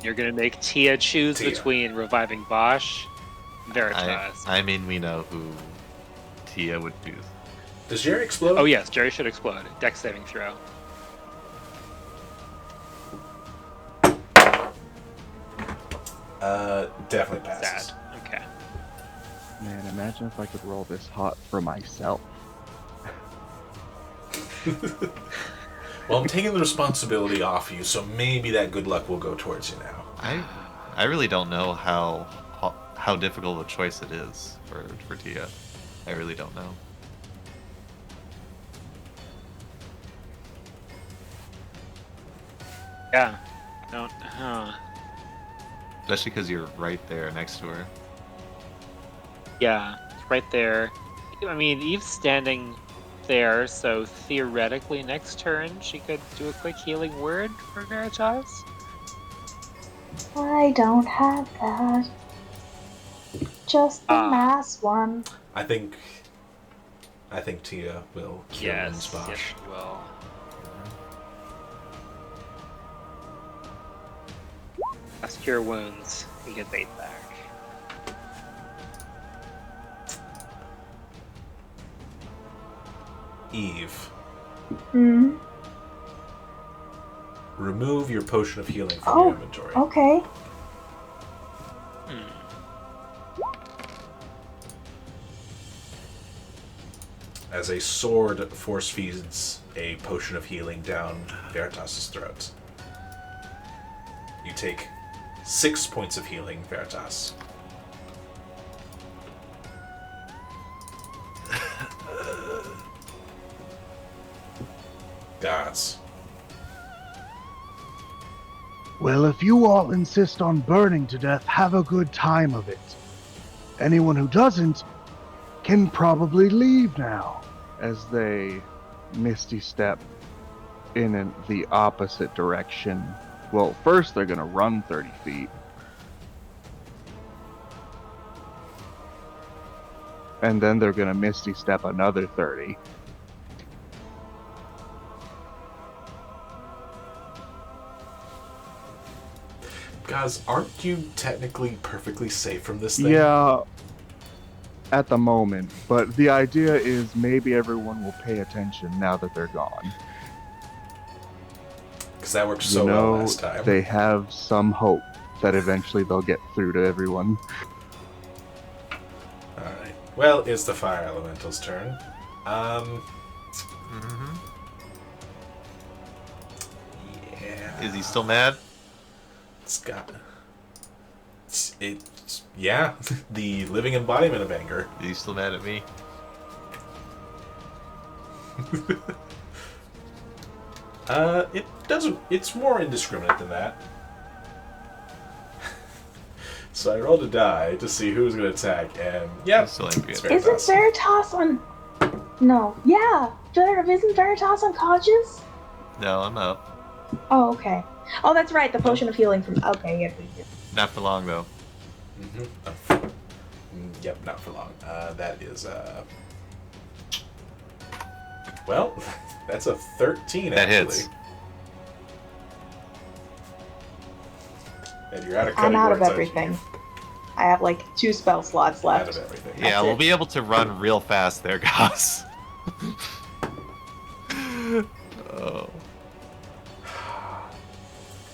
You're gonna make Tia choose Tia. between reviving Bosch, Veritas. I mean, we know who Tia would choose. Does Jerry explode? Oh yes, Jerry should explode. Dex saving throw. Definitely passes. Sad. Okay. Man, imagine if I could roll this hot for myself. Well, I'm taking the responsibility off you, so maybe that good luck will go towards you now. I really don't know how difficult a choice it is for Tia. I really don't know. Yeah. Don't. Especially because you're right there next to her. Yeah, it's right there. I mean, Eve's standing there, so theoretically next turn she could do a quick healing word for Veritas. I don't have that. Just the mass one. I think Tia will cure Yes, Bosch. yes, she will. Cast Cure Wounds. You get 8 back. Eve, Hmm. remove your potion of healing from Oh, your inventory. Okay. As a sword force feeds a potion of healing down Veritas' throat. You take 6 points of healing, Veritas. Gods. Well, if you all insist on burning to death, have a good time of it. Anyone who doesn't can probably leave now. As they misty step in the opposite direction. Well, first they're going to run 30 feet. And then they're going to misty step another 30. Guys, aren't you technically perfectly safe from this thing? Yeah, at the moment. But the idea is maybe everyone will pay attention now that they're gone. Because that worked so well last time. They have some hope that eventually they'll get through to everyone. Alright. Well, it's the fire elemental's turn. Yeah. Is he still mad? It's got... Yeah. The living embodiment of anger. Is he still mad at me? It doesn't... It's more indiscriminate than that. So I rolled a die to see who was going to attack, and yeah, He's still angry it's at me. Isn't Veritas on... No. Yeah. Isn't Veritas unconscious? No, I'm up. Oh, okay. Oh, that's right. The potion of healing from... Okay, yeah. Not for long, though. Yep, not for long. That is, well, that's a 13, That actually. hits. And you're out of I'm cutting out of words, everything. aren't I have like 2 spell slots you? Out left. of everything. Yeah, That's we'll it. be able to run real fast there, guys. Oh,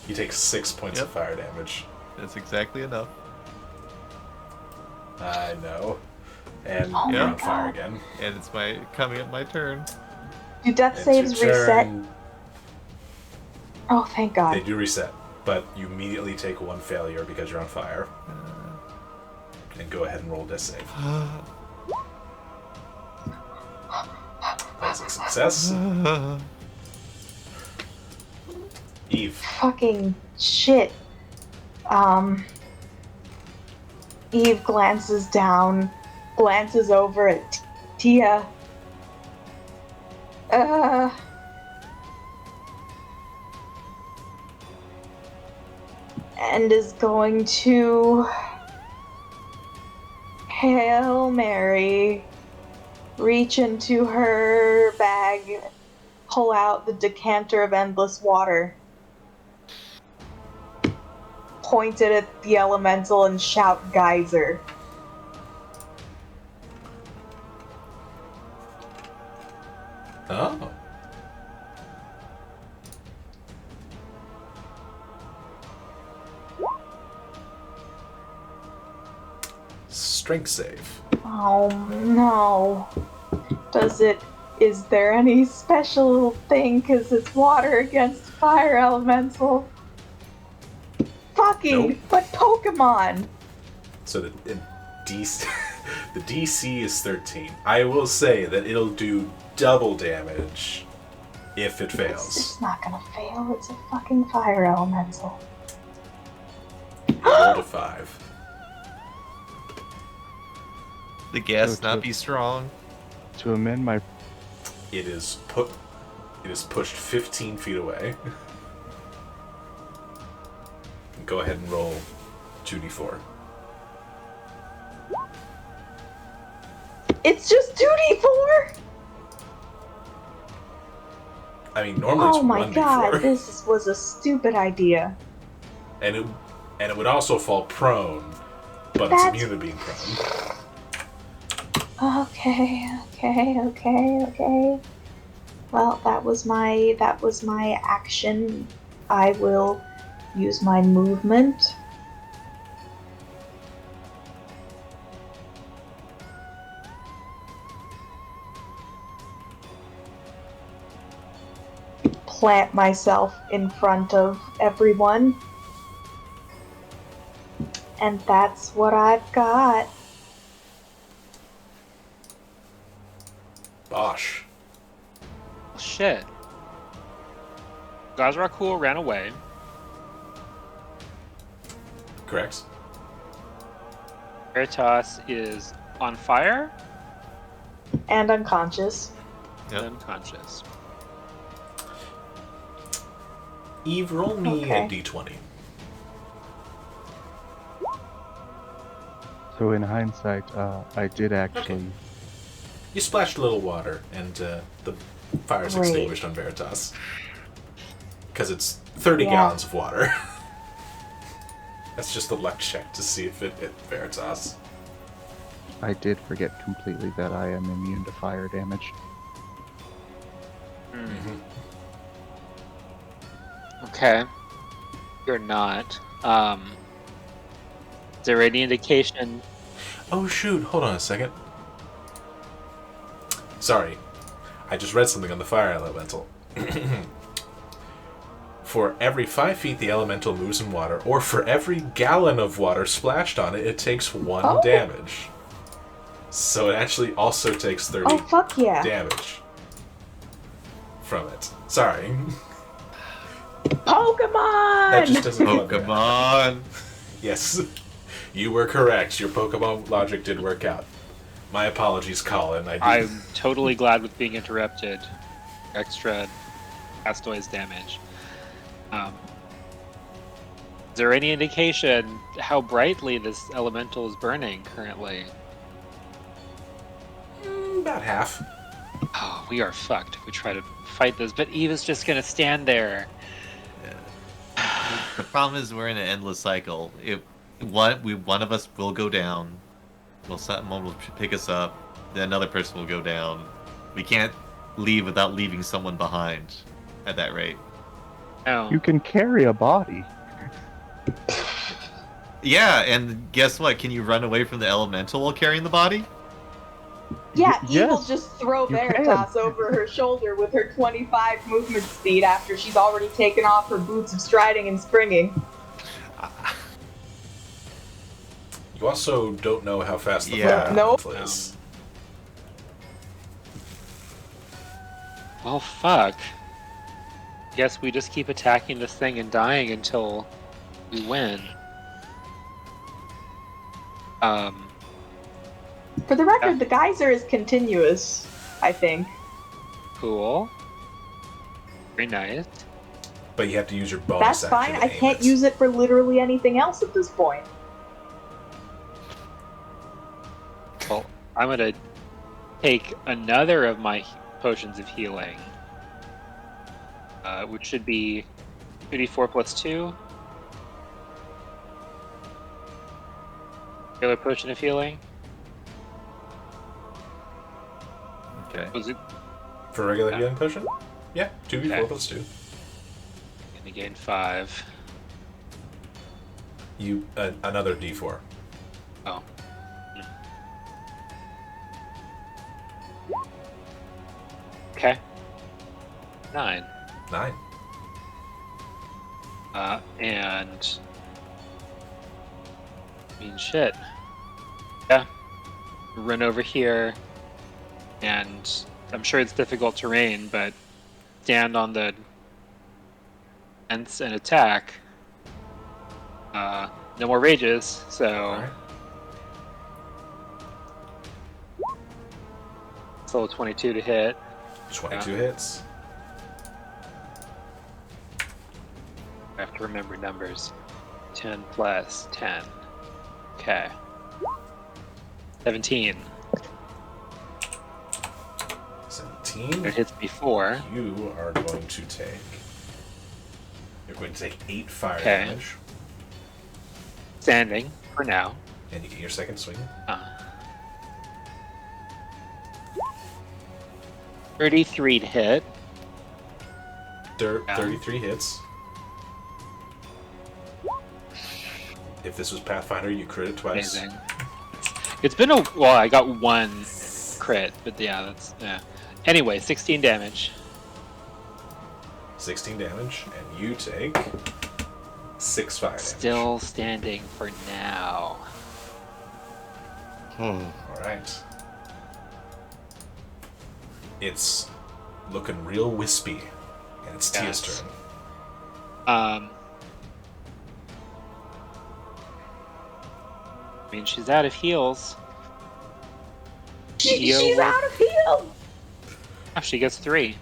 You take 6 points of Yep. fire damage. that's exactly enough. I know. And Oh you're my on fire God. again. And it's coming up my turn. Do death It's saves your reset? turn. Oh, thank God. They do reset, but you immediately take 1 failure because you're on fire. And go ahead and roll death save. That's a success. Eve. Fucking shit. Eve glances down, glances over at Tia. And is going to Hail Mary, reach into her bag, pull out the decanter of endless water, point it at the elemental, and shout geyser. Oh. Strength save. Oh no. Is there any special thing because it's water against fire elemental? Fucking, Nope. what Pokemon? So the DC, the DC is 13. I will say that it'll do double damage if it It's fails. just not gonna fail, it's a fucking fire elemental. You rolled a 5. The gas So not to- be strong. To amend my It is pushed 15 feet away. Go ahead and roll 2d4. It's just 2d4? I mean, normally it's Oh my 1d4. god, this was a stupid idea. And it would also fall prone, but That's- it's immune to being prone. Okay. Well, that was my action. I will use my movement. Plant myself in front of everyone. And that's what I've got. Bosh. Shit. Gazrakul ran away. Correct. Veritas is on fire And unconscious. Yep. and unconscious. Eve, roll me Okay. a d20. So in hindsight, I did actually. You splashed a little water, and the fire's Great. extinguished on Veritas. Because it's 30 Yeah. gallons of water. That's just a luck check to see if it hit Veritas. I did forget completely that I am immune to fire damage. Okay. You're not. Is there any indication? Oh shoot, hold on a second. Sorry. I just read something on the fire elemental. For every 5 feet the elemental moves in water, or for every gallon of water splashed on it, it takes 1 Oh. damage. So it actually also takes 30 Oh, fuck yeah. damage from it. Sorry. Pokemon! That just doesn't Oh, look come right. on. Yes. You were correct. Your Pokemon logic did work out. My apologies, Colin. I'm totally glad with being interrupted. Extra Castaways damage. Is there any indication how brightly this elemental is burning currently? About half. Oh, we are fucked if we try to fight this, but Eve is just gonna stand there. The problem is we're in an endless cycle. One of us will go down. Someone will pick us up. Then another person will go down. We can't leave without leaving someone behind. At that rate. Oh, You can carry a body. Yeah, and guess what? Can you run away from the elemental while carrying the body? Yeah, Eve will yes, just throw you can. Veritas over her shoulder with her 25 movement speed after she's already taken off her boots of striding and springing. You also don't know how fast the Yeah. fire Nope. elemental is. well, fuck. Guess we just keep attacking this thing and dying until we win. For the record, Yeah. the geyser is continuous, I think. Cool. Very nice. But you have to use your bonus That's action fine. to I aim can't use it for literally anything else at this point. Well, I'm gonna take another of my potions of healing, which should be 2d4 plus 2. Regular potion of healing. Okay. Was it For regular Yeah. healing potion? Yeah, 2d4 Okay. plus 2. gonna gain 5? You another d4. Oh. Okay. 9. 9. And I mean shit. Yeah. Run over here, and I'm sure it's difficult terrain, but stand on the fence and attack. No more rages, so Alright. it's level 22 to hit. 22 hits. I have to remember numbers. 10 plus 10. Okay. 17. 17. It hits before. You are going to take. You're going to take 8 fire Okay. damage, Standing for now. and you get your second swing. 33 to hit. 33 hits. If this was Pathfinder, you crit it twice. Amazing. It's been a well. I got 1 crit, but yeah. Anyway, 16 damage. 16 damage, and you take 6 fire damage. Still standing for now. Alright. It's looking real wispy, and it's Tia's Yes. turn. I mean, she's out of heals. She's Io will. out of heal! Oh, she gets 3.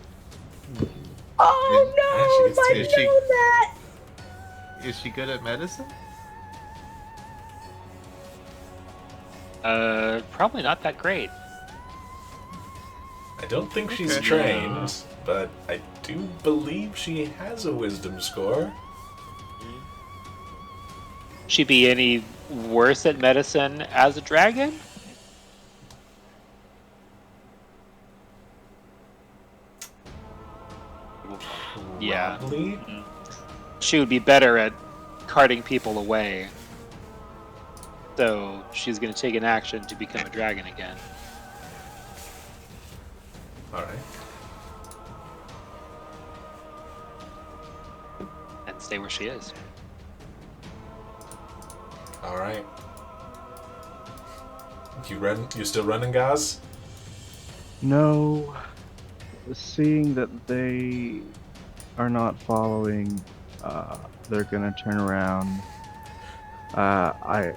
Oh Yeah, no! she I gets two. know that! Is she good at medicine? Probably not that great. I don't think she's Okay. trained, but I do believe she has a wisdom score. She be any worse at medicine as a dragon? Yeah. Probably. Mhm. She would be better at carting people away. So she's going to take an action to become a dragon again. Alright. And stay where she is. Alright. You still running, guys? No, seeing that they are not following, they're gonna turn around. I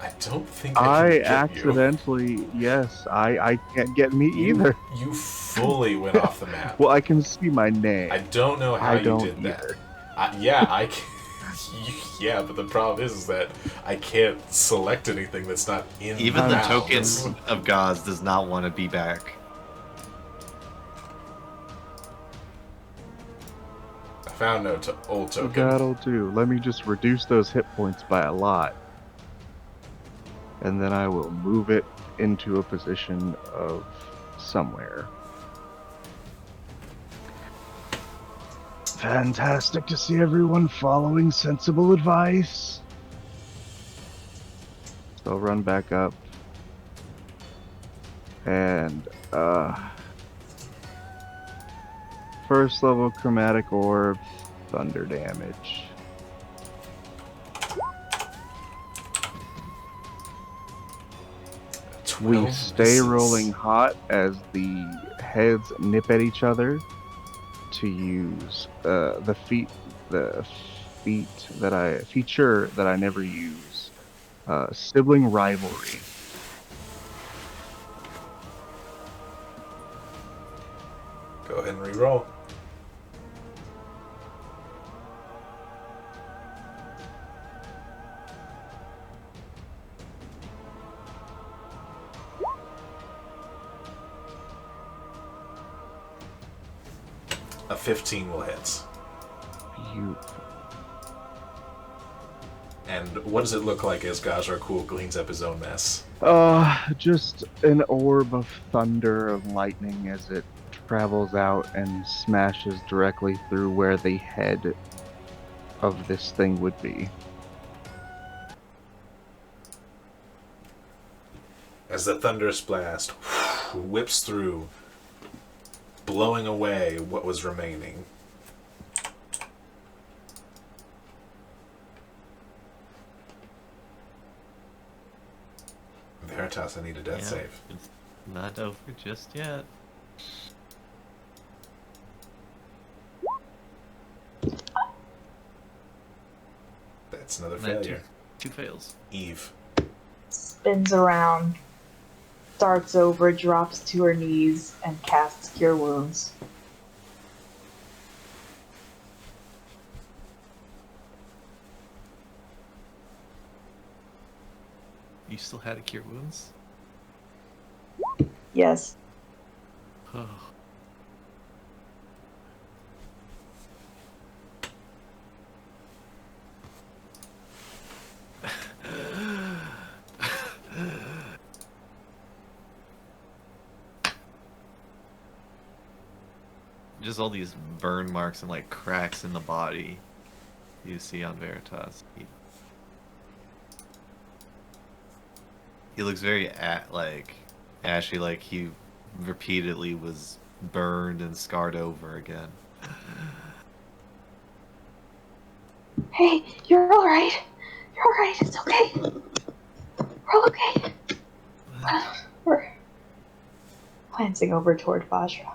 I don't think I can get accidentally, yes, I can't get me you. either. You fully went off the map. Well, I can see my name. I don't know how I you don't did that. either. Yeah, I can. Yeah, but the problem is that I can't select anything that's not in Even the rounds. token of Gauze does not want to be back. I found no old token. That'll do. Let me just reduce those hit points by a lot. And then I will move it into a position of somewhere. Fantastic to see everyone following sensible advice. So I'll run back up. And, first level chromatic orb, thunder damage. We 12 stay misses. rolling hot as the heads nip at each other to use the feature that I never use, sibling rivalry. Go ahead and re-roll. A 15 will hit. Beautiful. And what does it look like as Gajar Cool cleans up his own mess? Just an orb of thunder of lightning as it travels out and smashes directly through where the head of this thing would be. As the thunderous blast whips through, blowing away what was remaining. Veritas, I need a death Yeah, save. It's not over just yet. That's another And then failure. two fails. Eve. Spins around, starts over, drops to her knees, and casts Cure Wounds. You still had a cure wounds? Yes. Oh. Just all these burn marks and like cracks in the body you see on Veritas. He looks very like ashy, like he repeatedly was burned and scarred over again. Hey, you're alright. You're alright. It's okay. We're all okay. We're glancing over toward Vajra.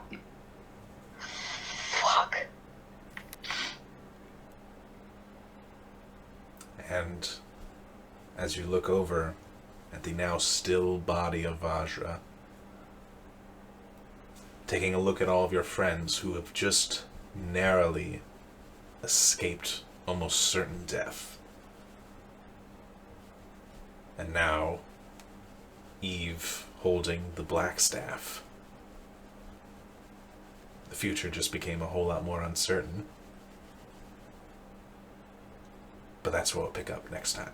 Fuck. And as you look over, at the now still body of Vajra. Taking a look at all of your friends who have just narrowly escaped almost certain death. And now, Eve holding the black staff. The future just became a whole lot more uncertain. But that's where we'll pick up next time.